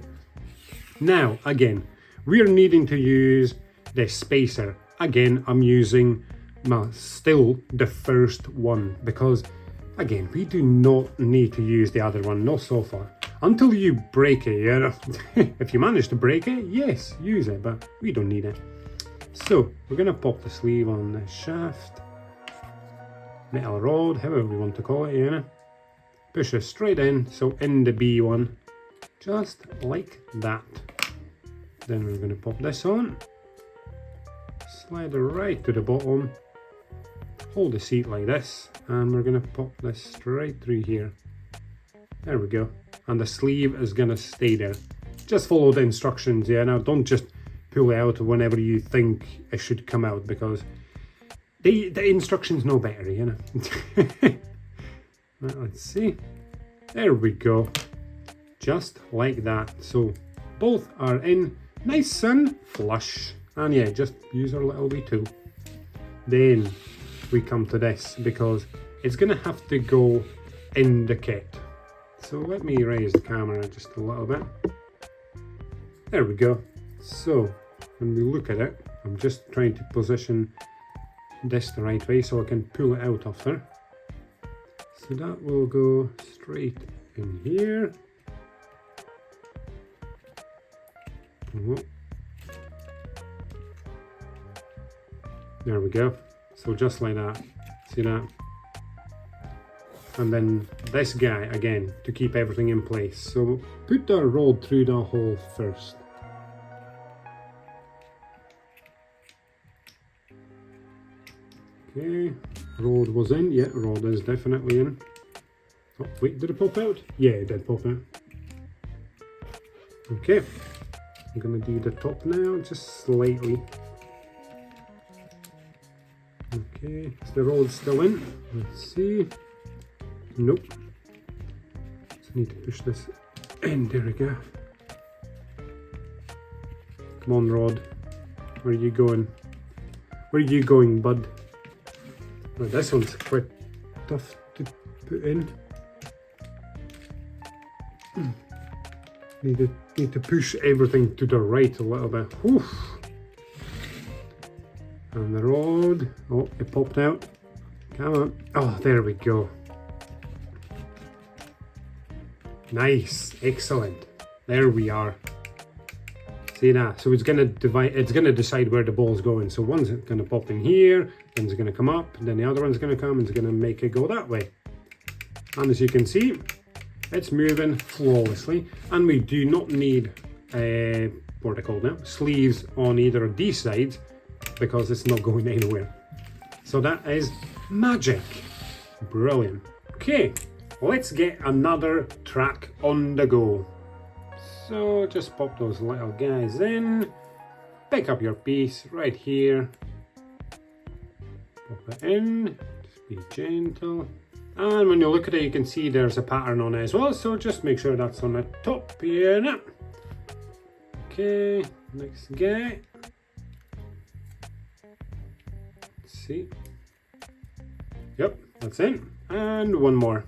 Now, again, we're needing to use the spacer. Again, I'm using still the first one because again, we do not need to use the other one, not so far. Until you break it, you know. If you manage to break it, yes, use it, but we don't need it. So, we're going to pop the sleeve on the shaft. Metal rod, however we want to call it, you know. Push it straight in, so in the B one. Just like that. Then we're going to pop this on. Slide it right to the bottom. Hold the seat like this, and we're going to pop this straight through here. There we go. And the sleeve is going to stay there. Just follow the instructions, yeah. Now don't just pull it out whenever you think it should come out, because the instructions know better, you know. Right, let's see. There we go. just like that. So both are in nice and flush. And yeah, just use our little wee tool. Then we come to this because it's going to have to go in the kit. So let me raise the camera just a little bit. There we go. So when we look at it, I'm just trying to position this the right way so I can pull it out of there. So that will go straight in here. There we go. So just like that. See that? And then this guy again to keep everything in place. So put the rod through the hole first. Okay, rod was in. Yeah, rod is definitely in. Oh, wait, did it pop out? Yeah, it did pop out. Okay, I'm gonna do the top now, just slightly. Okay, is the rod still in? Let's see. Nope. Just need to push this in. There we go. Come on, rod. Where are you going? Where are you going, bud? Oh, this one's quite tough to put in. Need to push everything to the right a little bit. Oof. And the rod. Oh, it popped out. Come on. Oh, there we go. Nice. Excellent. There we are. See that? So it's gonna divide. It's gonna decide where the ball's going. So one's gonna pop in here, then it's gonna come up, then the other one's gonna come and it's gonna make it go that way. And as you can see, it's moving flawlessly. And we do not need what are they called now? Sleeves on either of these sides because it's not going anywhere. So that is magic. Brilliant. Okay, let's get another track on the go. So just pop those little guys in, pick up your piece right here, pop it in, just be gentle. And when you look at it, you can see there's a pattern on it as well, so just make sure that's on the top here now. Okay, next guy. Let's see. Yep, that's it. And one more.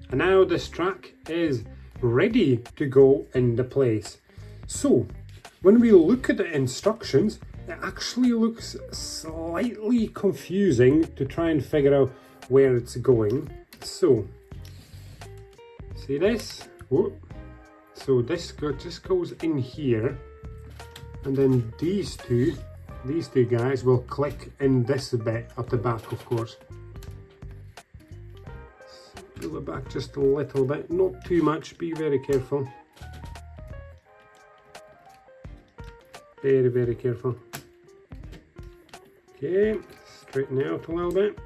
And now this track is ready to go into place. So when we look at the instructions, it actually looks slightly confusing to try and figure out where it's going. So see this? Whoop. So this just goes in here, and then these two guys will click in this bit at the back, of course. Pull it back just a little bit, not too much, be very careful. Very, very careful. Okay, straighten out a little bit.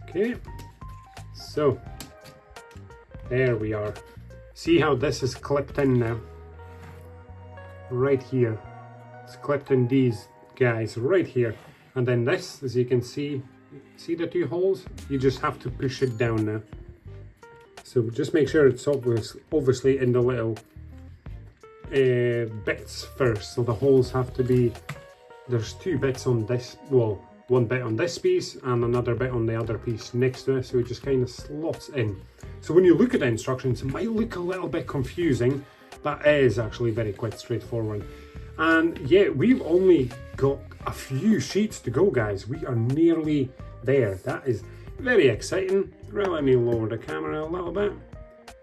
Okay, so there we are. See how this is clipped in now? Right here. It's clipped in these guys right here. And then this, as you can see the two holes? You just have to push it down now. So just make sure it's obviously in the little bits first. So the holes have to be, there's two bits on this, well, one bit on this piece and another bit on the other piece next to it, so it just kind of slots in. So when you look at the instructions, it might look a little bit confusing, but it is actually quite straightforward. And yeah, we've only got a few sheets to go, guys. We are nearly there. That is very exciting. Right, let me lower the camera a little bit.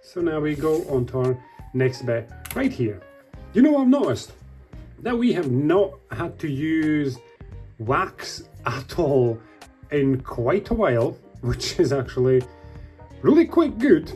So now we go on to our next bit right here. You know, I've noticed that we have not had to use wax at all in quite a while, which is actually really quite good.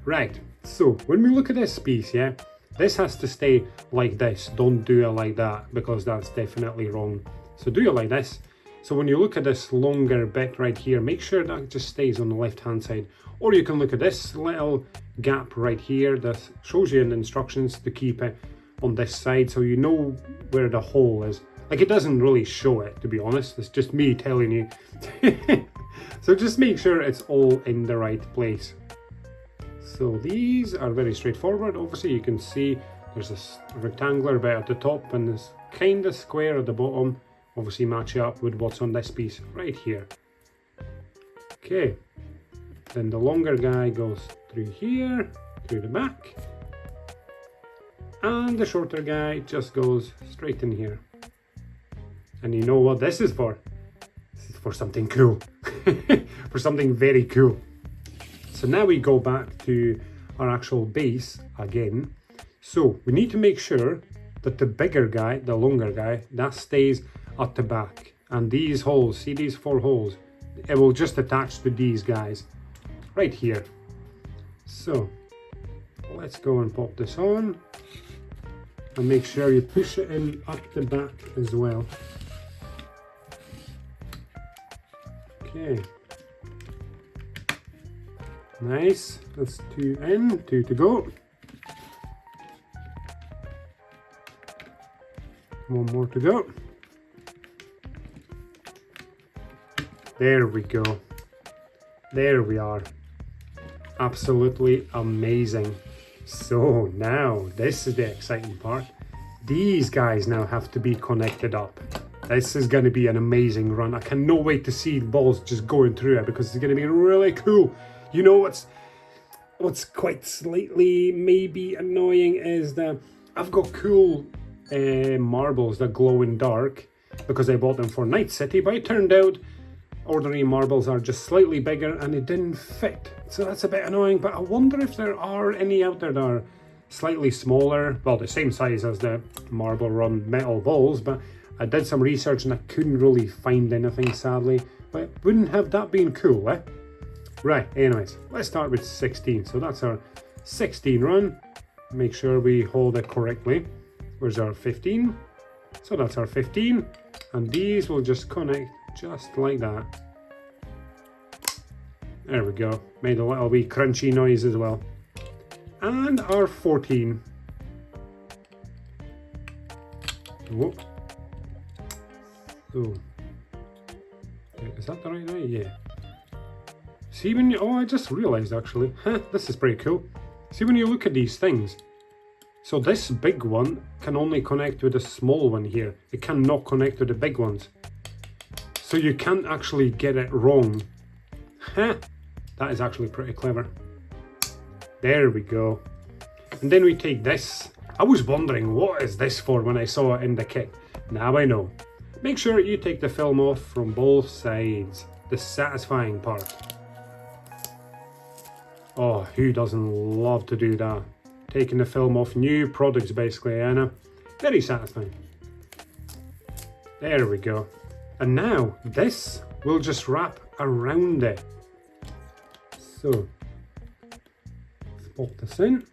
Right, so when we look at this piece, yeah, this has to stay like this. Don't do it like that, because that's definitely wrong. So do it like this. So when you look at this longer bit right here, make sure that just stays on the left hand side. Or you can look at this little gap right here that shows you in the instructions to keep it on this side, so you know where the hole is. Like, it doesn't really show it, to be honest. It's just me telling you. So just make sure it's all in the right place. So these are very straightforward. Obviously you can see there's this rectangular bit at the top and this kind of square at the bottom. Obviously match up with what's on this piece right here. Okay, then the longer guy goes through here, through the back, and the shorter guy just goes straight in here. And you know what this is for? This is for something cool. For something very cool. So now we go back to our actual base again. So we need to make sure that the bigger guy, the longer guy, that stays at the back. And these holes, see these 4 holes? It will just attach to these guys right here. So let's go and pop this on. And make sure you push it in up the back as well. Okay. Nice. That's 2 in, 2 to go. 1 more to go. There we go. There we are. Absolutely amazing. So now, this is the exciting part. These guys now have to be connected up. This is going to be an amazing run. I cannot wait to see the balls just going through it because it's going to be really cool. You know what's quite slightly maybe annoying is that I've got cool marbles that glow in dark because I bought them for Night City, but it turned out ordinary marbles are just slightly bigger and it didn't fit. So that's a bit annoying, but I wonder if there are any out there that are slightly smaller, well, the same size as the Marble Run metal balls, but I did some research and I couldn't really find anything, sadly. But wouldn't have that been cool, eh? Right, anyways, let's start with 16. So that's our 16 run. Make sure we hold it correctly. Where's our 15? So that's our 15. And these will just connect just like that. There we go. Made a little wee crunchy noise as well. And our 14. Whoa. So, is that the right way? Yeah. See when you, oh, I just realized actually, this is pretty cool. See when you look at these things, so this big one can only connect with a small one here. It cannot connect with the big ones. So you can't actually get it wrong. That is actually pretty clever. There we go. And then we take this. I was wondering what is this for when I saw it in the kit. Now I know. Make sure you take the film off from both sides. The satisfying part. Oh, who doesn't love to do that? Taking the film off new products basically, Anna. Very satisfying. There we go. And now this will just wrap around it. So, let's pop this in.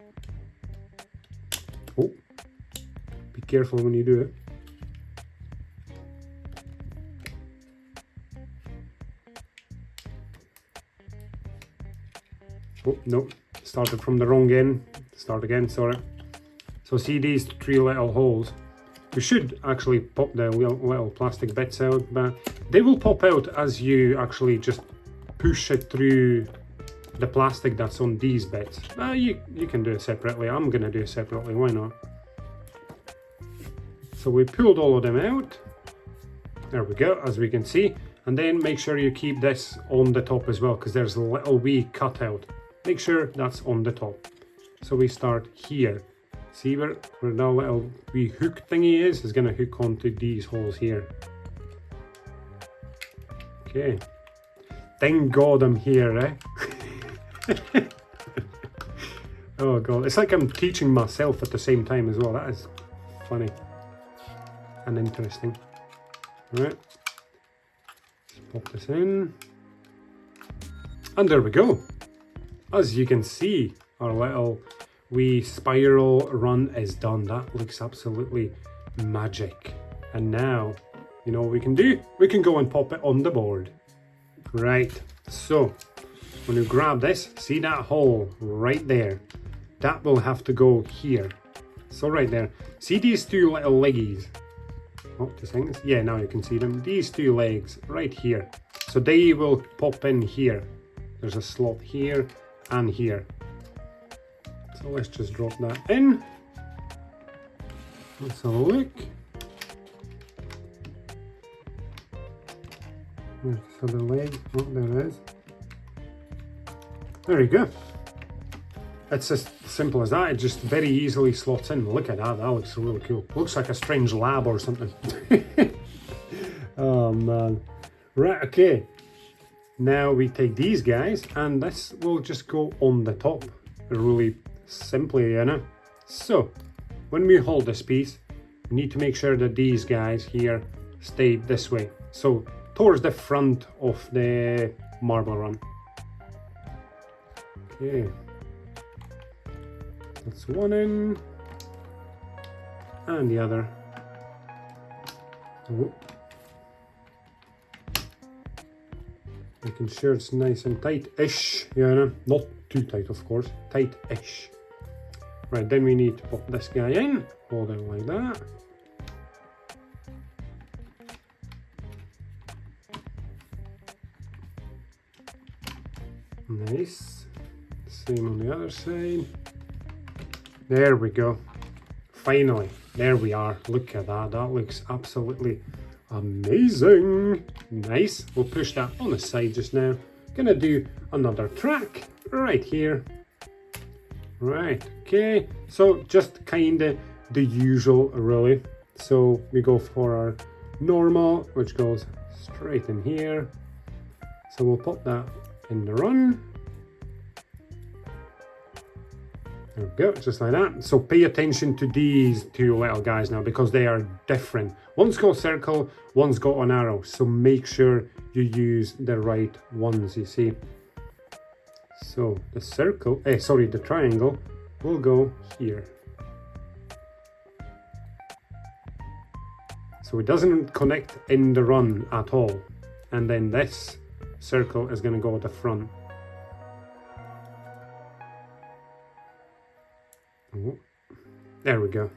Oh, be careful when you do it. Oh, no, started from the wrong end. Start again, sorry. So see these 3 little holes. We should actually pop the little plastic bits out, but they will pop out as you actually just push it through the plastic that's on these bits. You can do it separately. I'm going to do it separately, why not? So we pulled all of them out. There we go, as we can see. And then make sure you keep this on the top as well, because there's a little wee cutout. Make sure that's on the top. So we start here. See where the little wee hook thingy is? It's going to hook onto these holes here. Okay. Thank God I'm here, eh? Oh God, it's like I'm teaching myself at the same time as well. That is funny and interesting. All right. Let's pop this in. And there we go. As you can see, our little wee spiral run is done. That looks absolutely magic. And now, you know what we can do? We can go and pop it on the board. Right, so when you grab this, see that hole right there? That will have to go here. So right there. See these 2 little leggies? Oh, 2 seconds. Yeah, now you can see them. These 2 legs right here. So they will pop in here. There's a slot here and here. So let's just drop that in. Let's have a look. There's the other leg. Oh, there it is. There you go. It's as simple as that. It just very easily slots in. Look at that. That looks really cool. Looks like a strange lab or something. Oh man. Right, okay. Now we take these guys and this will just go on the top. Really simply, you know. So when we hold this piece, we need to make sure that these guys here stay this way. So towards the front of the marble run. Okay. That's one in. And the other. Oh. Making sure it's nice and tight-ish, you know. Not too tight, of course. Tight-ish. Right, then we need to pop this guy in. Hold it like that. Nice. Same on the other side. There we go. Finally, there we are. Look at that. That looks absolutely amazing. Nice. We'll push that on the side just now. Gonna do another track right here. Right, okay. So just kinda the usual really. So we go for our normal, which goes straight in here. So we'll put that in the run. There we go, just like that. So pay attention to these 2 little guys now because they are different. One's got a circle, one's got an arrow. So make sure you use the right ones, you see. So the circle, the triangle will go here. So it doesn't connect in the run at all. And then this circle is going to go at the front. Oh, there we go.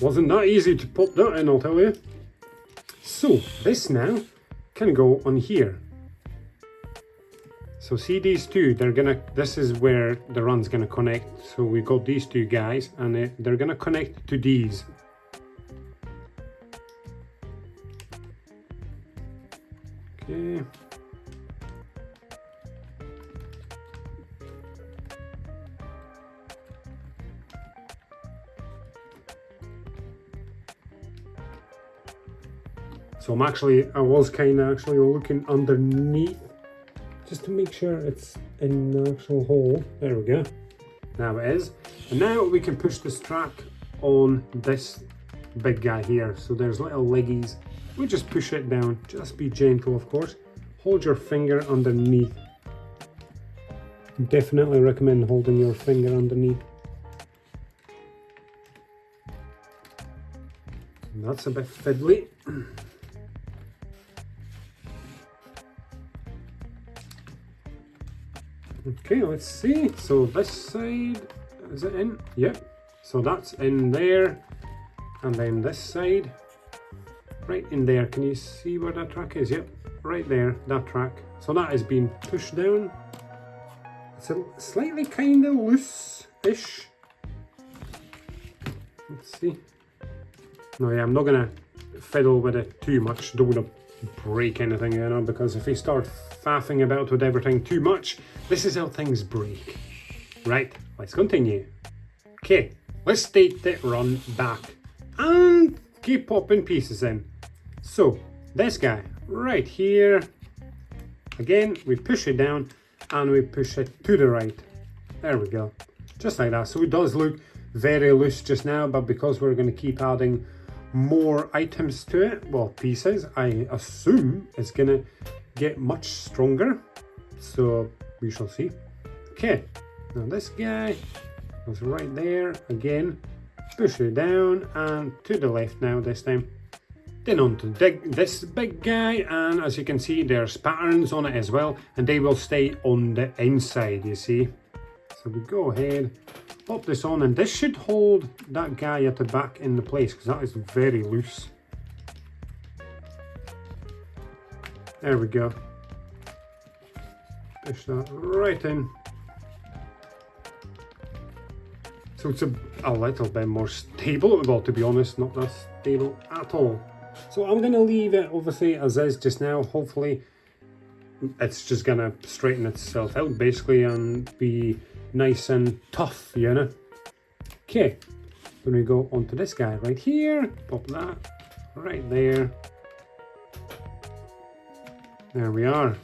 Wasn't that easy to pop that in, I'll tell you. So this now can go on here. So see these 2, this is where the run's gonna connect. So we got these 2 guys and they're gonna connect to these. Okay. So I was kind of actually looking underneath just to make sure it's in the actual hole. There we go. Now it is. And now we can push this track on this big guy here. So there's little leggies. We just push it down. Just be gentle, of course. Hold your finger underneath. Definitely recommend holding your finger underneath. And that's a bit fiddly. Okay, let's see. So this side, is it in? Yep. So that's in there. And then this side, right in there. Can you see where that track is? Yep, right there, that track. So that is being pushed down. It's a slightly kind of loose-ish. Let's see. No, yeah, I'm not gonna fiddle with it too much. Don't want to break anything, you know, because if we start faffing about with everything too much, this is how things break. Right, let's continue. Okay, let's take the run back and keep popping pieces in. So this guy right here, again, we push it down and we push it to the right. There we go, just like that. So it does look very loose just now, but because we're going to keep adding more items to it, well, pieces, I assume it's going to get much stronger. So we shall see. Okay, now this guy goes right there. Again, push it down and to the left now this time. Then on to this big guy, and as you can see, there's patterns on it as well, and they will stay on the inside, you see. So we go ahead, pop this on, and this should hold that guy at the back in the place, because that is very loose. There we go. Push that right in. So it's a little bit more stable. Well, to be honest, not that stable at all. So I'm going to leave it obviously as is just now. Hopefully it's just going to straighten itself out basically and be nice and tough, you know. Okay, then we go onto this guy right here. Pop that right there. There we are.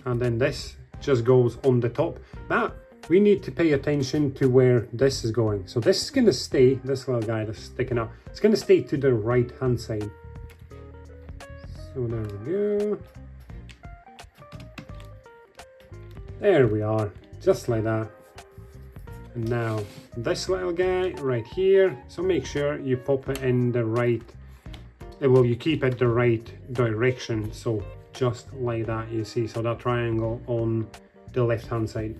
And then this just goes on the top. That we need to pay attention to where this is going. So this is going to stay, this little guy that's sticking up, it's going to stay to the right hand side. So there we go. There we are, just like that. And now this little guy right here. So make sure you pop it in the right, well, you keep it the right direction. So just like that, you see, so that triangle on the left hand side.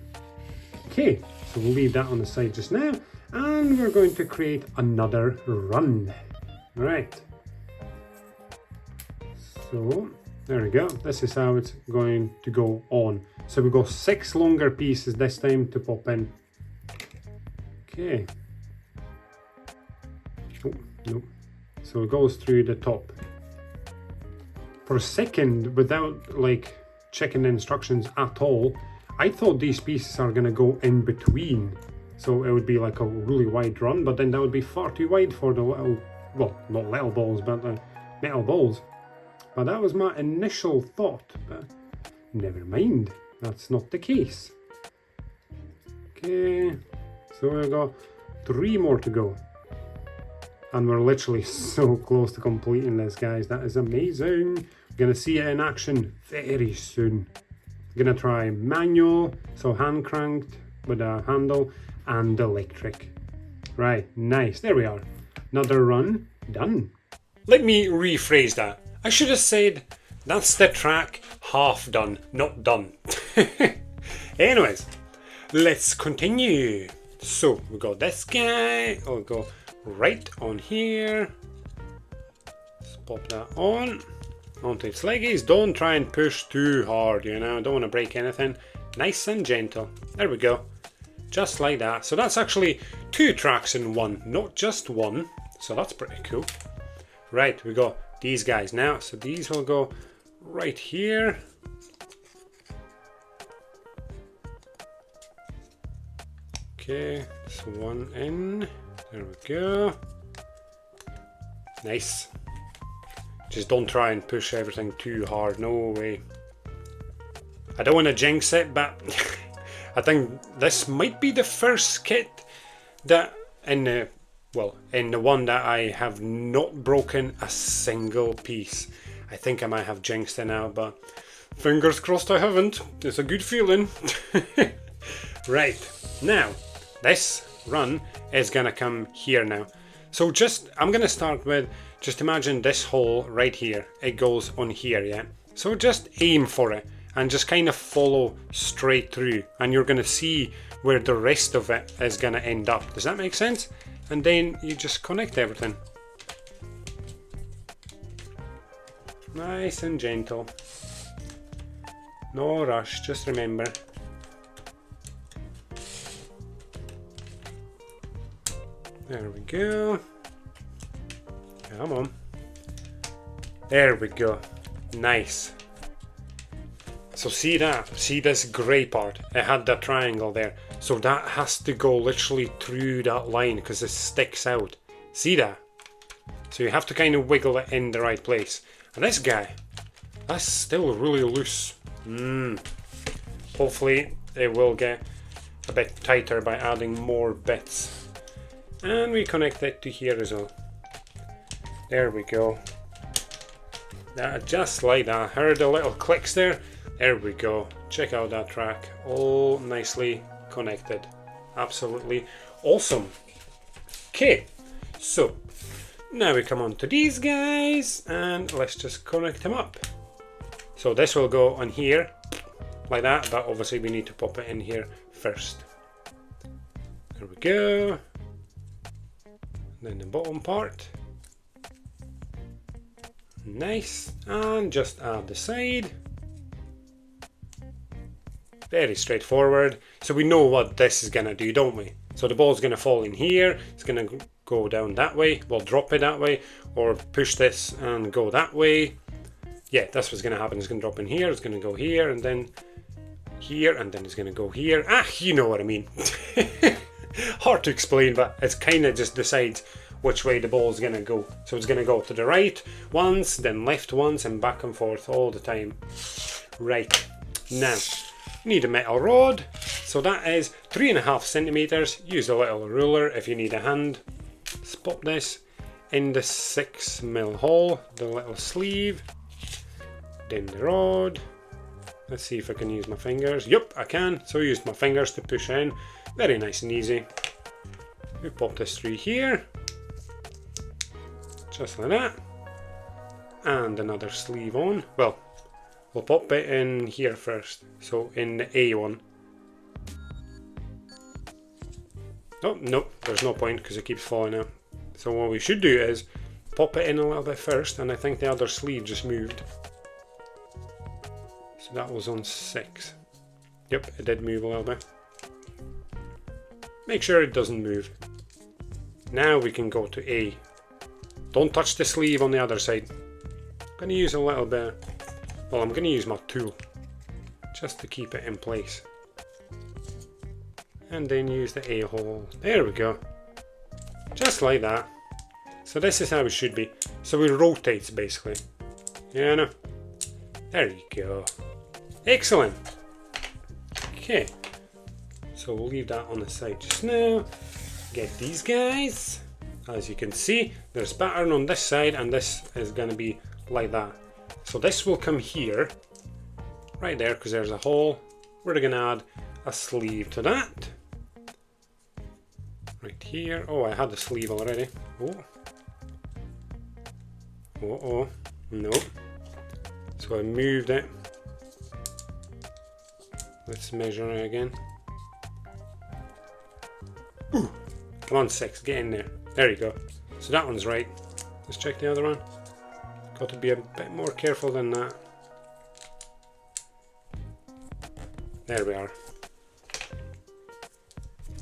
Okay, so we'll leave that on the side just now, and we're going to create another run. Right. So there we go. This is how it's going to go on. So we got 6 longer pieces this time to pop in. Okay. Oh, no. So it goes through the top. For a second, without like checking the instructions at all, I thought these pieces are going to go in between, so it would be like a really wide run, but then that would be far too wide for the little, well, not little balls, but the metal balls. But that was my initial thought, but never mind, that's not the case. Okay, so we've got 3 more to go. And we're literally so close to completing this, guys. That is amazing. We're going to see it in action very soon. Gonna try manual, so hand cranked with a handle, and electric. Right, nice, there we are. Another run, done. Let me rephrase that. I should have said, that's the track half done, not done. Anyways, let's continue. So, we got this guy, I'll go right on here. Let's pop that on. Onto its leggies. Don't try and push too hard, you know, don't want to break anything. Nice and gentle. There we go. Just like that. So that's actually 2 tracks in one, not just one. So that's pretty cool. Right, we got these guys now. So these will go right here. Okay, this one in. There we go. Nice. Just don't try and push everything too hard, no way. I don't want to jinx it, but I think this might be the first kit that in the one that I have not broken a single piece. I think I might have jinxed it now, but fingers crossed I haven't. It's a good feeling. Right, now this run is gonna come here now. So I'm gonna start with, just imagine this hole right here. It goes on here, yeah? So just aim for it and just kind of follow straight through, and you're gonna see where the rest of it is gonna end up. Does that make sense? And then you just connect everything. Nice and gentle. No rush, just remember. There we go. Come on. There we go. Nice. So see that? See this grey part? It had that triangle there. So that has to go literally through that line because it sticks out. See that? So you have to kind of wiggle it in the right place. And this guy, that's still really loose. Hopefully it will get a bit tighter by adding more bits. And we connect it to here as well. There we go. Just like that. Heard the little clicks there? There we go. Check out that track. All nicely connected. Absolutely awesome. Okay, so now we come on to these guys and let's just connect them up. So this will go on here like that, but obviously we need to pop it in here first. There we go. Then the bottom part. Nice. And just add the side. Very straightforward. So we know what this is going to do, don't we? So the ball's going to fall in here. It's going to go down that way. We'll drop it that way. Or push this and go that way. Yeah, that's what's going to happen. It's going to drop in here. It's going to go here and then here. And then it's going to go here. Ah, you know what I mean. Hard to explain, but it's kind of just decides which way the ball is going to go. So it's going to go to the right once, then left once, and back and forth all the time. Right. Now, need a metal rod. So that is 3.5 centimeters. Use a little ruler if you need a hand. Let's pop this in the 6mm hole, the little sleeve. Then the rod. Let's see if I can use my fingers. Yup, I can. So I used my fingers to push in. Very nice and easy. We pop this through here. Just like that. And another sleeve on. Well, we'll pop it in here first. So in the A one. Oh, no, there's no point because it keeps falling out. So what we should do is pop it in a little bit first, and I think the other sleeve just moved. So that was on 6. Yep, it did move a little bit. Make sure it doesn't move. Now we can go to A. Don't touch the sleeve on the other side. I'm going to use a little bit, well, I'm going to use my tool just to keep it in place. And then use the A hole. There we go. Just like that. So this is how it should be. So it rotates basically. Yeah, no. There you go. Excellent. Okay. So we'll leave that on the side just now. Get these guys. As you can see, there's pattern on this side, and this is going to be like that. So this will come here, right there, because there's a hole. We're going to add a sleeve to that. Right here. Oh, I had the sleeve already. Oh. Oh. No. So I moved it. Let's measure it again. Ooh. Come on, 6. Get in there. There you go. So that one's right. Let's check the other one. Got to be a bit more careful than that. There we are.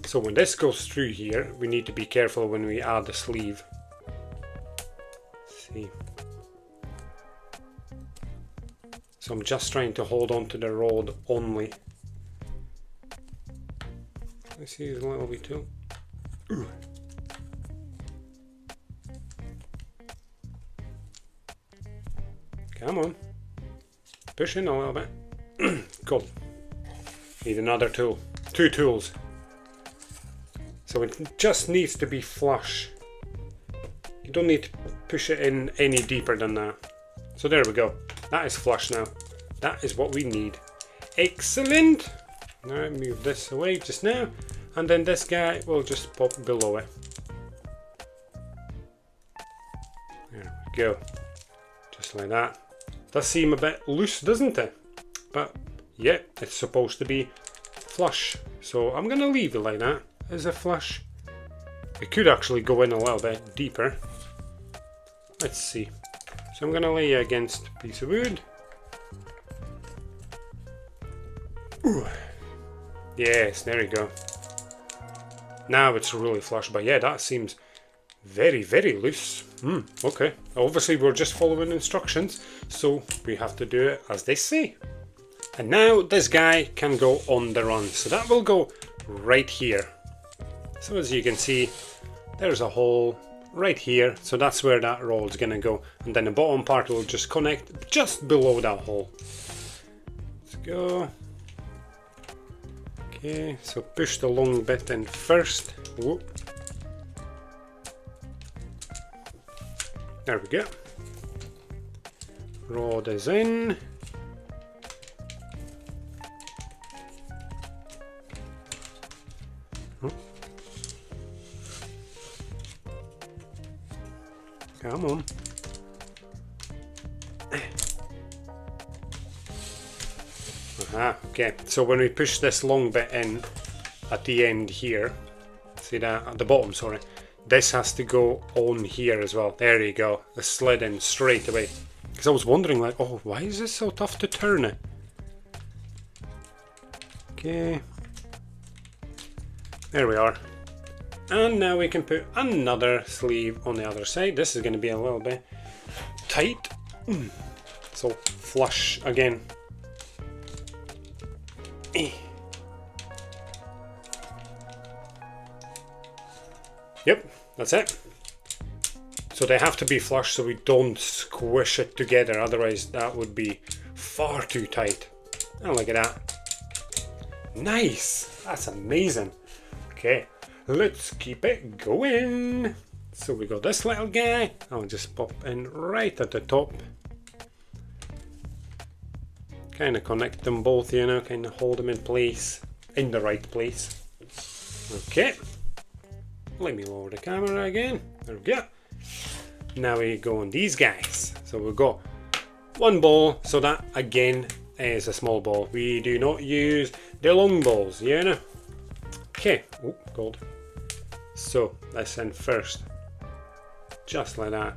So when this goes through here, we need to be careful when we add the sleeve. Let's see. So I'm just trying to hold on to the rod only. Let's use a little bit too. Ooh. Come on. Push in a little bit. Cool. Need another tool. 2 tools. So it just needs to be flush. You don't need to push it in any deeper than that. So there we go. That is flush now. That is what we need. Excellent. Now move this away just now. And then this guy will just pop below it. There we go. Just like that. Does seem a bit loose, doesn't it? But yeah, it's supposed to be flush. So I'm going to leave it like that as a flush. It could actually go in a little bit deeper. Let's see. So I'm going to lay it against a piece of wood. Ooh. Yes, there you go. Now it's really flush, but yeah, that seems very, very loose. Okay. Obviously, we're just following instructions, so we have to do it as they say. And now this guy can go on the run. So that will go right here. So as you can see, there's a hole right here. So that's where that rod's gonna go. And then the bottom part will just connect just below that hole. Let's go. Okay, so push the long bit in first. Whoop. There we go. Rod is in. Come on. Aha, okay. So when we push this long bit in at the end here, see that at the bottom, sorry, this has to go on here as well. There you go. The slid in straight away. Because I was wondering, like, oh, why is this so tough to turn it? Okay. There we are. And now we can put another sleeve on the other side. This is going to be a little bit tight. So flush again. Yep, that's it. So they have to be flush so we don't squish it together, otherwise that would be far too tight. And look at that. Nice! That's amazing. Okay, let's keep it going. So we got this little guy. I'll just pop in right at the top. Kind of connect them both, you know, kind of hold them in place, in the right place. Okay. Let me lower the camera again. There we go. Now we go on these guys. So we've got one ball, so that again is a small ball. We do not use the long balls, you know. Okay. Oh, gold. So let's in first. Just like that.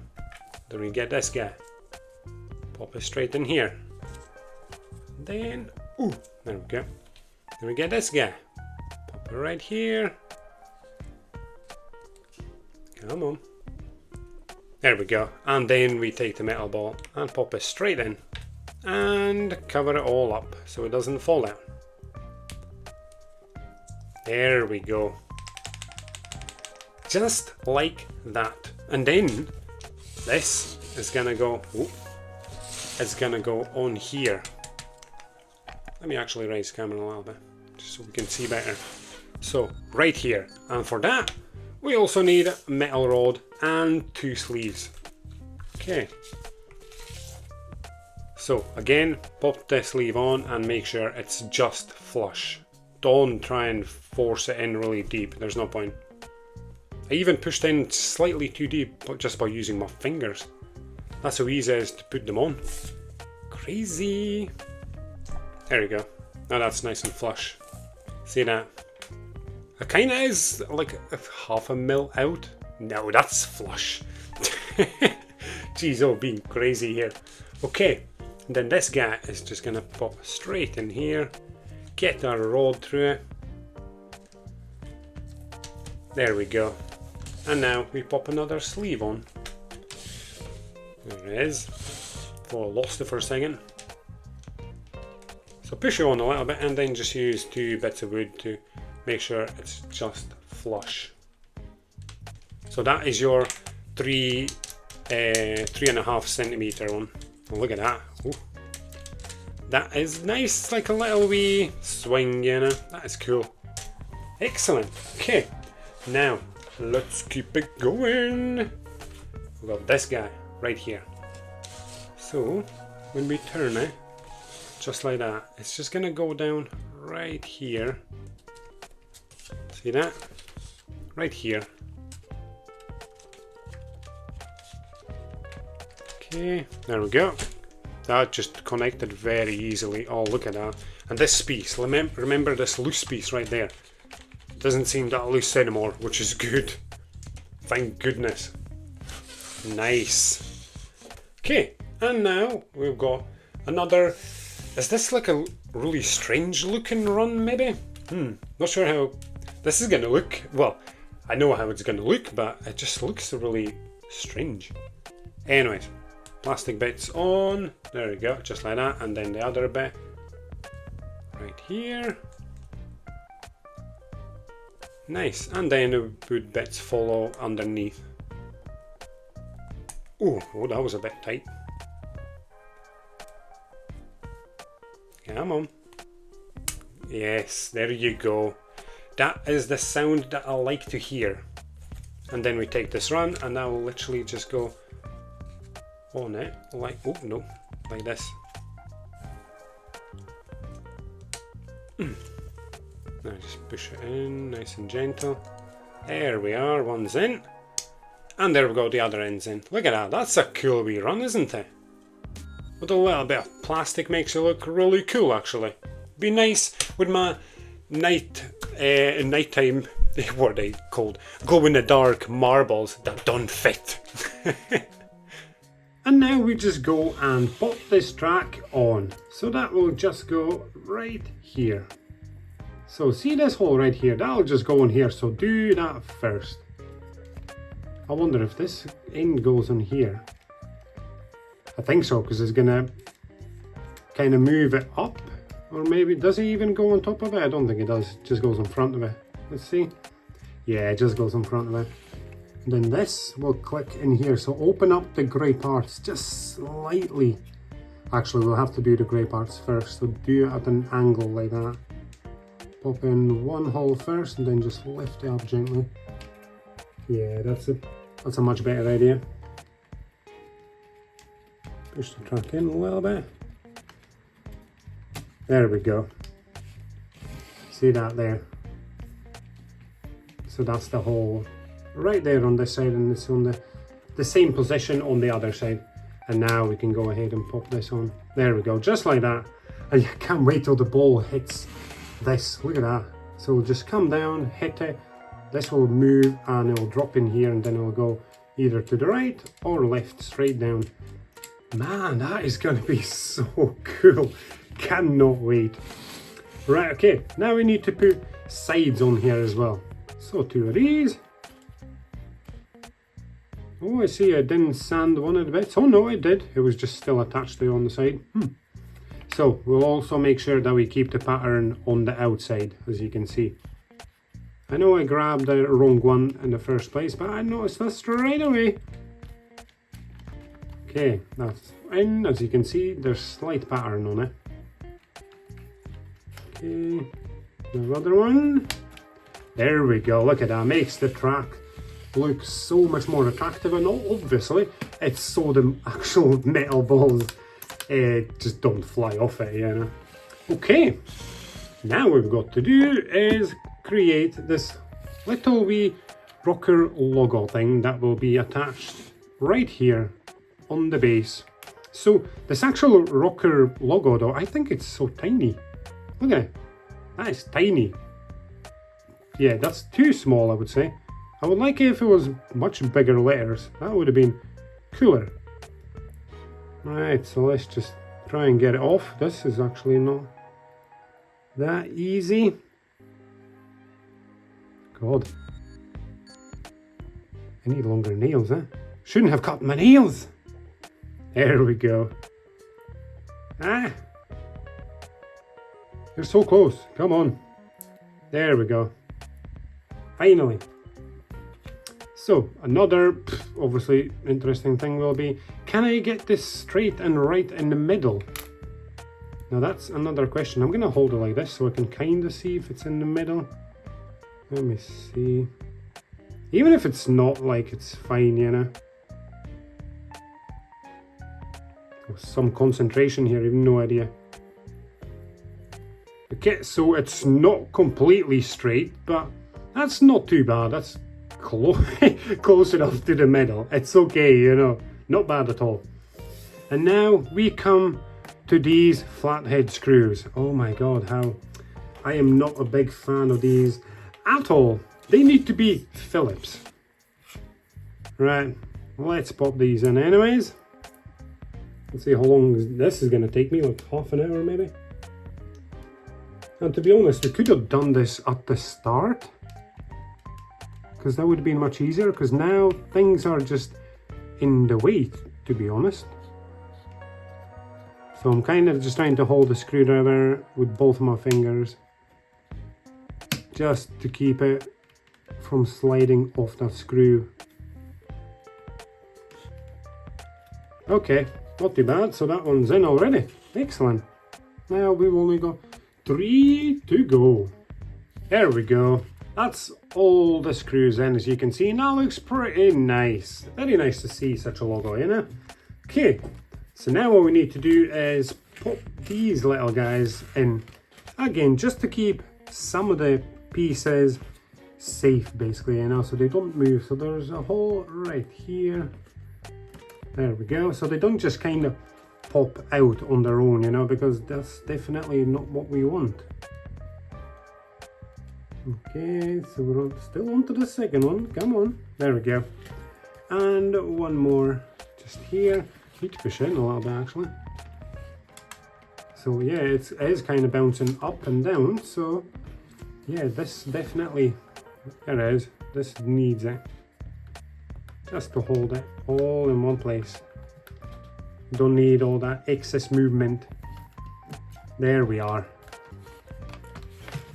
Then we get this guy. Pop it straight in here. Then, ooh, there we go. Then we get this guy. Pop it right here. Come on. There we go. And then we take the metal ball and pop it straight in. And cover it all up so it doesn't fall down. There we go. Just like that. And then this is gonna go, ooh, it's gonna go on here. Let me actually raise the camera a little bit, just so we can see better. So, right here. And for that, we also need a metal rod and 2 sleeves. Okay. So, again, pop the sleeve on and make sure it's just flush. Don't try and force it in really deep. There's no point. I even pushed in slightly too deep, but just by using my fingers. That's how easy it is to put them on. Crazy. There we go. Now that's nice and flush. See that? It kind of is like half a mil out. No, that's flush. Jeez, oh, being crazy here. Okay, and then this guy is just gonna pop straight in here. Get our rod through it. There we go. And now we pop another sleeve on. There it is. Thought I lost it for a second. So push it on a little bit and then just use 2 bits of wood to make sure it's just flush. So that is your 3.5 centimeter one. Oh, look at that. Ooh. That is nice, like a little wee swing, you know. That is cool. Excellent. Okay, now let's keep it going. We've got this guy right here. So when we turn it, just like that, it's just gonna go down right here. See that? Right here. Okay, there we go. That just connected very easily. Oh, look at that. And this piece, remember this loose piece right there. It doesn't seem that loose anymore, which is good. Thank goodness. Nice. Okay, and now we've got another. Is this like a really strange looking run, maybe? Not sure how this is gonna look. Well, I know how it's gonna look, but it just looks really strange. Anyways, plastic bits on. There we go, just like that. And then the other bit right here. Nice. And then the wood bits follow underneath. Oh, that was a bit tight. Come on. Yes, there you go. That is the sound that I like to hear. And then we take this run and now we'll literally just go on it like, oh no, like this. Now just push it in nice and gentle. There we are, one's in. And there we go, the other end's in. Look at that, that's a cool wee run, isn't it? With a little bit of plastic makes it look really cool, actually. Be nice with my nighttime, what are they called? Glow-in-the-dark marbles that don't fit. And now we just go and pop this track on. So that will just go right here. So see this hole right here, that'll just go in here, so do that first. I wonder if this end goes in here. I think so, because it's gonna kind of move it up. Or maybe, does it even go on top of it? I don't think it does, it just goes in front of it. Let's see. Yeah, it just goes in front of it. And then this will click in here, so open up the grey parts just slightly. Actually, we'll have to do the grey parts first, so do it at an angle like that. Pop in one hole first and then just lift it up gently. Yeah, that's a much better idea. Push the track in a little bit. There we go. See that there? So that's the hole right there on this side, and it's on the same position on the other side. And now we can go ahead and pop this on. There we go, just like that. And you can't wait till the ball hits this. Look at that. So we'll just come down, hit it. This will move and it will drop in here, and then it will go either to the right or left, straight down. Man, that is going to be so cool. Cannot wait. Right, okay, now we need to put sides on here as well. So 2 of these. Oh, I see I didn't sand one of the bits. Oh no, it did. It was just still attached there on the side. So we'll also make sure that we keep the pattern on the outside, as you can see. I know I grabbed the wrong one in the first place, but I noticed this straight away. Okay, that's in. As you can see, there's slight pattern on it. Okay, another one. There we go, look at that, makes the track look so much more attractive, and obviously it's so the actual metal balls just don't fly off it, you know. Okay, now what we've got to do is create this little wee ROKR logo thing that will be attached right here on the base. So this actual ROKR logo though, I think it's so tiny. Look at it, that is tiny. Yeah, that's too small, I would say. I would like it if it was much bigger letters. That would have been cooler. Right, so let's just try and get it off. This is actually not that easy. God. I need longer nails, eh? Shouldn't have cut my nails. There we go. Ah! You're so close. Come on. There we go. Finally. So another obviously interesting thing will be, can I get this straight and right in the middle? Now that's another question. I'm gonna hold it like this so I can kind of see if it's in the middle. Let me see. Even if it's not, like, it's fine, you know. Some concentration here, even no idea. Okay, so it's not completely straight, but that's not too bad. That's close enough to the middle. It's okay, you know, not bad at all. And now we come to these flathead screws. Oh my god, how I am not a big fan of these at all. They need to be Phillips. Right, let's pop these in anyways. Let's see how long this is going to take me, like half an hour maybe. And to be honest, we could have done this at the start, because that would have been much easier, because now things are just in the way, to be honest. So I'm kind of just trying to hold the screwdriver with both of my fingers, just to keep it from sliding off that screw. Okay, not too bad, so that one's in already. Excellent. Now we've only got 3 to go. There we go. That's all the screws in, as you can see. Now looks pretty nice. Very nice to see such a logo, you know? Okay, so now what we need to do is pop these little guys in. Again, just to keep some of the pieces safe, basically, you know, so they don't move. So there's a hole right here. There we go. So they don't just kind of pop out on their own, you know, because that's definitely not what we want. Okay, so we're still on to the second one. Come on. There we go. And one more just here. Need to push in a little bit, actually. So yeah, it is kind of bouncing up and down, so Yeah, this definitely, there it is, this needs it. Just to hold it all in one place. Don't need all that excess movement. There we are.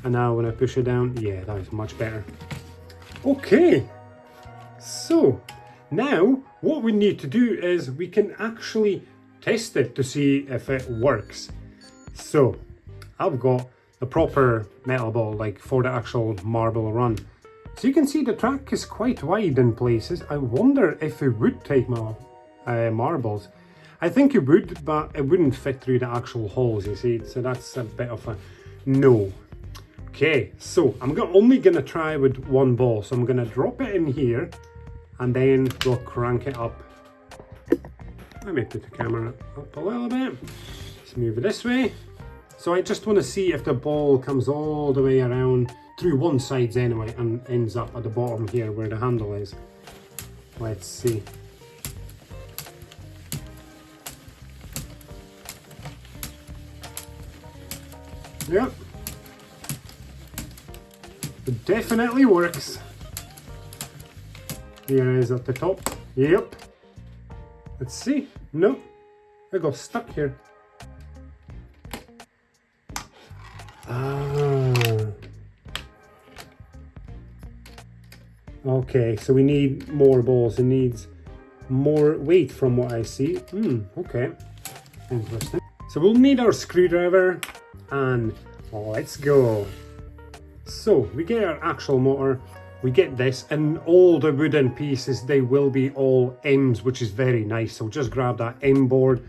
And now when I push it down, yeah, that is much better. Okay, so now what we need to do is we can actually test it to see if it works. So I've got the proper metal ball, like for the actual marble run. So you can see the track is quite wide in places. I wonder if it would take my marbles. I think it would, but it wouldn't fit through the actual holes, you see. So that's a bit of a no. Okay, so I'm only gonna try with one ball. So I'm gonna drop it in here and then we'll crank it up. Let me put the camera up a little bit. Let's move it this way. So I just want to see if the ball comes all the way around through one side anyway and ends up at the bottom here where the handle is. Let's see. Yep. It definitely works. Here it is at the top. Yep. Let's see. No, I got stuck here. Okay, so we need more balls. It needs more weight from what I see. Okay, interesting. So we'll need our screwdriver and let's go. So we get our actual motor, we get this, and all the wooden pieces, they will be all M's, which is very nice. So just grab that M board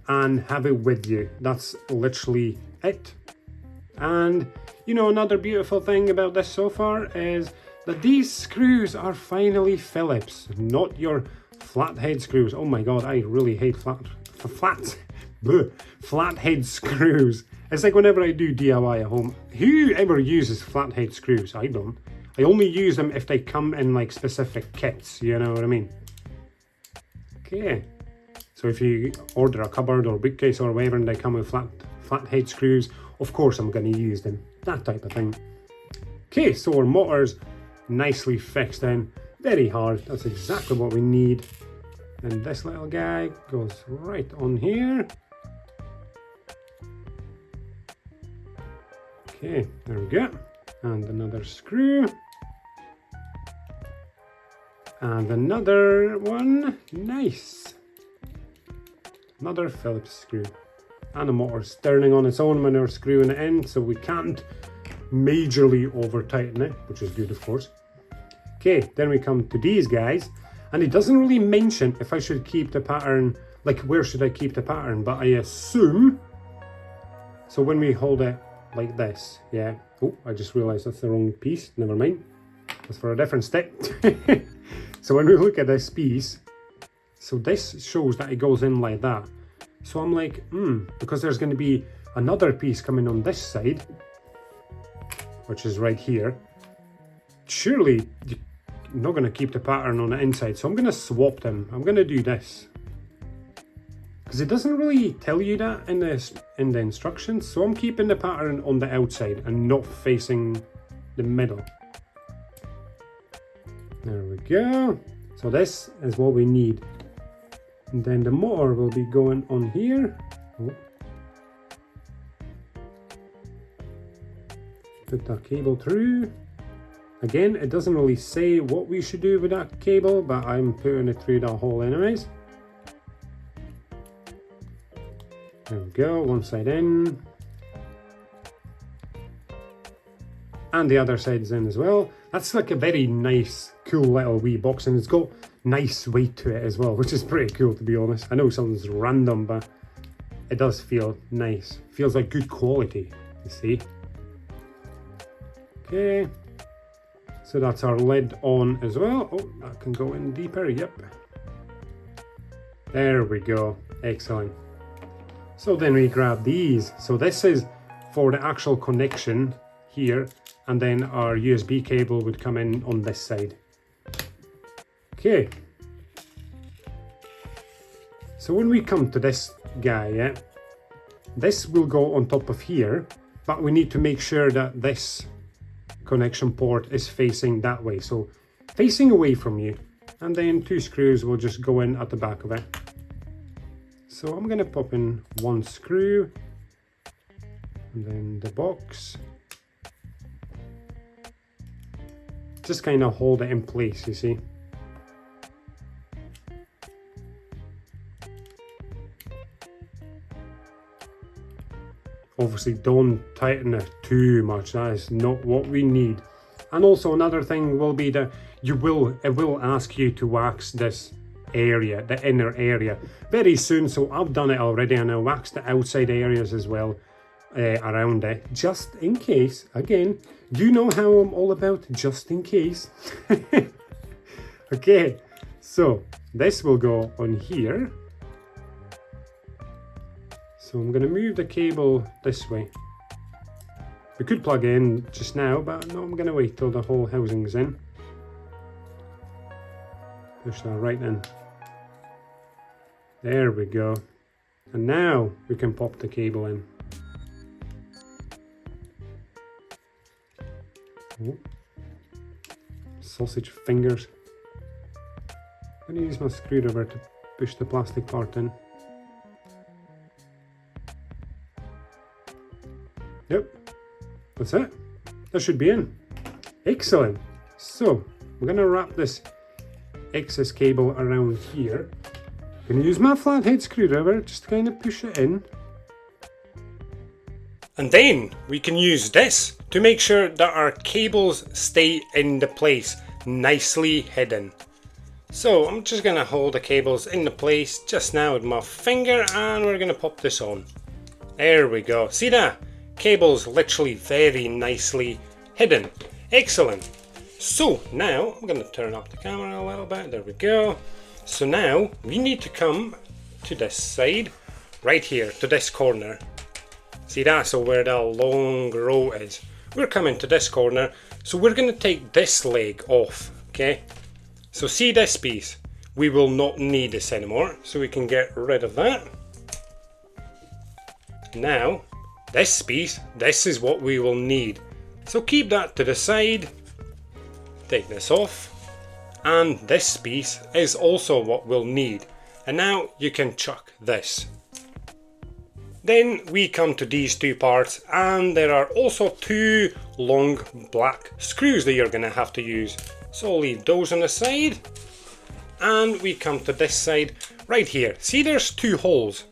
and have it with you. That's literally it. And you know, another beautiful thing about this so far is that these screws are finally Phillips, not your flathead screws. Oh my god, I really hate flathead screws. It's like whenever I do DIY at home, who ever uses flathead screws? I don't. I only use them if they come in like specific kits, you know what I mean? Okay, so if you order a cupboard or bookcase or whatever and they come with flathead screws, of course I'm going to use them, that type of thing. Okay, so our motor's nicely fixed in, very hard, that's exactly what we need. And this little guy goes right on here. Okay, there we go. And another screw. And another one, nice. Another Phillips screw. And the motor's turning on its own when we're screwing it in, so we can't majorly over tighten it, which is good of course. Okay, then we come to these guys, and it doesn't really mention if I should keep the pattern, like where should I keep the pattern, but I assume, so when we hold it like this, yeah, oh, I just realized that's the wrong piece, never mind, that's for a different stick. So when we look at this piece, so this shows that it goes in like that. So I'm like, because there's going to be another piece coming on this side, which is right here. Surely you're not going to keep the pattern on the inside, so I'm going to swap them. I'm going to do this. Because it doesn't really tell you that in the instructions, so I'm keeping the pattern on the outside and not facing the middle. There we go. So this is what we need. And then the motor will be going on here. Oh. Put that cable through. Again, it doesn't really say what we should do with that cable, but I'm putting it through that hole anyways. There we go, one side in. And the other side's in as well. That's like a very nice, cool little wee box, and it's got nice weight to it as well, which is pretty cool to be honest. I know something's random, but it does feel nice. Feels like good quality, you see. Okay, so that's our lid on as well. Oh, that can go in deeper, yep. There we go, excellent. So then we grab these. So this is for the actual connection here, and then our USB cable would come in on this side. Okay. So when we come to this guy, yeah, this will go on top of here, but we need to make sure that this connection port is facing that way, so facing away from you. And then 2 screws will just go in at the back of it. So I'm going to pop in 1 screw, and then the box. Just kind of hold it in place, you see. Obviously don't tighten it too much, that is not what we need. And also another thing will be that it will ask you to wax this area, the inner area, very soon. So I've done it already, and I waxed the outside areas as well around it, just in case. Again, you know how I'm all about just in case. Okay, so this will go on here. So I'm going to move the cable this way. We could plug in just now, but no, I'm going to wait till the whole housing's in. Push that right in. There we go. And now we can pop the cable in. Oh. Sausage fingers. I'm going to use my screwdriver to push the plastic part in. Yep, that's it. That should be in. Excellent. So we're going to wrap this excess cable around here. I'm going to use my flathead screwdriver just to kind of push it in. And then we can use this to make sure that our cables stay in the place, nicely hidden. So I'm just going to hold the cables in the place just now with my finger, and we're going to pop this on. There we go. See that? Cables literally very nicely hidden. Excellent. So now I'm going to turn up the camera a little bit. There we go. So now we need to come to this side, right here, to this corner. See that? So where the long row is. We're coming to this corner. So we're going to take this leg off. Okay. So see this piece? We will not need this anymore. So we can get rid of that. Now, this piece, this is what we will need. So keep that to the side. Take this off. And this piece is also what we'll need. And now you can chuck this. Then we come to these 2 parts, and there are also 2 long black screws that you're going to have to use. So I'll leave those on the side. And we come to this side right here. See, there's 2 holes.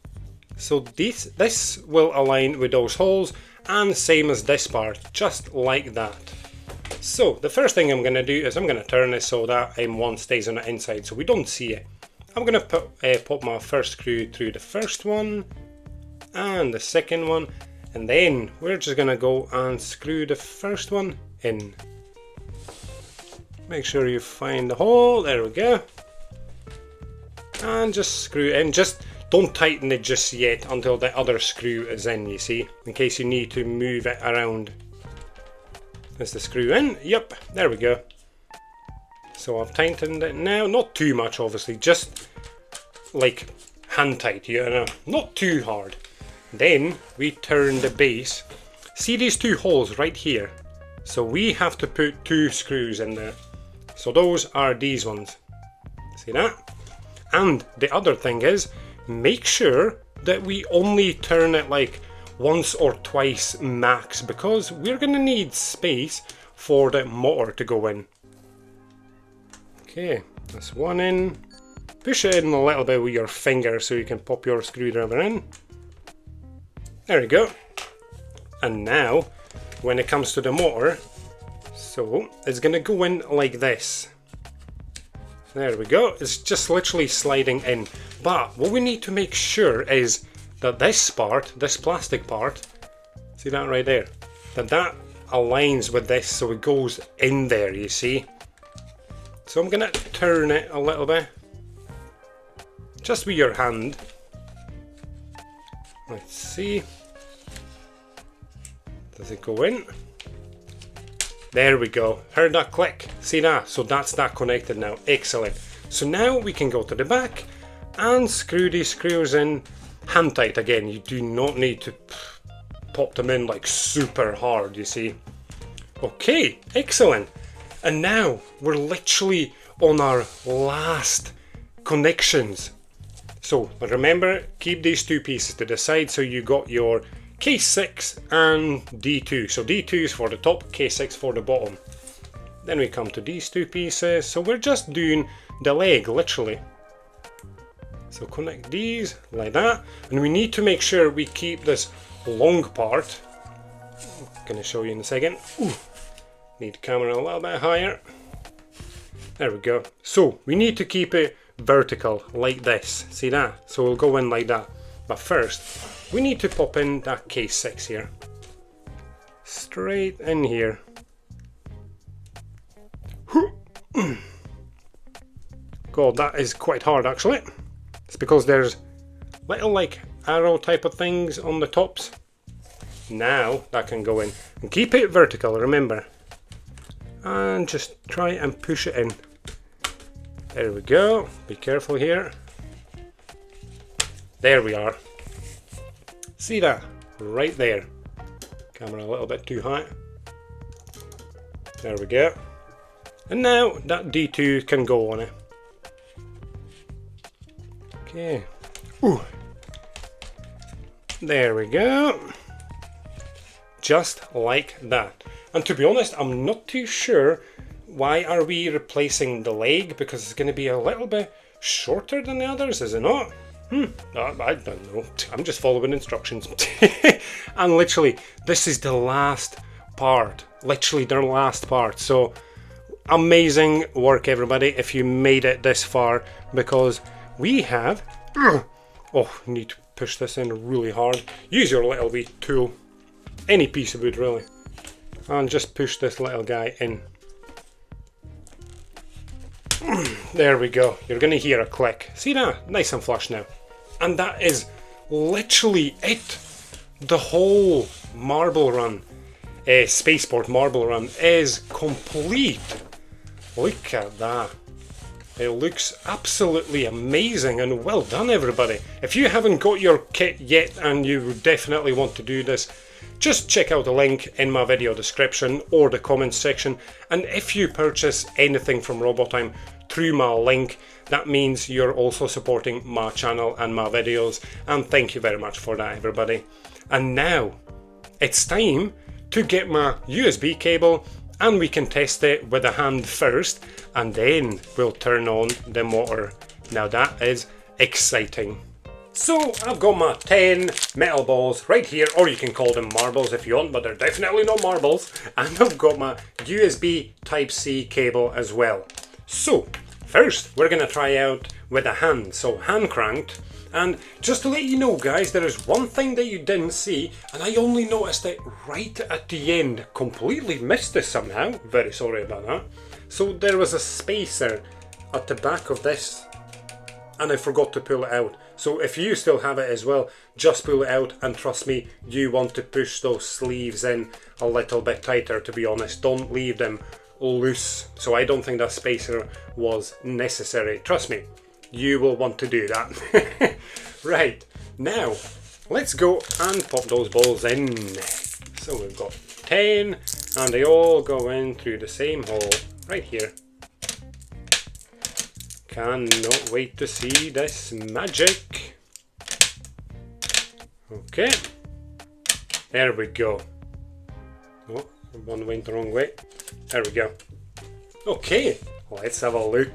So this will align with those holes, and same as this part, just like that. So the first thing I'm going to do is I'm going to turn this so that M1 stays on the inside so we don't see it. I'm going to pop my first screw through the first one and the second one, and then we're just going to go and screw the first one in. Make sure you find the hole, there we go. And just screw in, just don't tighten it just yet until the other screw is in, you see, in case you need to move it around. There's the screw in, yep, there we go. So I've tightened it now, not too much obviously, just like hand tight, you know, not too hard. Then we turn the base. See these 2 holes right here? So we have to put 2 screws in there. So those are these ones. See that? And the other thing is, make sure that we only turn it like once or twice max, because we're going to need space for the motor to go in. Okay, that's one in. Push it in a little bit with your finger so you can pop your screwdriver in. There we go. And now, when it comes to the motor, so it's going to go in like this. There we go, it's just literally sliding in. But what we need to make sure is that this part, this plastic part, see that right there? That aligns with this so it goes in there, you see? So I'm going to turn it a little bit. Just with your hand. Let's see. Does it go in? There we go. Heard that click? See that? So that's that connected now. Excellent. So now we can go to the back and screw these screws in hand tight again. You do not need to pop them in like super hard, you see. Okay, excellent. And now we're literally on our last connections. So remember, keep these two pieces to the side, so you got your K6 and D2. So D2 is for the top, K6 for the bottom. Then we come to these two pieces, so we're just doing the leg, literally. So connect these like that, and we need to make sure we keep this long part. I'm gonna show you in a second. Ooh. Need the camera a little bit higher. There we go. So we need to keep it vertical like this. See that? So we'll go in like that. But first, we need to pop in that K6 here. Straight in here. God, that is quite hard actually. It's because there's little like arrow type of things on the tops. Now that can go in. And keep it vertical, remember. And just try and push it in. There we go. Be careful here. There we are. See that? Right there. Camera a little bit too high. There we go. And now that D2 can go on it. Okay. Ooh. There we go. Just like that. And to be honest, I'm not too sure why are we replacing the leg, because it's going to be a little bit shorter than the others, is it not? I don't know. I'm just following instructions. And literally, this is the last part. Literally their last part. So amazing work, everybody, if you made it this far, because we have... Oh, need to push this in really hard. Use your little wee tool. Any piece of wood, really. And just push this little guy in. There we go. You're going to hear a click. See that? Nice and flush now. And that is literally it. The whole marble run, Spaceport marble run, is complete. Look at that. It looks absolutely amazing, and well done, everybody. If you haven't got your kit yet and you definitely want to do this, just check out the link in my video description or the comments section. And if you purchase anything from Robotime through my link, that means you're also supporting my channel and my videos. And thank you very much for that, everybody. And now it's time to get my USB cable, and we can test it with a hand first, and then we'll turn on the motor. Now that is exciting. So I've got my 10 metal balls right here, or you can call them marbles if you want, but they're definitely not marbles. And I've got my USB Type-C cable as well. So first we're going to try out with a hand, so hand cranked. And just to let you know, guys, there is one thing that you didn't see, and I only noticed it right at the end. Completely missed this somehow. Very sorry about that. So there was a spacer at the back of this, and I forgot to pull it out. So if you still have it as well, just pull it out, and trust me, you want to push those sleeves in a little bit tighter, to be honest. Don't leave them loose. So I don't think that spacer was necessary. Trust me, you will want to do that. Right, now let's go and pop those balls in. So we've got 10, and they all go in through the same hole right here. Cannot wait to see this magic. Okay, there we go. Oh, one went the wrong way. There we go. Okay, let's have a look.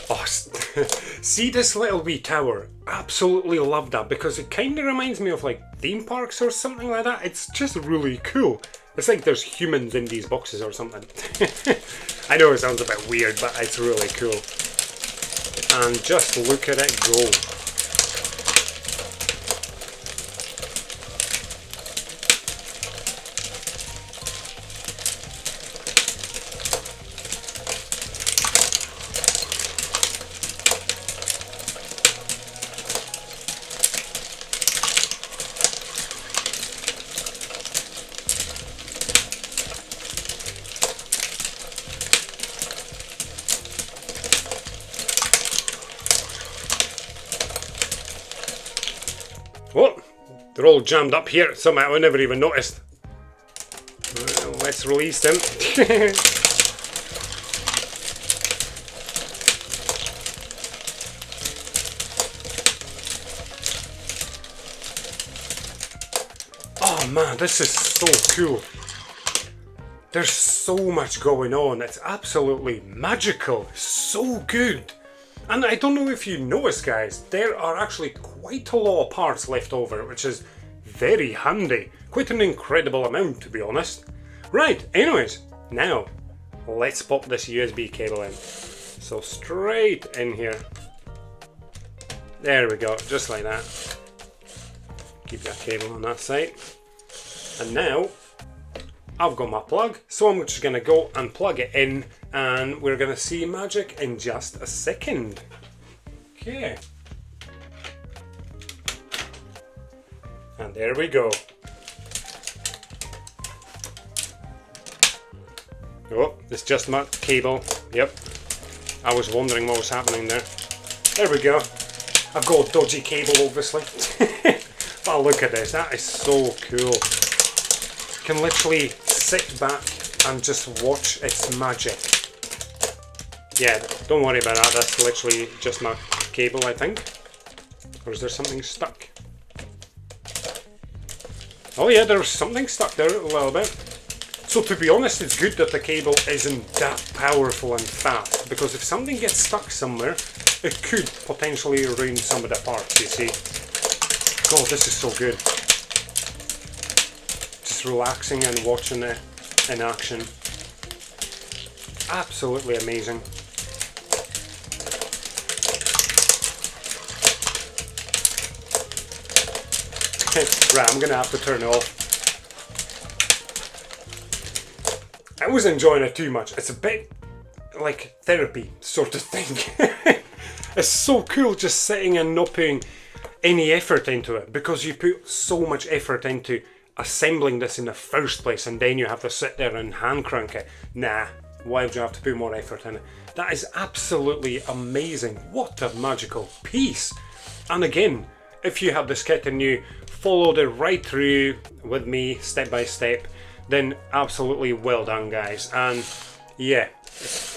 Oh, see this little wee tower? Absolutely love that, because it kind of reminds me of like theme parks or something like that. It's just really cool. It's like there's humans in these boxes or something. I know it sounds a bit weird, but it's really cool. And just look at it go. They're all jammed up here, somehow I never even noticed. Well, let's release them. Oh man, this is so cool. There's so much going on. It's absolutely magical. So good. And I don't know if you noticed, guys, there are actually quite a lot of parts left over, which is very handy. Quite an incredible amount, to be honest. Right, anyways, now let's pop this USB cable in. So straight in here. There we go, just like that. Keep that cable on that side. And now I've got my plug, so I'm just going to go and plug it in, and we're going to see magic in just a second. Okay. And there we go. Oh, it's just my cable. Yep. I was wondering what was happening there. There we go. I've got a dodgy cable, obviously. But look at this. That is so cool. You can literally sit back and just watch its magic. Yeah, don't worry about that. That's literally just my cable, I think. Or is there something stuck? Oh yeah, there's something stuck there a little bit. So to be honest, it's good that the cable isn't that powerful and fast, because if something gets stuck somewhere, it could potentially ruin some of the parts, you see. God, this is so good. Just relaxing and watching it in action. Absolutely amazing. Right, I'm gonna have to turn it off. I was enjoying it too much. It's a bit like therapy sort of thing. It's so cool just sitting and not putting any effort into it, because you put so much effort into assembling this in the first place, and then you have to sit there and hand crank it. Nah, why would you have to put more effort in it? That is absolutely amazing. What a magical piece. And again, if you have this kit and you followed it right through with me step by step, then absolutely well done, guys. And yeah,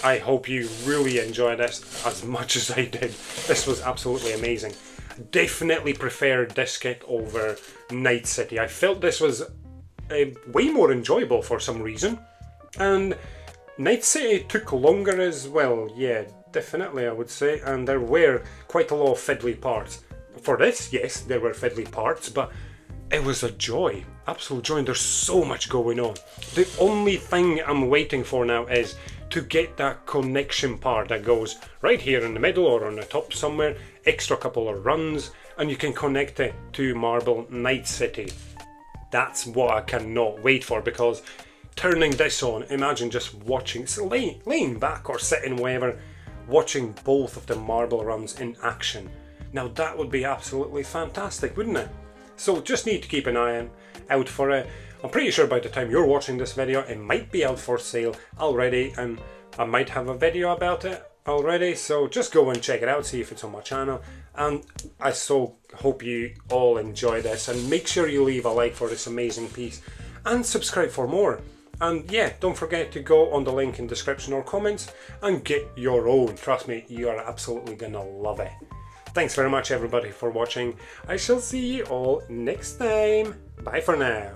I hope you really enjoyed this as much as I did. This was absolutely amazing. Definitely preferred this kit over Night City. I felt this was way more enjoyable for some reason, and Night City took longer as well. Yeah, definitely I would say, and there were quite a lot of fiddly parts. For this, yes, there were fiddly parts, but it was a joy, absolute joy, and there's so much going on. The only thing I'm waiting for now is to get that connection part that goes right here in the middle or on the top somewhere, extra couple of runs, and you can connect it to Marble Night City. That's what I cannot wait for, because turning this on, imagine just watching, laying back or sitting wherever, watching both of the marble runs in action. Now that would be absolutely fantastic, wouldn't it? So just need to keep an eye out for it. I'm pretty sure by the time you're watching this video, it might be out for sale already, and I might have a video about it already, so just go and check it out, see if it's on my channel. And I so hope you all enjoy this, and make sure you leave a like for this amazing piece and subscribe for more. And yeah, don't forget to go on the link in description or comments and get your own. Trust me, you are absolutely gonna love it. Thanks very much everybody for watching. I shall see you all next time. Bye for now.